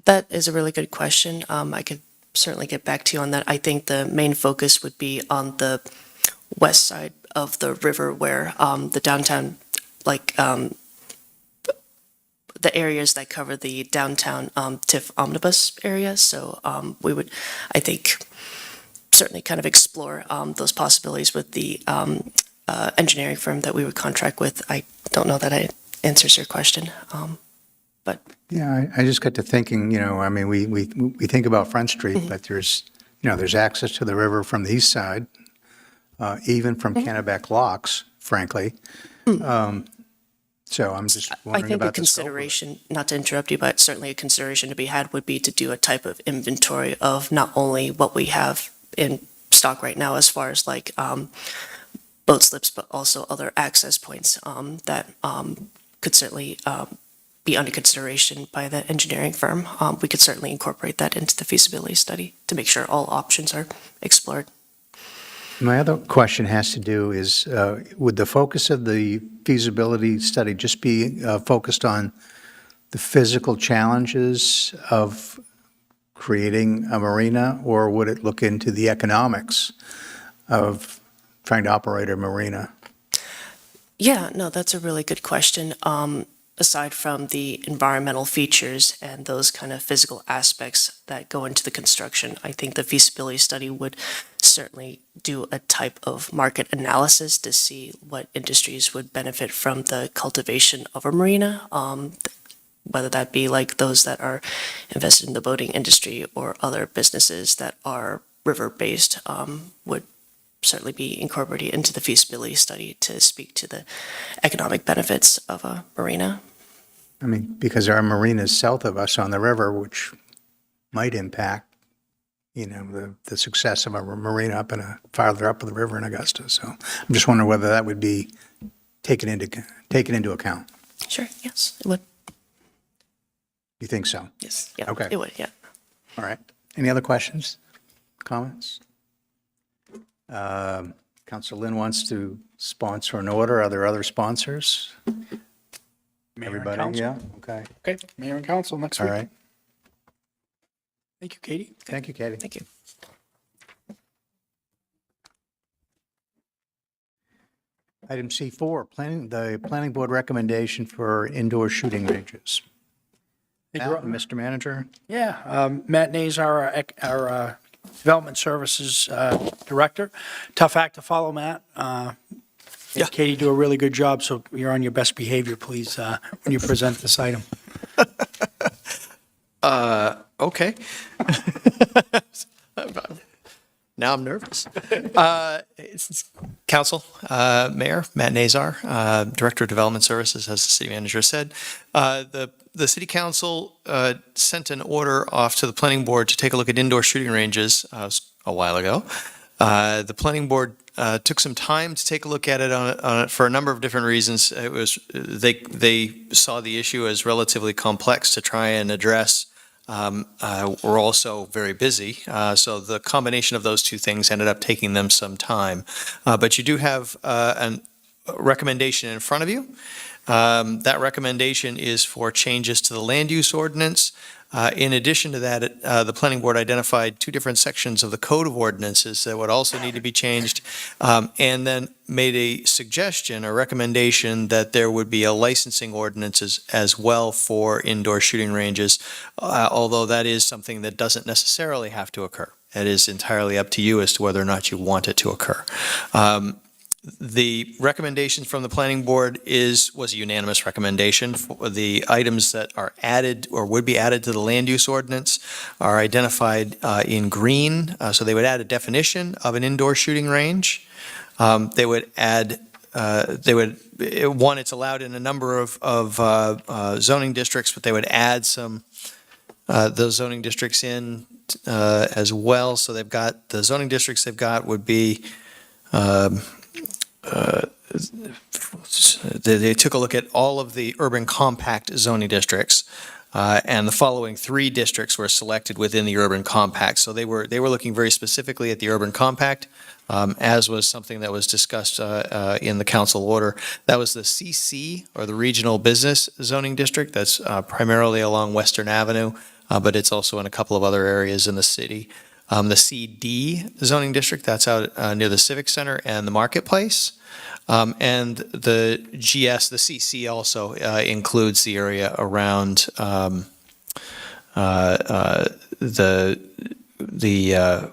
That is a really good question. I could certainly get back to you on that. I think the main focus would be on the west side of the river where the downtown, the areas that cover the downtown TIF omnibus area. So we would, I think, certainly kind of explore those possibilities with the engineering firm that we would contract with. I don't know that it answers your question, but. Yeah, I just got to thinking, we think about Front Street, but there's access to the river from the east side, even from Kennebec Locks, frankly. So I'm just I wondering think a about the scope of it. consideration, not to interrupt you, but certainly a consideration to be had would be to do a type of inventory of not only what we have in stock right now as far as boat slips, but also other access points that could certainly be under consideration by the engineering firm. We could certainly incorporate that into the feasibility study to make sure all options are explored. My other question has to do is, would the focus of the feasibility study just be focused on the physical challenges of creating a marina, or would it look into the economics of trying to operate a marina? Yeah, no, that's a really good question. Aside from the environmental features and those kind of physical aspects that go into the construction, I think the feasibility study would certainly do a type of market analysis to see what industries would benefit from the cultivation of a marina, whether that be like those that are invested in the boating industry or other businesses that are river-based, would certainly be incorporated into the feasibility study to speak to the economic benefits of a marina. I mean, because there are marinas south of us on the river, which might impact, the success of a marina farther up the river in Augusta. So I'm just wondering whether that would be taken into account. Sure, yes, it would. You think so? Yes, yeah, Okay. it would, yeah. All right. Any other questions, comments? Councilor Lynn wants to sponsor an order. Are there other sponsors? Mayor and Everybody? council. Yeah, okay. Okay, mayor and council next All week. right. Thank you, Katie. Thank you, Katie. Thank you. Item C4, the planning board recommendation for indoor shooting ranges. Thank you, Matt, Mr. Manager? Yeah, Matt Nazar, our Development Services Director. Tough act to follow, Matt. Yeah. Katie, do a really good job, so you're on your best behavior, please, when you present this item. Okay. Now I'm nervous. Council, Mayor, Matt Nazar, Director of Development Services, as the city manager said. The city council sent an order off to the planning board to take a look at indoor shooting ranges a while ago. The planning board took some time to take a look at it for a number of different reasons. It was they saw the issue as relatively complex to try and address. We're also very busy, so the combination of those two things ended up taking them some time. But you do have a recommendation in front of you. That recommendation is for changes to the land use ordinance. In addition to that, the planning board identified two different sections of the code of ordinances that would also need to be changed, and then made a suggestion, a recommendation that there would be a licensing ordinance as well for indoor shooting ranges, although that is something that doesn't necessarily have to occur. It is entirely up to you as to whether or not you want it to occur. The recommendation from the planning board was a unanimous recommendation. For the items that are added or would be added to the land use ordinance are identified in green. So they would add a definition of an indoor shooting range. They would add, it's allowed in a number of zoning districts, but they would add those zoning districts in as well. So they've got, the zoning districts they've got would be, they took a look at all of the urban compact zoning districts, and the following three districts were selected within the urban compact. So they were looking very specifically at the urban compact, as was something that was discussed in the council order. That was the CC, or the Regional Business Zoning District. That's primarily along Western Avenue, but it's also in a couple of other areas in the city. The CD zoning district, that's out near the Civic Center and the Marketplace. And the GS, the CC also includes the area around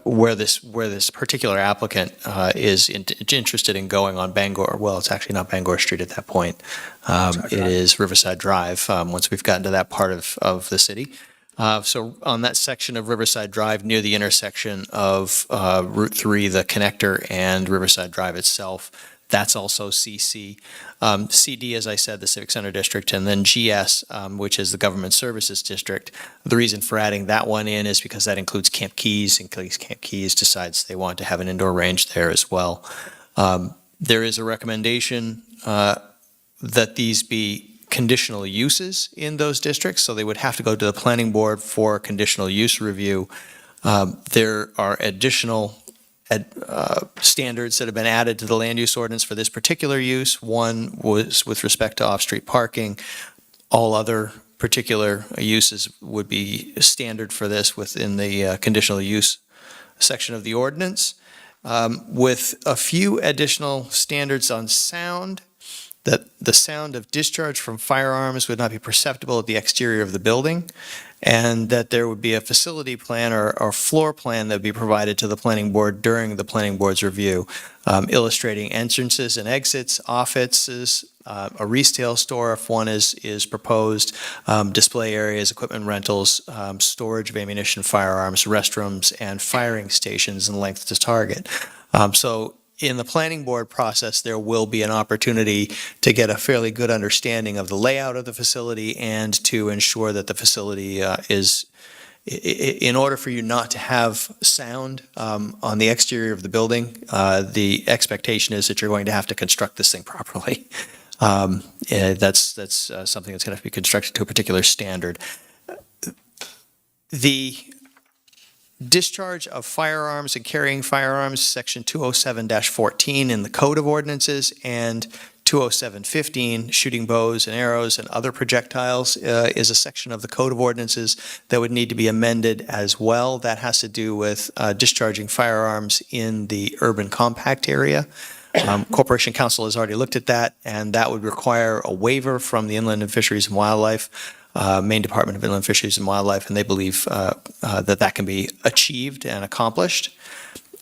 where this particular applicant is interested in going on Bangor. Well, it's actually not Bangor Street at that point. It is Riverside Drive, once we've gotten to that part of the city. So on that section of Riverside Drive near the intersection of Route 3, the connector, and Riverside Drive itself, that's also CC. CD, as I said, the Civic Center District, and then GS, which is the Government Services District. The reason for adding that one in is because that includes Camp Keys, in case Camp Keys decides they want to have an indoor range there as well. There is a recommendation that these be conditional uses in those districts, so they would have to go to the planning board for a conditional use review. There are additional standards that have been added to the land use ordinance for this particular use. One was with respect to off-street parking. All other particular uses would be standard for this within the conditional use section of the ordinance, with a few additional standards on sound, that the sound of discharge from firearms would not be perceptible at the exterior of the building, and that there would be a facility plan or floor plan that would be provided to the planning board during the planning board's review, illustrating entrances and exits, offices, a retail store if one is proposed, display areas, equipment rentals, storage of ammunition, firearms, restrooms, and firing stations and length to target. So in the planning board process, there will be an opportunity to get a fairly good understanding of the layout of the facility and to ensure that the facility is, in order for you not to have sound on the exterior of the building, the expectation is that you're going to have to construct this thing properly. That's something that's going to have to be constructed to a particular standard. The discharge of firearms and carrying firearms, section 207-14 in the Code of Ordinances, and 207-15, shooting bows and arrows and other projectiles, is a section of the Code of Ordinances that would need to be amended as well. That has to do with discharging firearms in the urban compact area. Corporation Council has already looked at that, and that would require a waiver from the Inland and Fisheries and Wildlife, Maine Department of Inland Fisheries and Wildlife, and they believe that can be achieved and accomplished.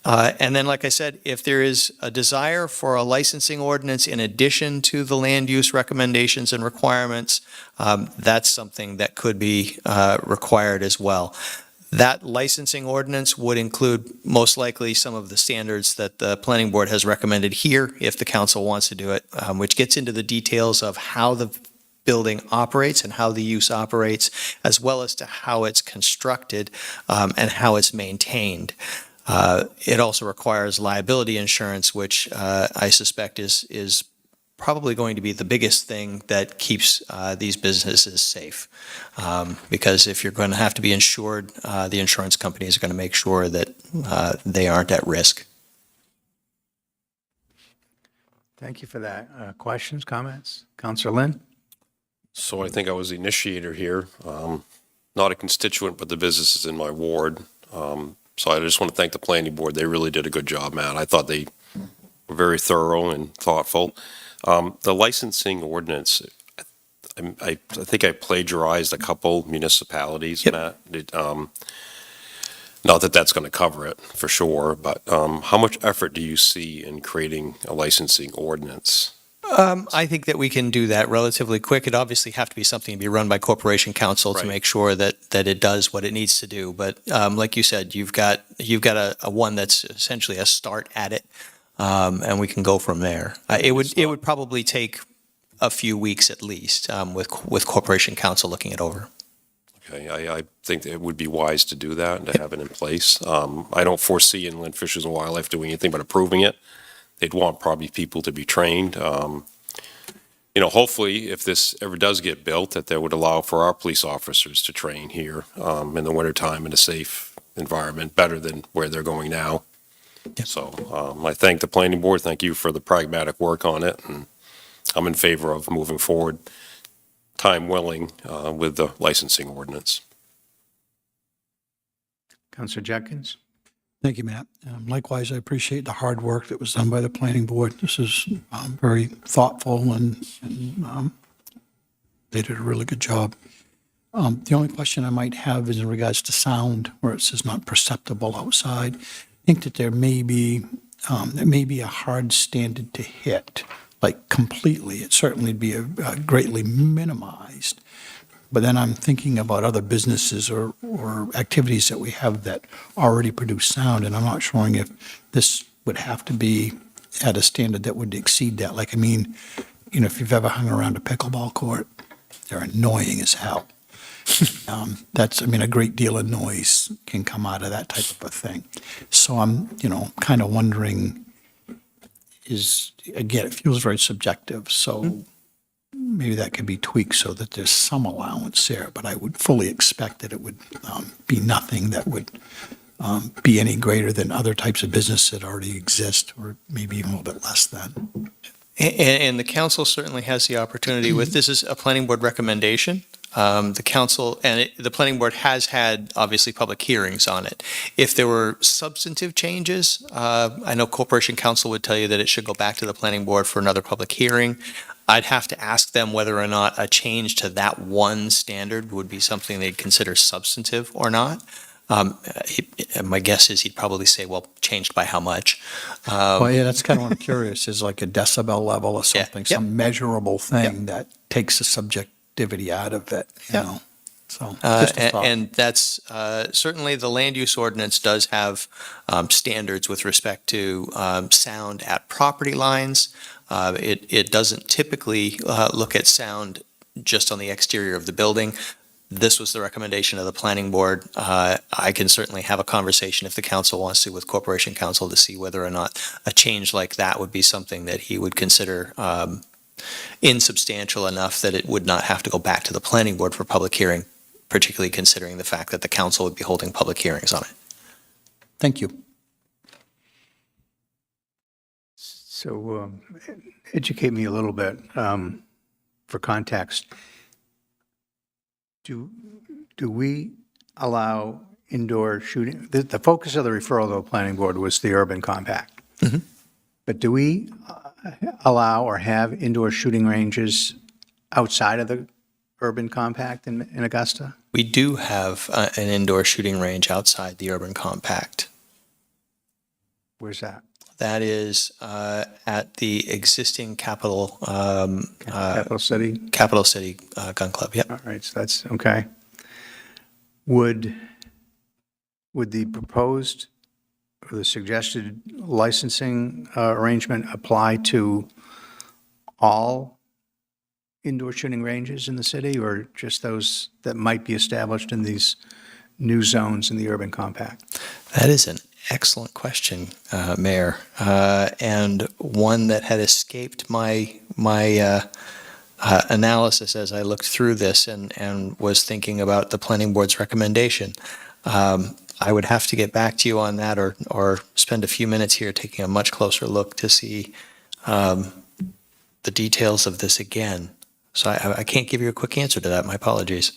And then, like I said, if there is a desire for a licensing ordinance in addition to the land use recommendations and requirements, that's something that could be required as well. That licensing ordinance would include most likely some of the standards that the planning board has recommended here, if the council wants to do it, which gets into the details of how the building operates and how the use operates, as well as to how it's constructed and how it's maintained. It also requires liability insurance, which I suspect is probably going to be the biggest thing that keeps these businesses safe. Because if you're going to have to be insured, the insurance companies are going to make sure that they aren't at risk. Thank you for that. Questions, comments? Councilor Lynn? So I think I was the initiator here, not a constituent, but the business is in my ward. So I just want to thank the planning board. They really did a good job, Matt. I thought they were very thorough and thoughtful. The licensing ordinance, I think I plagiarized a couple municipalities, Matt. Not that that's going to cover it, for sure, but how much effort do you see in creating a licensing ordinance? I think that we can do that relatively quick. It obviously have to be something to be run by Corporation Council to make sure that it does what it needs to do. But like you said, you've got a one that's essentially a start at it, and we can go from there. It would probably take a few weeks at least with Corporation Council looking it over. Okay, I think it would be wise to do that and to have it in place. I don't foresee Inland Fisheries and Wildlife doing anything but approving it. They'd want probably people to be trained. Hopefully, if this ever does get built, that they would allow for our police officers to train here in the wintertime in a safe environment, better than where they're going now. Yep. So I thank the planning board. Thank you for the pragmatic work on it. And I'm in favor of moving forward, time willing, with the licensing ordinance. Councilor Jenkins? Thank you, Matt. Likewise, I appreciate the hard work that was done by the planning board. This is very thoughtful and they did a really good job. The only question I might have is in regards to sound, where it says not perceptible outside. I think that there may be a hard standard to hit, like completely. It certainly be greatly minimized. But then I'm thinking about other businesses or activities that we have that already produce sound, and I'm not sure if this would have to be at a standard that would exceed that. Like, if you've ever hung around a pickleball court, they're annoying as hell. A great deal of noise can come out of that type of a thing. So I'm, kind of wondering again, it feels very subjective, so maybe that could be tweaked so that there's some allowance there, but I would fully expect that it would be nothing that would be any greater than other types of business that already exist, or maybe even a little bit less than. And the council certainly has the opportunity this is a planning board recommendation. the council, and the planning board has had, obviously, public hearings on it. If there were substantive changes, I know Corporation Council would tell you that it should go back to the planning board for another public hearing. I'd have to ask them whether or not a change to that one standard would be something they'd consider substantive or not. My guess is he'd probably say, well, changed by how much? Well, yeah, that's kind of what I'm curious, is like a decibel level or something, Yep. some measurable thing that takes the subjectivity out of it, you Yep. know? So, just a thought. And that's, certainly the land use ordinance does have standards with respect to sound at property lines. It doesn't typically look at sound just on the exterior of the building. This was the recommendation of the planning board. I can certainly have a conversation if the council wants to with Corporation Council to see whether or not a change like that would be something that he would consider insubstantial enough that it would not have to go back to the planning board for public hearing, particularly considering the fact that the council would be holding public hearings on it. Thank you. So educate me a little bit for context. Do we allow indoor shooting? The focus of the referral to the planning board was the urban compact. Mhm. But do we allow or have indoor shooting ranges outside of the urban compact in Augusta? We do have an indoor shooting range outside the urban compact. Where's that? That is at the existing Capital Capital City? Gun Club, yep. All right, so that's, okay. Would the proposed or the suggested licensing arrangement apply to all indoor shooting ranges in the city, or just those that might be established in these new zones in the urban compact? That is an excellent question, Mayor, and one that had escaped my analysis as I looked through this and was thinking about the planning board's recommendation. I would have to get back to you on that, or spend a few minutes here taking a much closer look to see the details of this again. So I can't give you a quick answer to that. My apologies.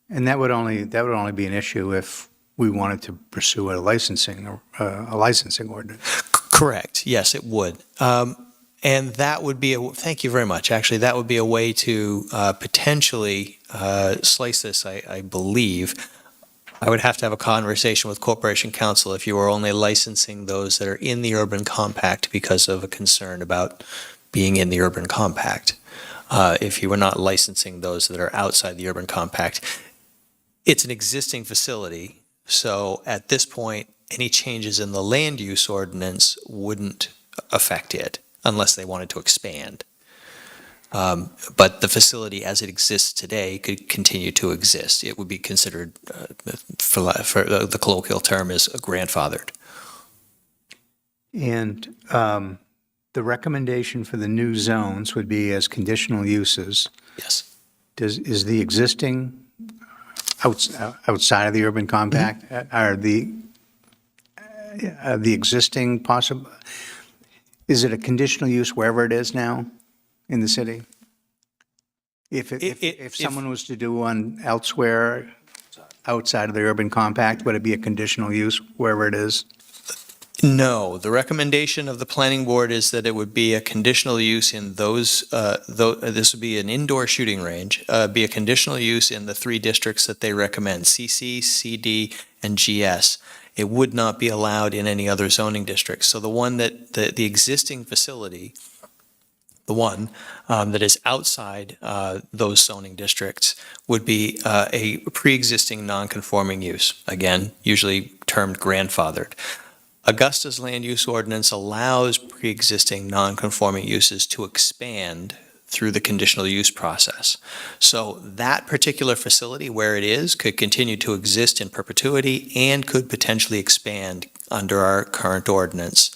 And that would only be an issue if we wanted to pursue a licensing ordinance. Correct. Yes, it would. And that would be thank you very much. Actually, that would be a way to potentially slice this, I believe. I would have to have a conversation with Corporation Council if you were only licensing those that are in the urban compact because of a concern about being in the urban compact. If you were not licensing those that are outside the urban compact. It's an existing facility, so at this point, any changes in the land use ordinance wouldn't affect it unless they wanted to expand. But the facility as it exists today could continue to exist. It would be considered, for the colloquial term, is grandfathered. And the recommendation for the new zones would be as conditional uses. Yes. Is the existing outside of the urban compact, are the existing possible, is it a conditional use wherever it is now in the city? If someone was to do one elsewhere outside of the urban compact, would it be a conditional use wherever it is? No, the recommendation of the planning board is that it would be a conditional use in those, this would be an indoor shooting range, be a conditional use in the three districts that they recommend, CC, CD, and GS. It would not be allowed in any other zoning districts. So the one that, the existing facility, the one that is outside those zoning districts would be a pre-existing non-conforming use, again, usually termed grandfathered. Augusta's land use ordinance allows pre-existing non-conforming uses to expand through the conditional use process. So that particular facility where it is could continue to exist in perpetuity and could potentially expand under our current ordinance.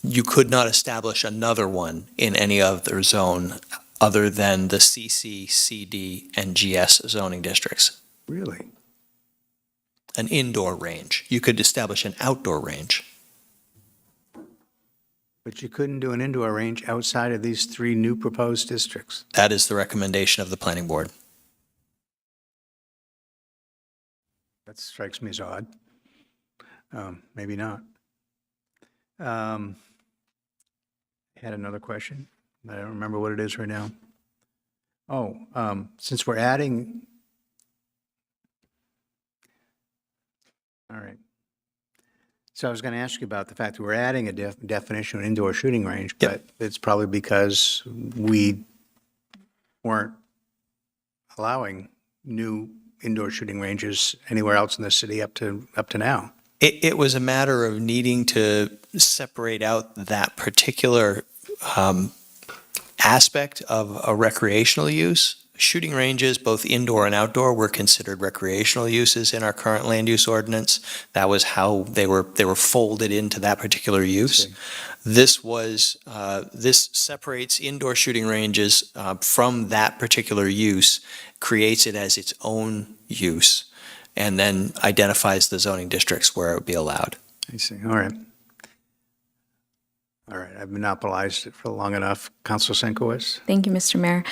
You could not establish another one in any other zone other than the CC, CD, and GS zoning districts. Really? An indoor range. You could establish an outdoor range. But you couldn't do an indoor range outside of these three new proposed districts. That is the recommendation of the planning board. That strikes me as odd. Maybe not. I had another question. I don't remember what it is right now. Oh, since we're adding, all right. So I was going to ask you about the fact that we're adding a definition of indoor shooting range, but it's probably because we weren't allowing new indoor shooting ranges anywhere else in the city up to now. It was a matter of needing to separate out that particular aspect of a recreational use. Shooting ranges, both indoor and outdoor, were considered recreational uses in our current land use ordinance. That was how they were folded into that particular use. This separates indoor shooting ranges from that particular use, creates it as its own use, and then identifies the zoning districts where it would be allowed. I see. All right. All right. I've monopolized it for long enough. Councilor Sienkiewicz? Thank you, Mr. Mayor.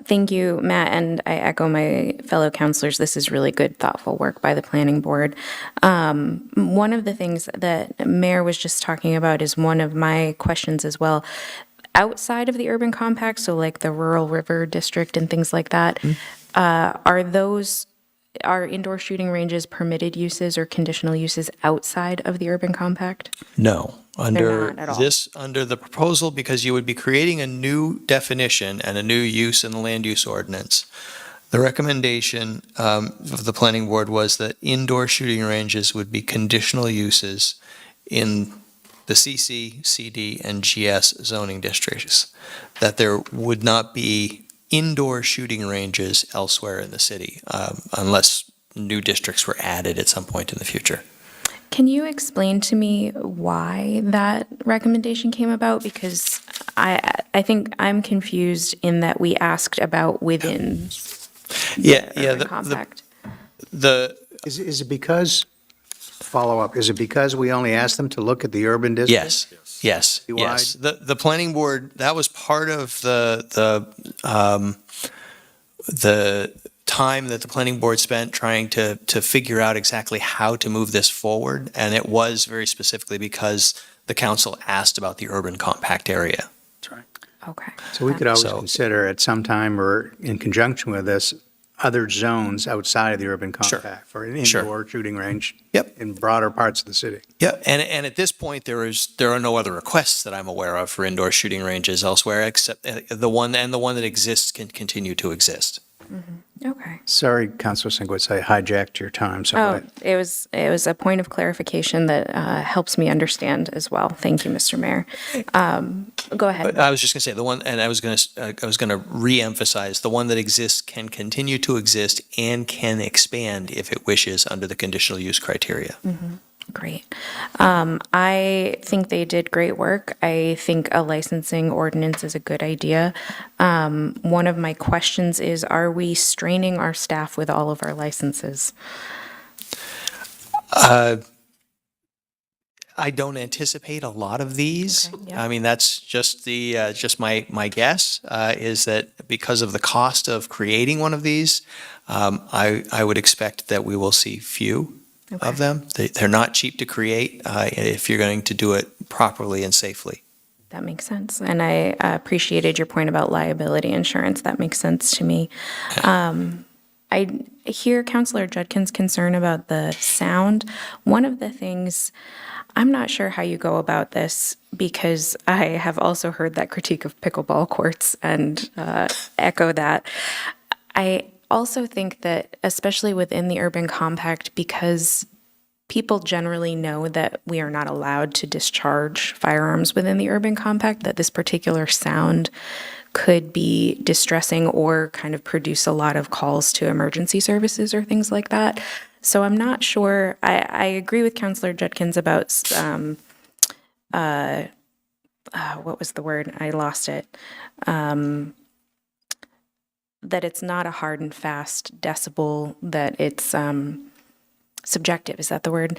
Thank you, Matt, and I echo my fellow councilors. This is really good, thoughtful work by the planning board. One of the things that Mayor was just talking about is one of my questions as well. Outside of the urban compact, so like the rural river district and things like that, are indoor shooting ranges permitted uses or conditional uses outside of the urban compact? No. Under not at all. under the proposal, because you would be creating a new definition and a new use in the land use ordinance, the recommendation of the planning board was that indoor shooting ranges would be conditional uses in the CC, CD, and GS zoning districts, that there would not be indoor shooting ranges elsewhere in the city unless new districts were added at some point in the future. Can you explain to me why that recommendation came about? Because I think I'm confused in that we asked about within urban compact. Is it because, follow up, is it because we only asked them to look at the urban district? Yes. The planning board, that was part of the time that the planning board spent trying to figure out exactly how to move this forward, and it was very specifically because the council asked about the urban compact area. That's right. Okay. So we could always consider at some time or in conjunction with this, other zones outside of the urban compact for an indoor shooting range in broader parts of the city. Yeah, and at this point, there are no other requests that I'm aware of for indoor shooting ranges elsewhere, except the one that exists can continue to exist. Okay. Sorry, Councilor Sienkiewicz, I hijacked your time. So it was a point of clarification that helps me understand as well. Thank you, Mr. Mayor. Go ahead. I was just going to say the one, and I was going to re-emphasize the one that exists can continue to exist and can expand if it wishes under the conditional use criteria. Great. I think they did great work. I think a licensing ordinance is a good idea. One of my questions is, are we straining our staff with all of our licenses? I don't anticipate a lot of these. Okay, yeah. I mean, that's just my guess is that because of the cost of creating one of these, I would expect that we will see few of them. They're not cheap to create if you're going to do it properly and safely. That makes sense. And I appreciated your point about liability insurance. That makes sense to me. I hear Councilor Judkin's concern about the sound. One of the things, I'm not sure how you go about this because I have also heard that critique of pickleball courts and echo that. I also think that, especially within the urban compact, because people generally know that we are not allowed to discharge firearms within the urban compact, that this particular sound could be distressing or kind of produce a lot of calls to emergency services or things like that. So I'm not sure. I agree with Councilor Judkins about what was the word? I lost it. That it's not a hard and fast decibel, that it's subjective. Is that the word?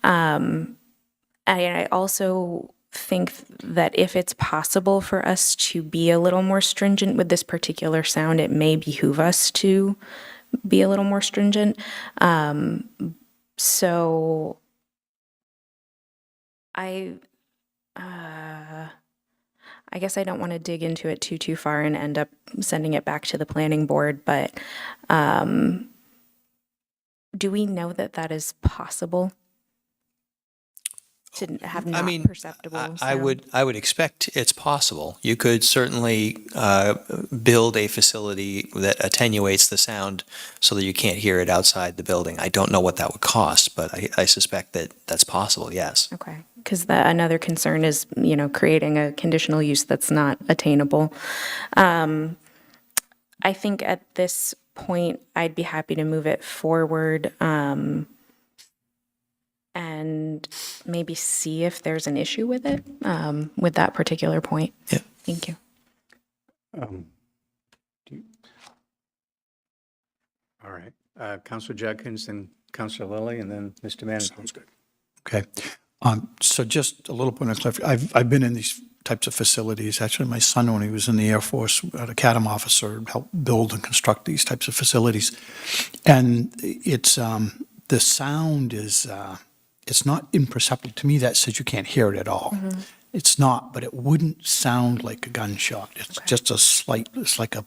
I also think that if it's possible for us to be a little more stringent with this particular sound, it may behoove us to be a little more stringent. So I guess I don't want to dig into it too far and end up sending it back to the planning board, but do we know that that is possible? To have I not mean, perceptible I sound? would expect it's possible. You could certainly build a facility that attenuates the sound so that you can't hear it outside the building. I don't know what that would cost, but I suspect that that's possible, yes. Okay, because another concern is, creating a conditional use that's not attainable. I think at this point, I'd be happy to move it forward, and maybe see if there's an issue with it, with that particular point. Yeah. Thank you. All right. Councilor Judkins and Councilor Lilly, and then Mr. Manager. Sounds good. Okay. So just a little point of clarification. I've been in these types of facilities. Actually, my son, when he was in the Air Force, a CADM officer, helped build and construct these types of facilities. And it's, the sound is, it's not imperceptible. To me, that says you can't hear it at all. It's not, but it wouldn't sound like a gunshot. It's just a slight, it's like a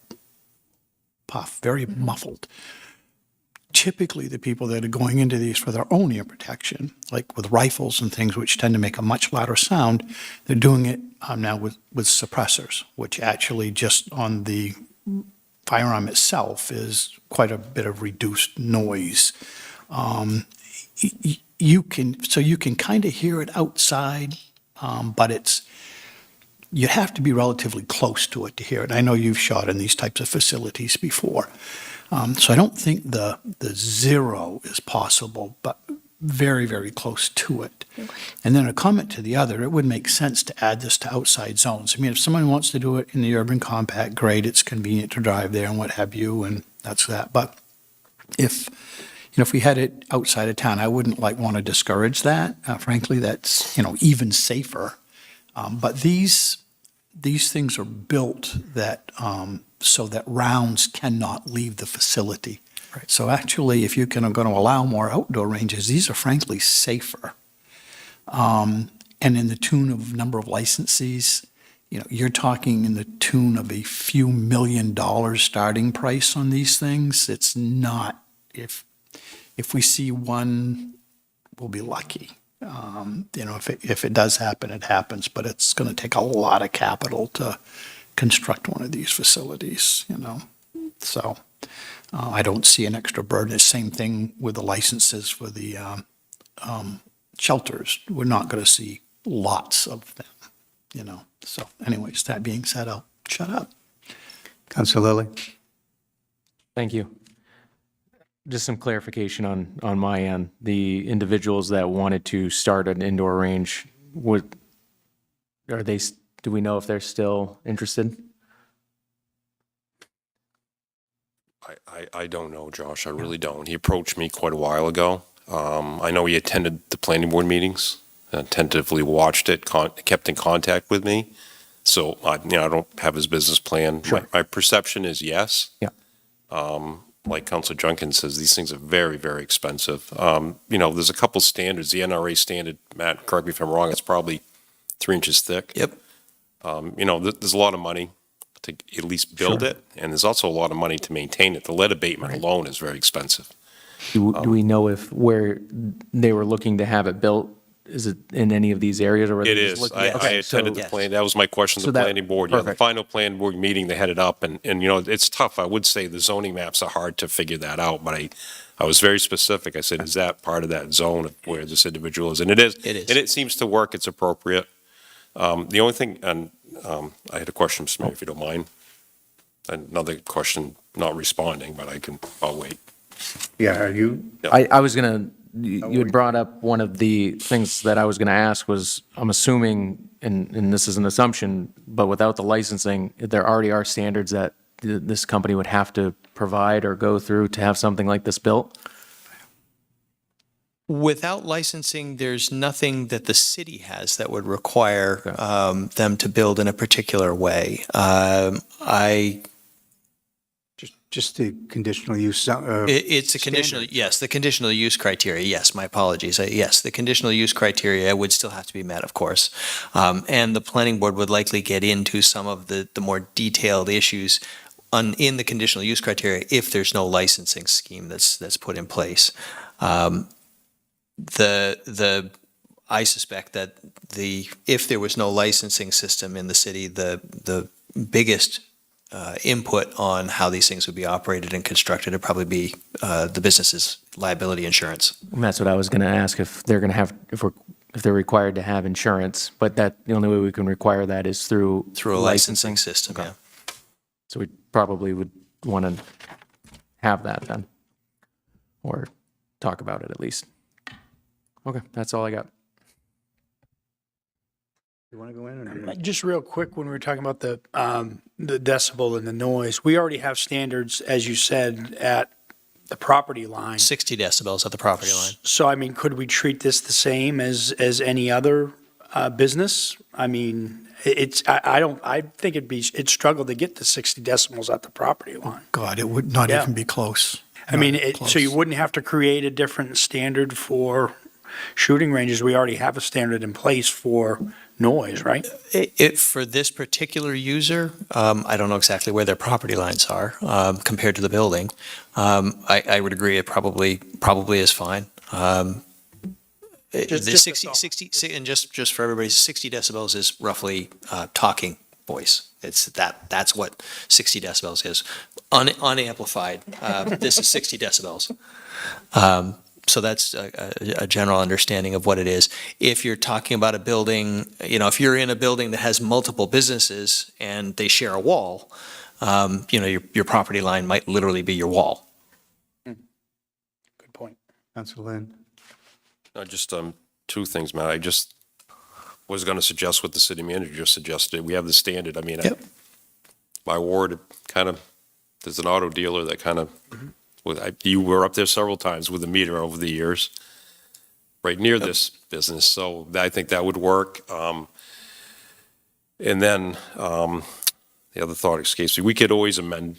puff, very muffled. Typically, the people that are going into these for their own ear protection, like with rifles and things which tend to make a much louder sound, they're doing it now with suppressors, which actually just on the firearm itself is quite a bit of reduced noise. You can kind of hear it outside, but you have to be relatively close to it to hear it. I know you've shot in these types of facilities before. So I don't think the zero is possible, but very, very close to it. And then a comment to the other, it would make sense to add this to outside zones. I mean, if someone wants to do it in the urban compact, great, it's convenient to drive there and what have you, and that's that. But if we had it outside of town, I wouldn't want to discourage that. Frankly, that's, even safer. But these things are built that, so that rounds cannot leave the facility. Right. So actually, if you're going to allow more outdoor ranges, these are frankly safer. And in the tune of number of licensees, you're talking in the tune of a few $1 million starting price on these things. It's not, if we see one, we'll be lucky. If it does happen, it happens, but it's going to take a lot of capital to construct one of these facilities, So I don't see an extra burden. It's same thing with the licenses for the shelters. We're not going to see lots of them, So anyways, that being said, I'll shut up. Councilor Lilly. Thank you. Just some clarification on my end. The individuals that wanted to start an indoor range, do we know if they're still interested? I don't know, Josh. I really don't. He approached me quite a while ago. I know he attended the planning board meetings, tentatively watched it, kept in contact with me. So, I don't have his business plan. Sure. My perception is yes. Yeah. Like Councilor Junkin says, these things are very, very expensive. There's a couple standards. The NRA standard, Matt, correct me if I'm wrong, it's probably 3 inches thick. Yep. There's a lot of money to at least build it, and there's also a lot of money to maintain it. The lead abatement alone is very expensive. Do we know if where they were looking to have it built, is it in any of these areas? Or were It they just is. looking- I Okay, attended so- the plan. That was my question to So the that- planning board. Yeah, the perfect. final planning board meeting, they had it up, and it's tough. I would say the zoning maps are hard to figure that out, but I was very specific. I said, is that part of that zone of where this individual is? And it is. It is. And it seems to work. It's appropriate. The only thing, and I had a question, Mr. Mayor, if you don't mind. Another question, not responding, but I'll wait. Yeah, are you? I was going to, you had brought up one of the things that I was going to ask was, I'm assuming, and this is an assumption, but without the licensing, there already are standards that this company would have to provide or go through to have something like this built? Without licensing, there's nothing that the city has that would require them to build in a particular way. just the conditional use. It's a conditional, yes, the conditional use criteria, yes, my apologies. Yes, the conditional use criteria would still have to be met, of course. And the planning board would likely get into some of the more detailed issues in the conditional use criteria if there's no licensing scheme that's put in place. I suspect that if there was no licensing system in the city, the biggest input on how these things would be operated and constructed would probably be the business's liability insurance. And that's what I was going to ask, if they're going to have, if they're required to have insurance, but the only way we can require that is through Through a licensing system, yeah. So we probably would want to have that then, or talk about it at least. Okay, that's all I got. You want to go in? Or Just real quick, when we were talking about the decibel and the noise, we already have standards, as you said, at the property line. 60 decibels at the property line. So, I mean, could we treat this the same as any other business? I mean, I think it'd struggle to get to 60 decibels at the property line. God, it would not Yeah. even be close. I mean, Not so you close. wouldn't have to create a different standard for shooting ranges. We already have a standard in place for noise, right? For this particular user, I don't know exactly where their property lines are compared to the building. I would agree it probably is fine. The Just 60, and just for everybody, 60 decibels is roughly talking voice. That's what 60 decibels is. Unamplified, this is 60 decibels. So that's a general understanding of what it is. If you're talking about a building, if you're in a building that has multiple businesses and they share a wall, your property line might literally be your wall. Good point. Councilor Lynn? Just two things, Matt. I just was going to suggest what the city manager just suggested. We have the standard. I mean, my ward there's an auto dealer that kind of, you were up there several times with a meter over the years, right near this business. So I think that would work. And then the other thought escapes me. We could always amend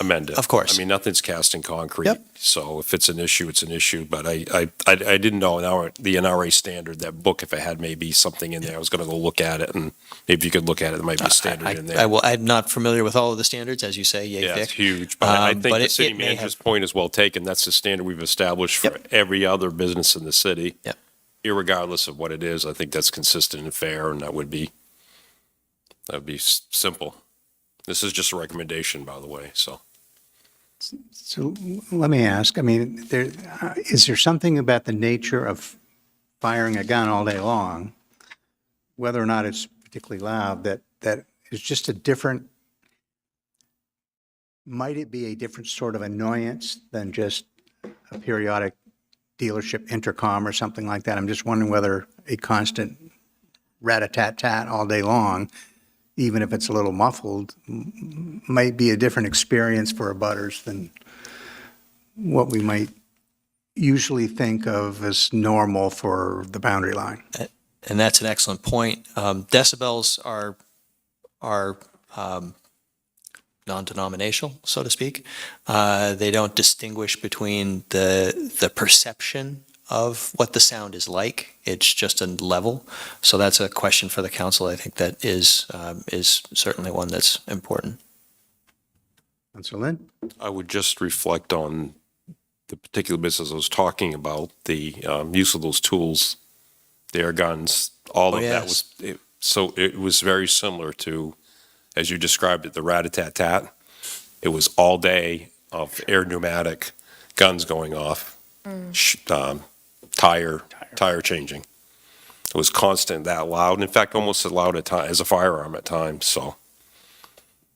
it. Of course. I mean, nothing's cast in concrete. Yep. So if it's an issue, it's an issue. But I didn't know the NRA standard, that book, if it had maybe something in there, I was going to go look at it, and maybe you could look at it. There might be a standard in there. I'm not familiar with all of the standards, as you say, yay, Yeah, Vic. it's huge. But I think but the it city may manager's have- point is well taken. That's the standard we've established for every other business in the city. Yep. Irregardless of what it is, I think that's consistent and fair, and that would be simple. This is just a recommendation, by the way, so. So let me ask, I mean, is there something about the nature of firing a gun all day long, whether or not it's particularly loud, that is just a different, might it be a different sort of annoyance than just a periodic dealership intercom or something like that? I'm just wondering whether a constant rat-a-tat-tat all day long, even if it's a little muffled, might be a different experience for abutters than what we might usually think of as normal for the boundary line. And that's an excellent point. Decibels are non-denominational, so to speak. They don't distinguish between the perception of what the sound is like. It's just a level. So that's a question for the council. I think that is certainly one that's important. Councilor Lynn? I would just reflect on the particular business I was talking about, the use of those tools, the air guns, all of that was, so it was very similar to, as you described it, the rat-a-tat-tat. It was all day of air pneumatic guns going off, tire changing. It was constant, that loud, in fact, almost as loud as a firearm at times, so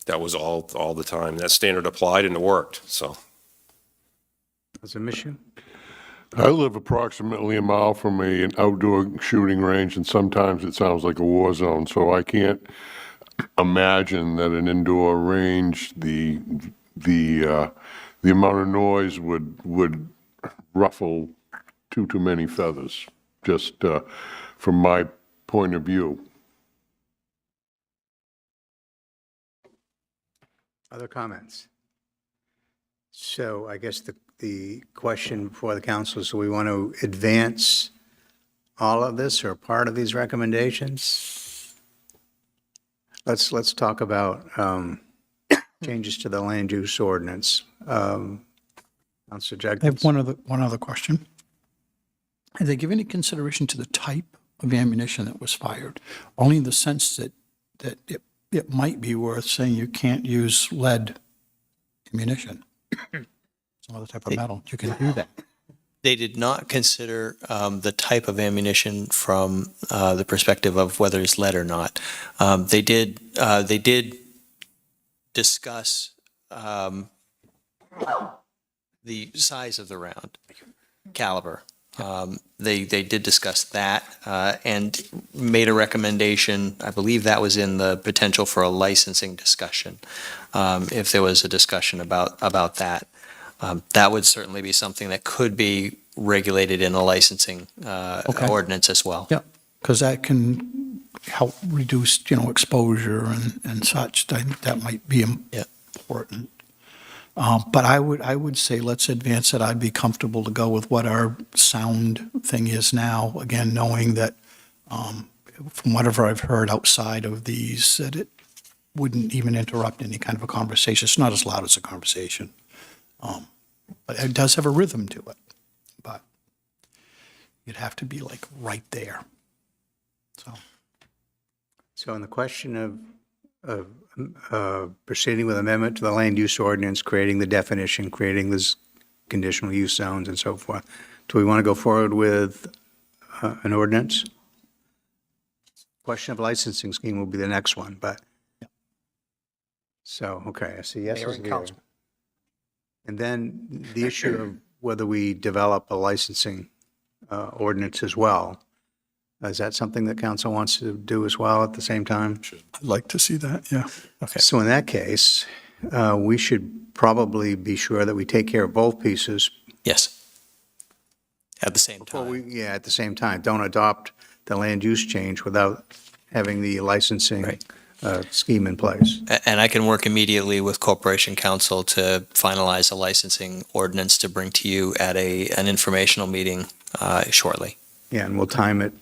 that was all the time. That standard applied and it worked, so. Councilor Michoud? I live approximately a mile from an outdoor shooting range, and sometimes it sounds like a war zone, so I can't imagine that an indoor range, the amount of noise would ruffle too many feathers, just from my point of view. Other comments? So I guess the question before the council is, do we want to advance all of this or part of these recommendations? Let's talk about changes to the land use ordinance. Counselor I have Judkins? one other question. Have they given any consideration to the type of ammunition that was fired? Only in the sense that it might be worth saying you can't use lead ammunition. Some other type of metal, you can do that. They did not consider the type of ammunition from the perspective of whether it's lead or not. They did discuss the size of the round, caliber. They did discuss that and made a recommendation. I believe that was in the potential for a licensing discussion. If there was a discussion about that, that would certainly be something that could be regulated in a licensing ordinance as well. Yeah, because that can help reduce, exposure and such. That might be important. But I would say let's advance it. I'd be comfortable to go with what our sound thing is now, again, knowing that from whatever I've heard outside of these, that it wouldn't even interrupt any kind of a conversation. It's not as loud as a conversation. But it does have a rhythm to it. But you'd have to be like right there. So on the question of proceeding with amendment to the land use ordinance, creating the definition, creating this conditional use zones and so forth, do we want to go forward with an ordinance? Question of licensing scheme will be the next one, but. So, okay, I see yes Mayor is and here. council. And then the issue of whether we develop a licensing ordinance as well. Is that something that council wants to do as well at the same time? I'd like to see that, yeah. Okay. So in that case, we should probably be sure that we take care of both pieces. Yes. At the same Before time. yeah, at the same time. Don't adopt the land use change without having the licensing scheme in place. And I can work immediately with Corporation Counsel to finalize a licensing ordinance to bring to you at an informational meeting shortly. Yeah, and we'll time it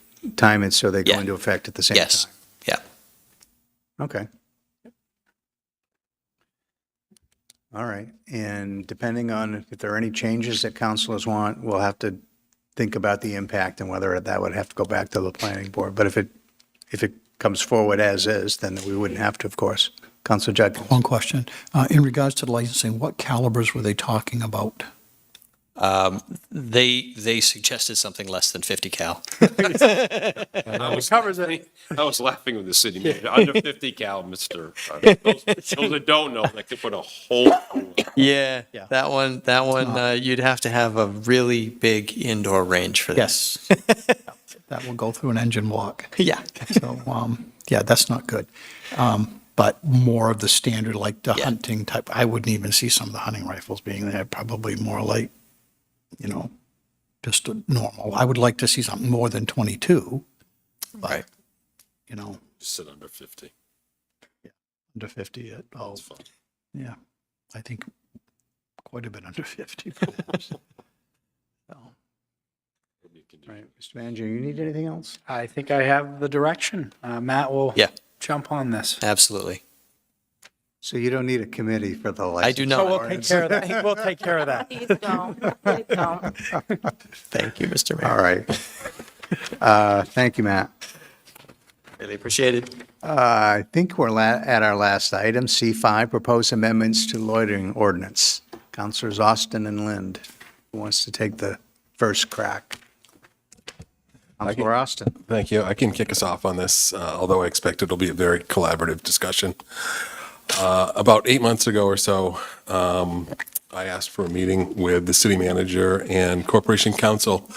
so they go into effect at the same time. Yes. Yeah. Okay. All right, and depending on if there are any changes that councilors want, we'll have to think about the impact and whether that would have to go back to the planning board. But if it comes forward as is, then we wouldn't have to, of course. Councilor Judkins. One question. In regards to the licensing, what calibers were they talking about? They suggested something less than 50 cal. Covers it. I was laughing with the city manager, under 50 cal, Mr. Those that don't know, that could put a whole. Yeah, that one, you'd have to have a really big indoor range for that. Yes. That will go through an engine block. Yeah. So, yeah, that's not good. But more of the standard, like the hunting type, I wouldn't even see some of the hunting rifles being there, probably more like, just a normal. I would like to see something more than 22, but, Right. Just sit under 50. under 50 at all. That's fine. Yeah, I think quite a bit under 50 perhaps. So, Right, Mr. Manager, you need anything else? I think I have the direction. Matt will jump on this. Absolutely. So you don't need a committee for the license? I do not. So we'll take care of that. We'll take care of that. Please don't. Please don't. Thank you, Mr. Mayor. All right. Thank you, Matt. Really appreciate it. I think we're at our last item, C5, proposed amendments to loitering ordinance. Councilors Austin and Lind, who wants to take the first crack? Councilor Austin. Thank you. I can kick us off on this, although I expect it'll be a very collaborative discussion. About 8 months ago or so, I asked for a meeting with the city manager and corporation counsel,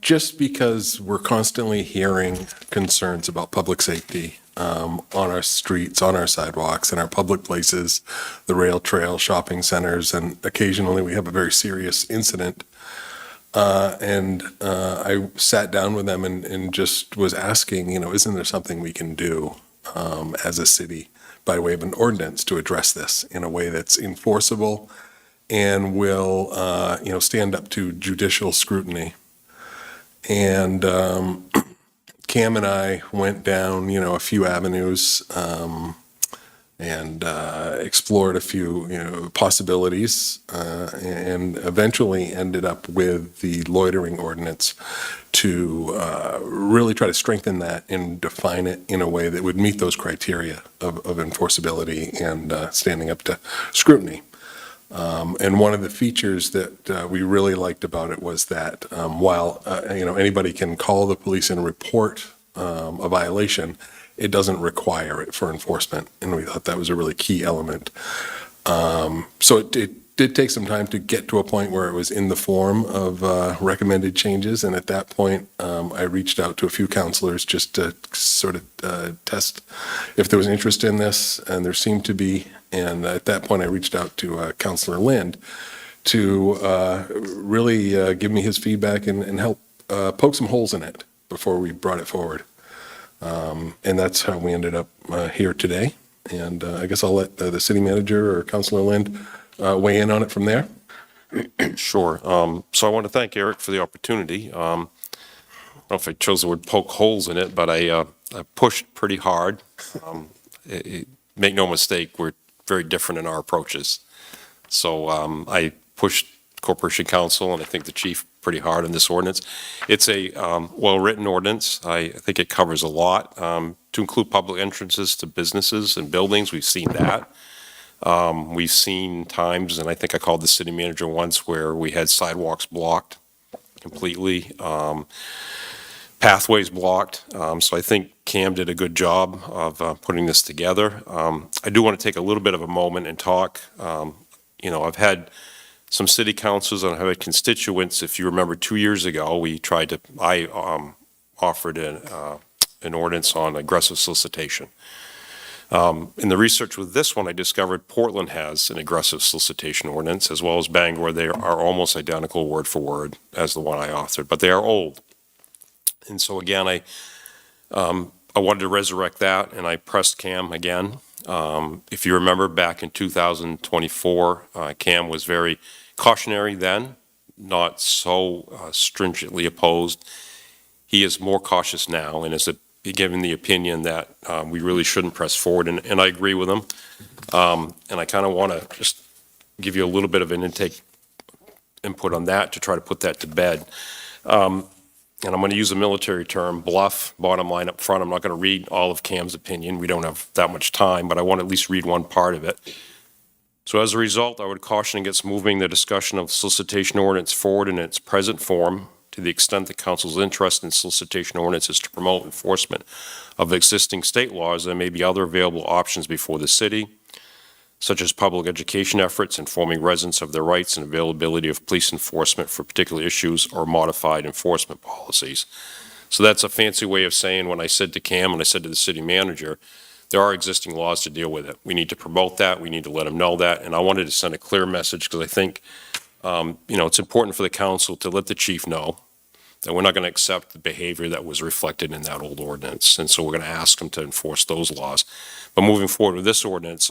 just because we're constantly hearing concerns about public safety on our streets, on our sidewalks, in our public places, the rail trail, shopping centers, and occasionally we have a very serious incident. And I sat down with them and just was asking, isn't there something we can do as a city by way of an ordinance to address this in a way that's enforceable and will, stand up to judicial scrutiny. And Cam and I went down, a few avenues and explored a few, possibilities, and eventually ended up with the loitering ordinance to really try to strengthen that and define it in a way that would meet those criteria of enforceability and standing up to scrutiny. And one of the features that we really liked about it was that while anybody can call the police and report a violation, it doesn't require it for enforcement, and we thought that was a really key element. So it did take some time to get to a point where it was in the form of recommended changes, and at that point, I reached out to a few counselors just to sort of test if there was interest in this, and there seemed to be. And at that point, I reached out to Counselor Lind to really give me his feedback and help poke some holes in it before we brought it forward. And that's how we ended up here today. And I guess I'll let the city manager or Counselor Lind weigh in on it from there. Sure. So I want to thank Eric for the opportunity. I don't know if I chose the word poke holes in it, but I pushed pretty hard. Make no mistake, we're very different in our approaches. So I pushed Corporation Counsel and I think the chief pretty hard on this ordinance. It's a well-written ordinance. I think it covers a lot. To include public entrances to businesses and buildings, we've seen that. We've seen times, and I think I called the city manager once, where we had sidewalks blocked completely, pathways blocked. So I think Cam did a good job of putting this together. I do want to take a little bit of a moment and talk. I've had some city councils and I've had constituents. If you remember 2 years ago, I offered an ordinance on aggressive solicitation. In the research with this one, I discovered Portland has an aggressive solicitation ordinance, as well as Bangor. They are almost identical word for word as the one I authored, but they are old. And so again, I wanted to resurrect that, and I pressed Cam again. If you remember back in 2024, Cam was very cautionary then, not so stringently opposed. He is more cautious now and is given the opinion that we really shouldn't press forward, and I agree with him. And I kind of want to just give you a little bit of an input on that to try to put that to bed. And I'm going to use a military term, bluff, bottom line up front. I'm not going to read all of Cam's opinion. We don't have that much time, but I want to at least read one part of it. So as a result, I would caution against moving the discussion of solicitation ordinance forward in its present form to the extent the council's interest in solicitation ordinance is to promote enforcement of existing state laws. There may be other available options before the city, such as public education efforts, informing residents of their rights and availability of police enforcement for particular issues, or modified enforcement policies. So that's a fancy way of saying, when I said to Cam and I said to the city manager, there are existing laws to deal with it. We need to promote that. We need to let them know that. And I wanted to send a clear message because I think, it's important for the council to let the chief know that we're not going to accept the behavior that was reflected in that old ordinance. And so we're going to ask him to enforce those laws. But moving forward with this ordinance,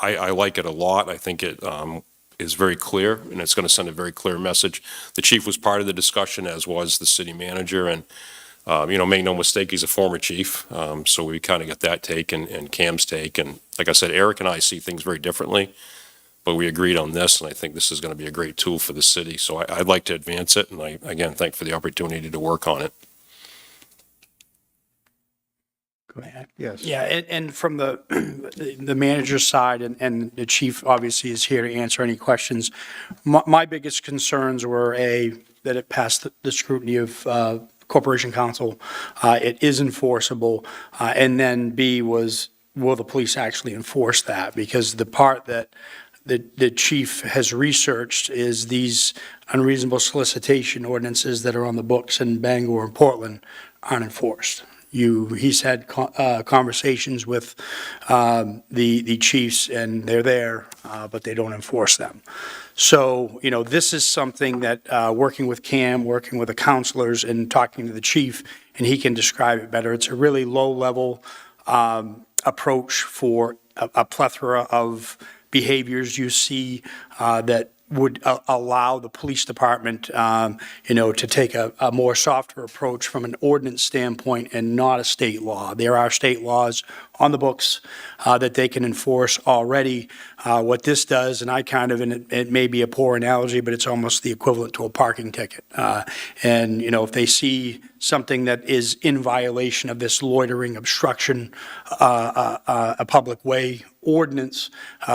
I like it a lot. I think it is very clear, and it's going to send a very clear message. The chief was part of the discussion, as was the city manager, and, make no mistake, he's a former chief, so we kind of got that take and Cam's take. And like I said, Eric and I see things very differently, but we agreed on this, and I think this is going to be a great tool for the city. So I'd like to advance it, and I, again, thank for the opportunity to work on it. Go ahead. Yes. Yeah, and from the manager's side, and the chief obviously is here to answer any questions. My biggest concerns were, A, that it passed the scrutiny of Corporation Counsel, it is enforceable, and then B was, will the police actually enforce that? Because the part that the chief has researched is these unreasonable solicitation ordinances that are on the books in Bangor and Portland aren't enforced. He's had conversations with the chiefs, and they're there, but they don't enforce them. So, this is something that, working with Cam, working with the counselors, and talking to the chief, and he can describe it better. It's a really low-level approach for a plethora of behaviors you see that would allow the police department, to take a more softer approach from an ordinance standpoint and not a state law. There are state laws on the books that they can enforce already. What this does, and and it may be a poor analogy, but it's almost the equivalent to a parking ticket. And if they see something that is in violation of this loitering, obstruction, a public way ordinance,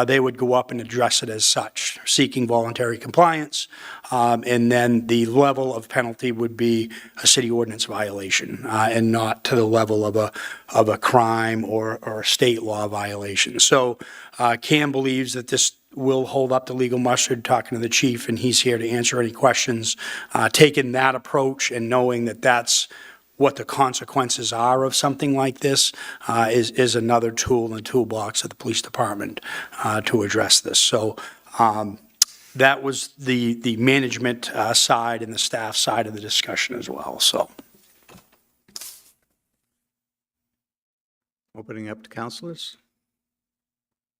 they would go up and address it as such, seeking voluntary compliance. And then the level of penalty would be a city ordinance violation, and not to the level of a crime or a state law violation. So Cam believes that this will hold up the legal mustard, talking to the chief, and he's here to answer any questions. Taking that approach and knowing that that's what the consequences are of something like this is another tool in the toolbox of the police department to address this. So that was the management side and the staff side of the discussion as well. So Opening up to councilors.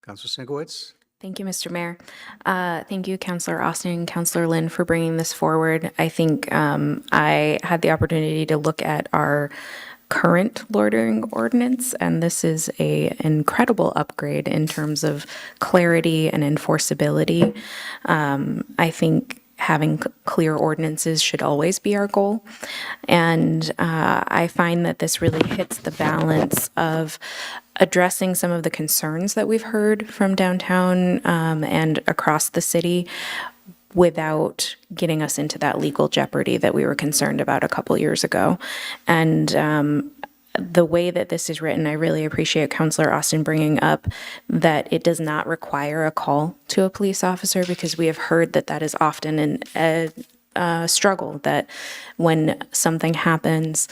Councilor Sinkowitz. Thank you, Mr. Mayor. Thank you, Councilor Austin and Councilor Lynn, for bringing this forward. I think I had the opportunity to look at our current loitering ordinance, and this is an incredible upgrade in terms of clarity and enforceability. I think having clear ordinances should always be our goal. And I find that this really hits the balance of addressing some of the concerns that we've heard from downtown and across the city without getting us into that legal jeopardy that we were concerned about a couple years ago. And the way that this is written, I really appreciate Councilor Austin bringing up that it does not require a call to a police officer, because we have heard that that is often a struggle, that when something happens,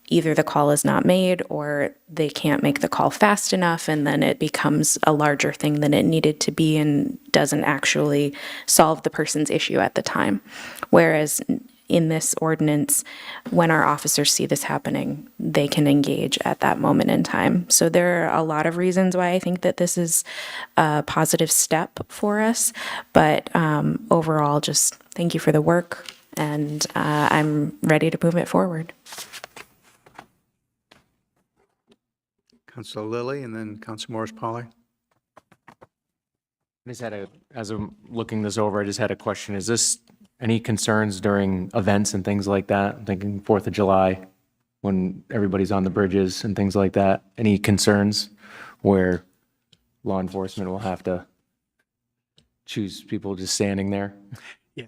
either the call is not made or they can't make the call fast enough, and then it becomes a larger thing than it needed to be and doesn't actually solve the person's issue at the time. Whereas in this ordinance, when our officers see this happening, they can engage at that moment in time. So there are a lot of reasons why I think that this is a positive step for us. But overall, just thank you for the work, and I'm ready to move it forward. Councilor Lilly, and then Councilor Morris-Polly. As I'm looking this over, I just had a question. Is this any concerns during events and things like that? I'm thinking 4th of July, when everybody's on the bridges and things like that. Any concerns where law enforcement will have to choose people just standing there? yeah,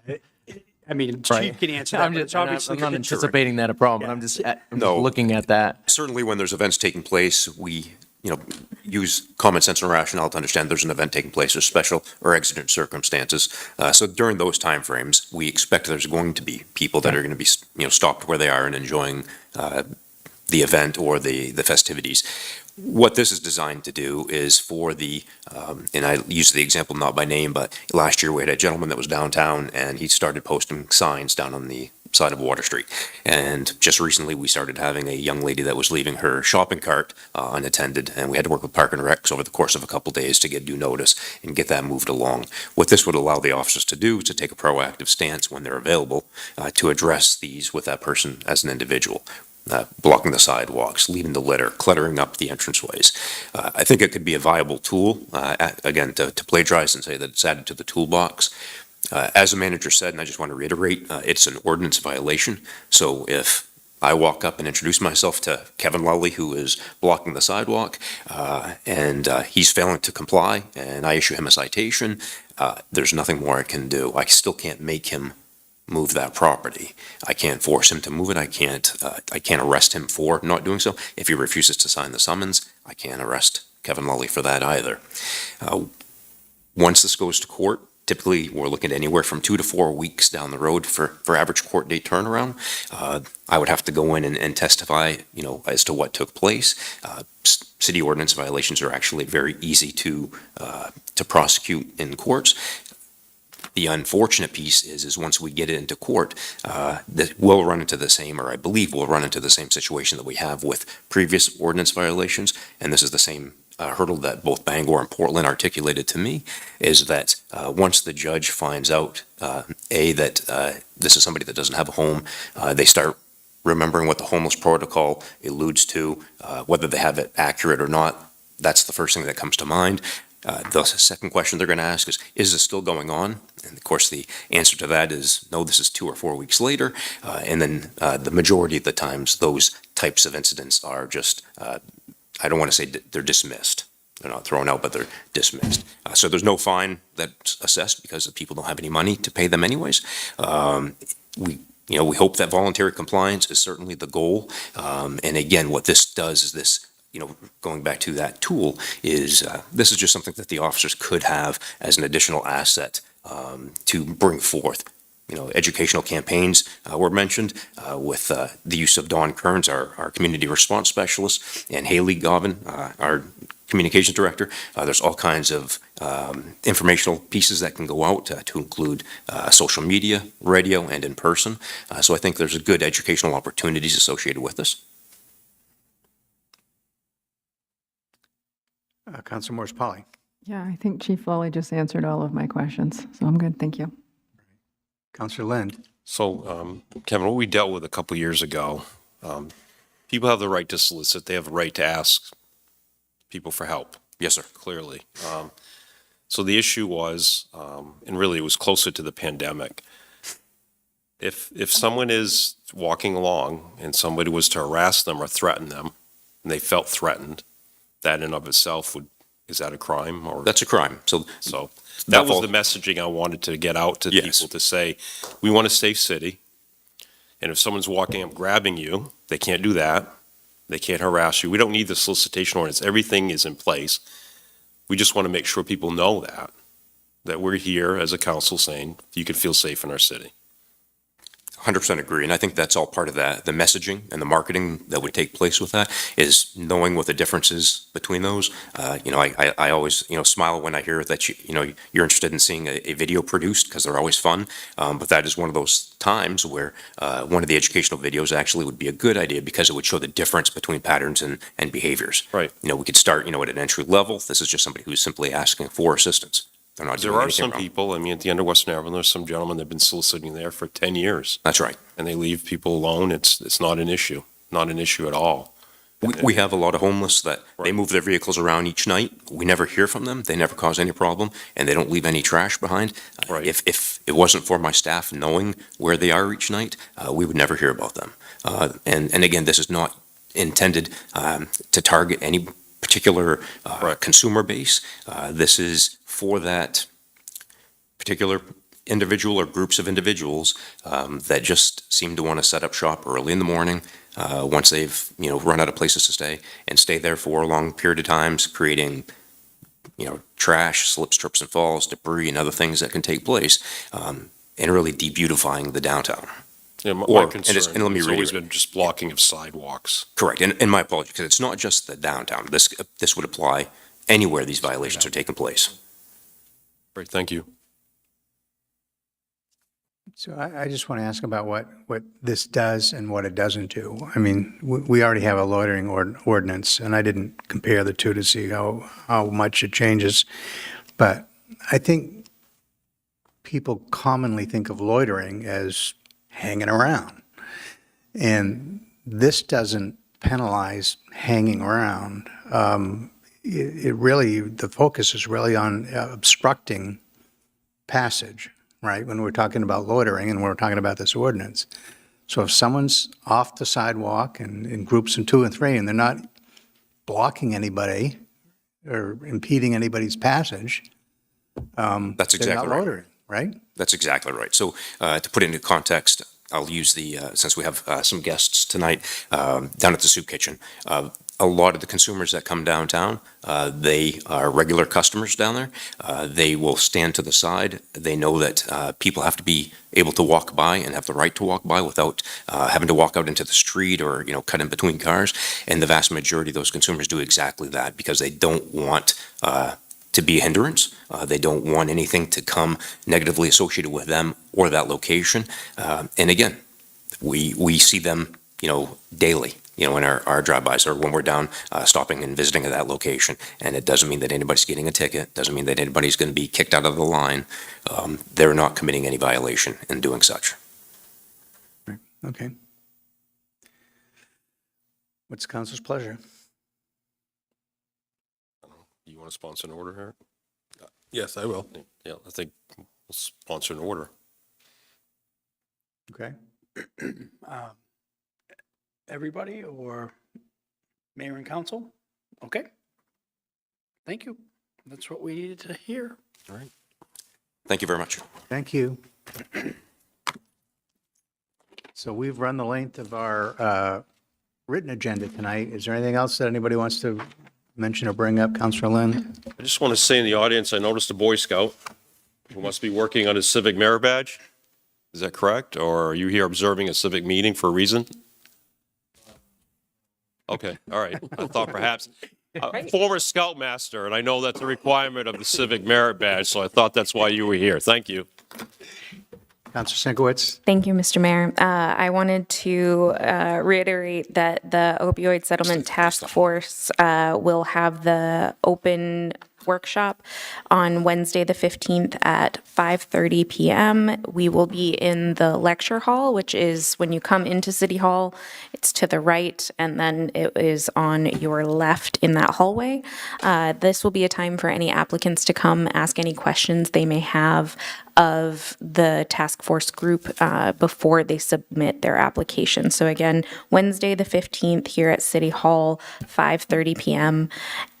Chief can answer that. I'm but it's obviously not anticipating that a problem, but I'm just looking at that. Certainly when there's events taking place, we, use common sense and rationale to understand there's an event taking place, or special or exigent circumstances. So during those timeframes, we expect there's going to be people that are going to be, stopped where they are and enjoying the event or the festivities. What this is designed to do is for and I use the example not by name, but last year we had a gentleman that was downtown and he started posting signs down on the side of Water Street. And just recently we started having a young lady that was leaving her shopping cart unattended, and we had to work with Park and Recs over the course of a couple days to get due notice and get that moved along. What this would allow the officers to do is to take a proactive stance when they're available to address these with that person as an individual. Blocking the sidewalks, leaving the litter, cluttering up the entranceways. I think it could be a viable tool, again, to plagiarize and say that it's added to the toolbox. As the manager said, and I just want to reiterate, it's an ordinance violation. So if I walk up and introduce myself to Kevin Lully, who is blocking the sidewalk, and he's failing to comply, and I issue him a citation, there's nothing more I can do. I still can't make him move that property. I can't force him to move it. I can't arrest him for not doing so. If he refuses to sign the summons, I can't arrest Kevin Lully for that either. Once this goes to court, typically we're looking at anywhere from 2 to 4 weeks down the road for average court date turnaround. I would have to go in and testify, as to what took place. City ordinance violations are actually very easy to prosecute in courts. The unfortunate piece is once we get it into court, that we'll run into the same, or I believe we'll run into the same situation that we have with previous ordinance violations, and this is the same hurdle that both Bangor and Portland articulated to me is that once the judge finds out, that this is somebody that doesn't have a home, they start remembering what the homeless protocol alludes to, whether they have it accurate or not. That's the first thing that comes to mind. The second question they're going to ask is this still going on? And of course, the answer to that is no, this is 2 or 4 weeks later. And then the majority of the times, those types of incidents are just, I don't want to say they're dismissed. They're not thrown out, but they're dismissed. So there's no fine that's assessed because the people don't have any money to pay them anyways. We hope that voluntary compliance is certainly the goal. And again, what this does is this, going back to that tool, is this is just something that the officers could have as an additional asset to bring forth. Educational campaigns were mentioned with the use of Dawn Kearns, our community response specialist, and Haley Govan, our communications director. There's all kinds of informational pieces that can go out to include social media, radio, and in person. So I think there's a good educational opportunities associated with this. Councilor Morris Polly. Yeah, I think Chief Lowly just answered all of my questions, so I'm good, thank you. Councilor Lind. So, Kevin, what we dealt with a couple years ago, people have the right to solicit, they have the right to ask people for help. Yes, sir. Clearly. So the issue was, and really it was closer to the pandemic, if someone is walking along and somebody was to harass them or threaten them, and they felt threatened, that in of itself is that a crime? Or That's a crime. So that was the messaging I wanted to get out to people, to say, we want a safe city. And if someone's walking up grabbing you, they can't do that. They can't harass you. We don't need the solicitation ordinance. Everything is in place. We just want to make sure people know that we're here as a council saying you can feel safe in our city. 100% agree. And I think that's all part of that. The messaging and the marketing that would take place with that is knowing what the difference is between those. I always, smile when I hear that you're interested in seeing a video produced because they're always fun. But that is one of those times where one of the educational videos actually would be a good idea because it would show the difference between patterns and behaviors. Right. We could start, at an entry level. This is just somebody who's simply asking for assistance. There are some people, at the end of Western Avenue, there's some gentlemen that have been soliciting there for 10 years. That's right. And they leave people alone. It's not an issue at all. We have a lot of homeless that they move their vehicles around each night. We never hear from them. They never cause any problem, and they don't leave any trash behind. Right. If it wasn't for my staff knowing where they are each night, we would never hear about them. And again, this is not intended to target any particular consumer base. This is for that particular individual or groups of individuals that just seem to want to set up shop early in the morning once they've run out of places to stay and stay there for a long period of times, creating trash, slips, trips and falls, debris, and other things that can take place, and really debeautifying the downtown. Yeah, my concern and let me has always reiterate. been just blocking of sidewalks. Correct, and my apologies, because it's not just the downtown. This would apply anywhere these violations are taking place. Great, thank you. So I just want to ask about what this does and what it doesn't do. I mean, we already have a loitering ordinance, and I didn't compare the two to see how much it changes. But I think people commonly think of loitering as hanging around. And this doesn't penalize hanging around. The focus is really on obstructing passage, right? When we're talking about loitering and we're talking about this ordinance. So if someone's off the sidewalk and in groups of 2 and 3 and they're not blocking anybody or impeding anybody's passage, That's exactly they're not right. loitering, right? That's exactly right. So to put it into context, I'll use since we have some guests tonight down at the soup kitchen. A lot of the consumers that come downtown, they are regular customers down there. They will stand to the side. They know that people have to be able to walk by and have the right to walk by without having to walk out into the street or, cut in between cars. And the vast majority of those consumers do exactly that because they don't want to be a hindrance. They don't want anything to come negatively associated with them or that location. And again, we see them, daily. in our drive-bys or when we're down, stopping and visiting at that location. And it doesn't mean that anybody's getting a ticket, doesn't mean that anybody's going to be kicked out of the line. They're not committing any violation in doing such. Okay. What's council's pleasure? You want to sponsor an order here? Yes, I will. Yeah, I think we'll sponsor an order. Okay. Everybody or mayor and council? Okay. Thank you. That's what we needed to hear. All right. Thank you very much. Thank you. So we've run the length of our written agenda tonight. Is there anything else that anybody wants to mention or bring up? Councilor Lind? I just want to say in the audience, I noticed a Boy Scout who must be working on his civic merit badge. Is that correct? Or are you here observing a civic meeting for a reason? Okay, all right. I thought perhaps, former Scoutmaster, and I know that's a requirement of the civic merit badge, so I thought that's why you were here. Thank you. Councilor Sinkowitz? Thank you, Mr. Mayor. I wanted to reiterate that the opioid settlement task force will have the open workshop on Wednesday, the 15th at 5:30 p.m. We will be in the lecture hall, which is when you come into City Hall, it's to the right, and then it is on your left in that hallway. This will be a time for any applicants to come ask any questions they may have of the task force group before they submit their application. So again, Wednesday, the 15th here at City Hall, 5:30 p.m.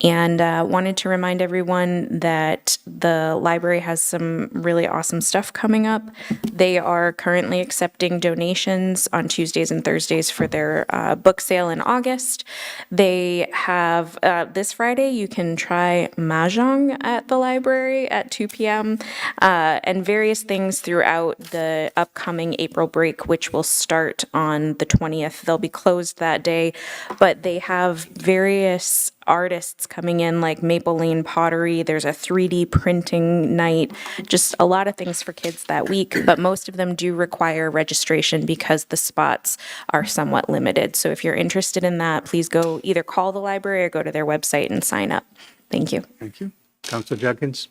And wanted to remind everyone that the library has some really awesome stuff coming up. They are currently accepting donations on Tuesdays and Thursdays for their book sale in August. They have, this Friday, you can try Mahjong at the library at 2 p.m. And various things throughout the upcoming April break, which will start on the 20th. They'll be closed that day, but they have various artists coming in like Maple Lane Pottery. There's a 3D printing night, just a lot of things for kids that week, but most of them do require registration because the spots are somewhat limited. So if you're interested in that, please go either call the library or go to their website and sign up. Thank you. Thank you. Councilor Judkins?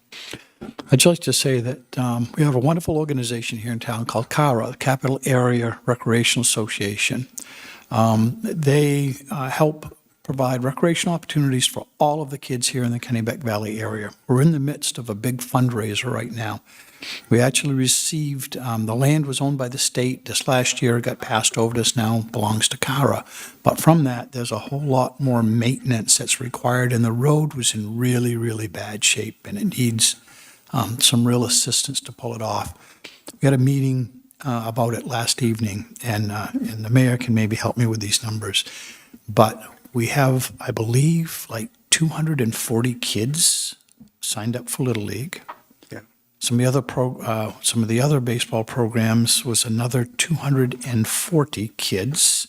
I'd just like to say that we have a wonderful organization here in town called CARA, the Capital Area Recreational Association. They help provide recreational opportunities for all of the kids here in the Kennebec Valley area. We're in the midst of a big fundraiser right now. We actually received, the land was owned by the state this last year, got passed over to us now, belongs to CARA. But from that, there's a whole lot more maintenance that's required, and the road was in really, really bad shape, and it needs some real assistance to pull it off. We had a meeting about it last evening, and the mayor can maybe help me with these numbers. But we have, I believe, like 240 kids signed up for Little League. Yeah. Some of the other baseball programs was another 240 kids,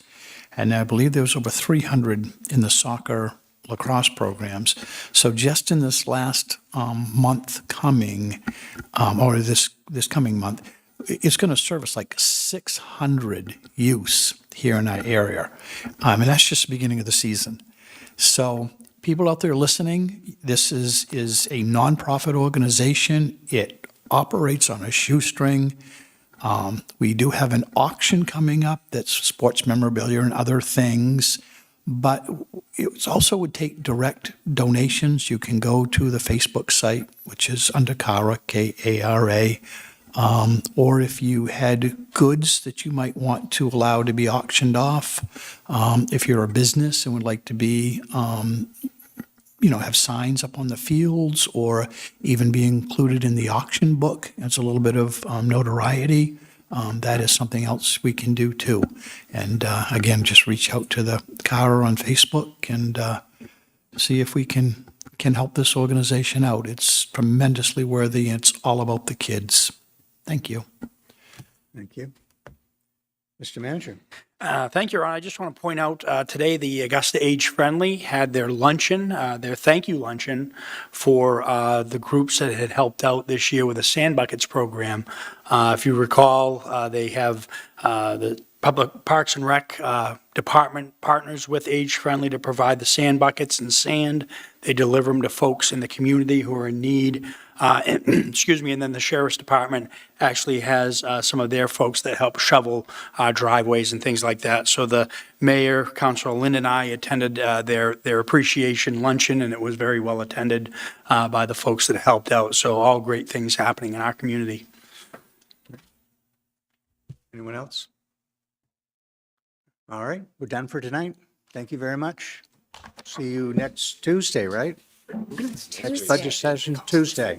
and I believe there was over 300 in the soccer lacrosse programs. So just in this last month coming, or this coming month, it's going to service like 600 youths here in our area. And that's just the beginning of the season. So people out there listening, this is a nonprofit organization. It operates on a shoestring. We do have an auction coming up that's sports memorabilia and other things. But it also would take direct donations. You can go to the Facebook site, which is under CARA, K-A-R-A. Or if you had goods that you might want to allow to be auctioned off, if you're a business and would like to be, have signs up on the fields or even be included in the auction book, it's a little bit of notoriety. That is something else we can do too. And again, just reach out to the CARA on Facebook and see if we can help this organization out. It's tremendously worthy. It's all about the kids. Thank you. Thank you. Mr. Manager? Thank you, Ron. I just want to point out, today the Augusta Age Friendly had their luncheon, their thank you luncheon for the groups that had helped out this year with the Sand Buckets program. If you recall, they have the Public Parks and Rec Department partners with Age Friendly to provide the sand buckets and sand. They deliver them to folks in the community who are in need. Excuse me, and then the Sheriff's Department actually has some of their folks that help shovel driveways and things like that. So the mayor, Councilor Lynn, and I attended their appreciation luncheon, and it was very well attended by the folks that helped out. So all great things happening in our community. Anyone else? All right, we're done for tonight. Thank you very much. See you next Tuesday, right? Next budget session, Tuesday.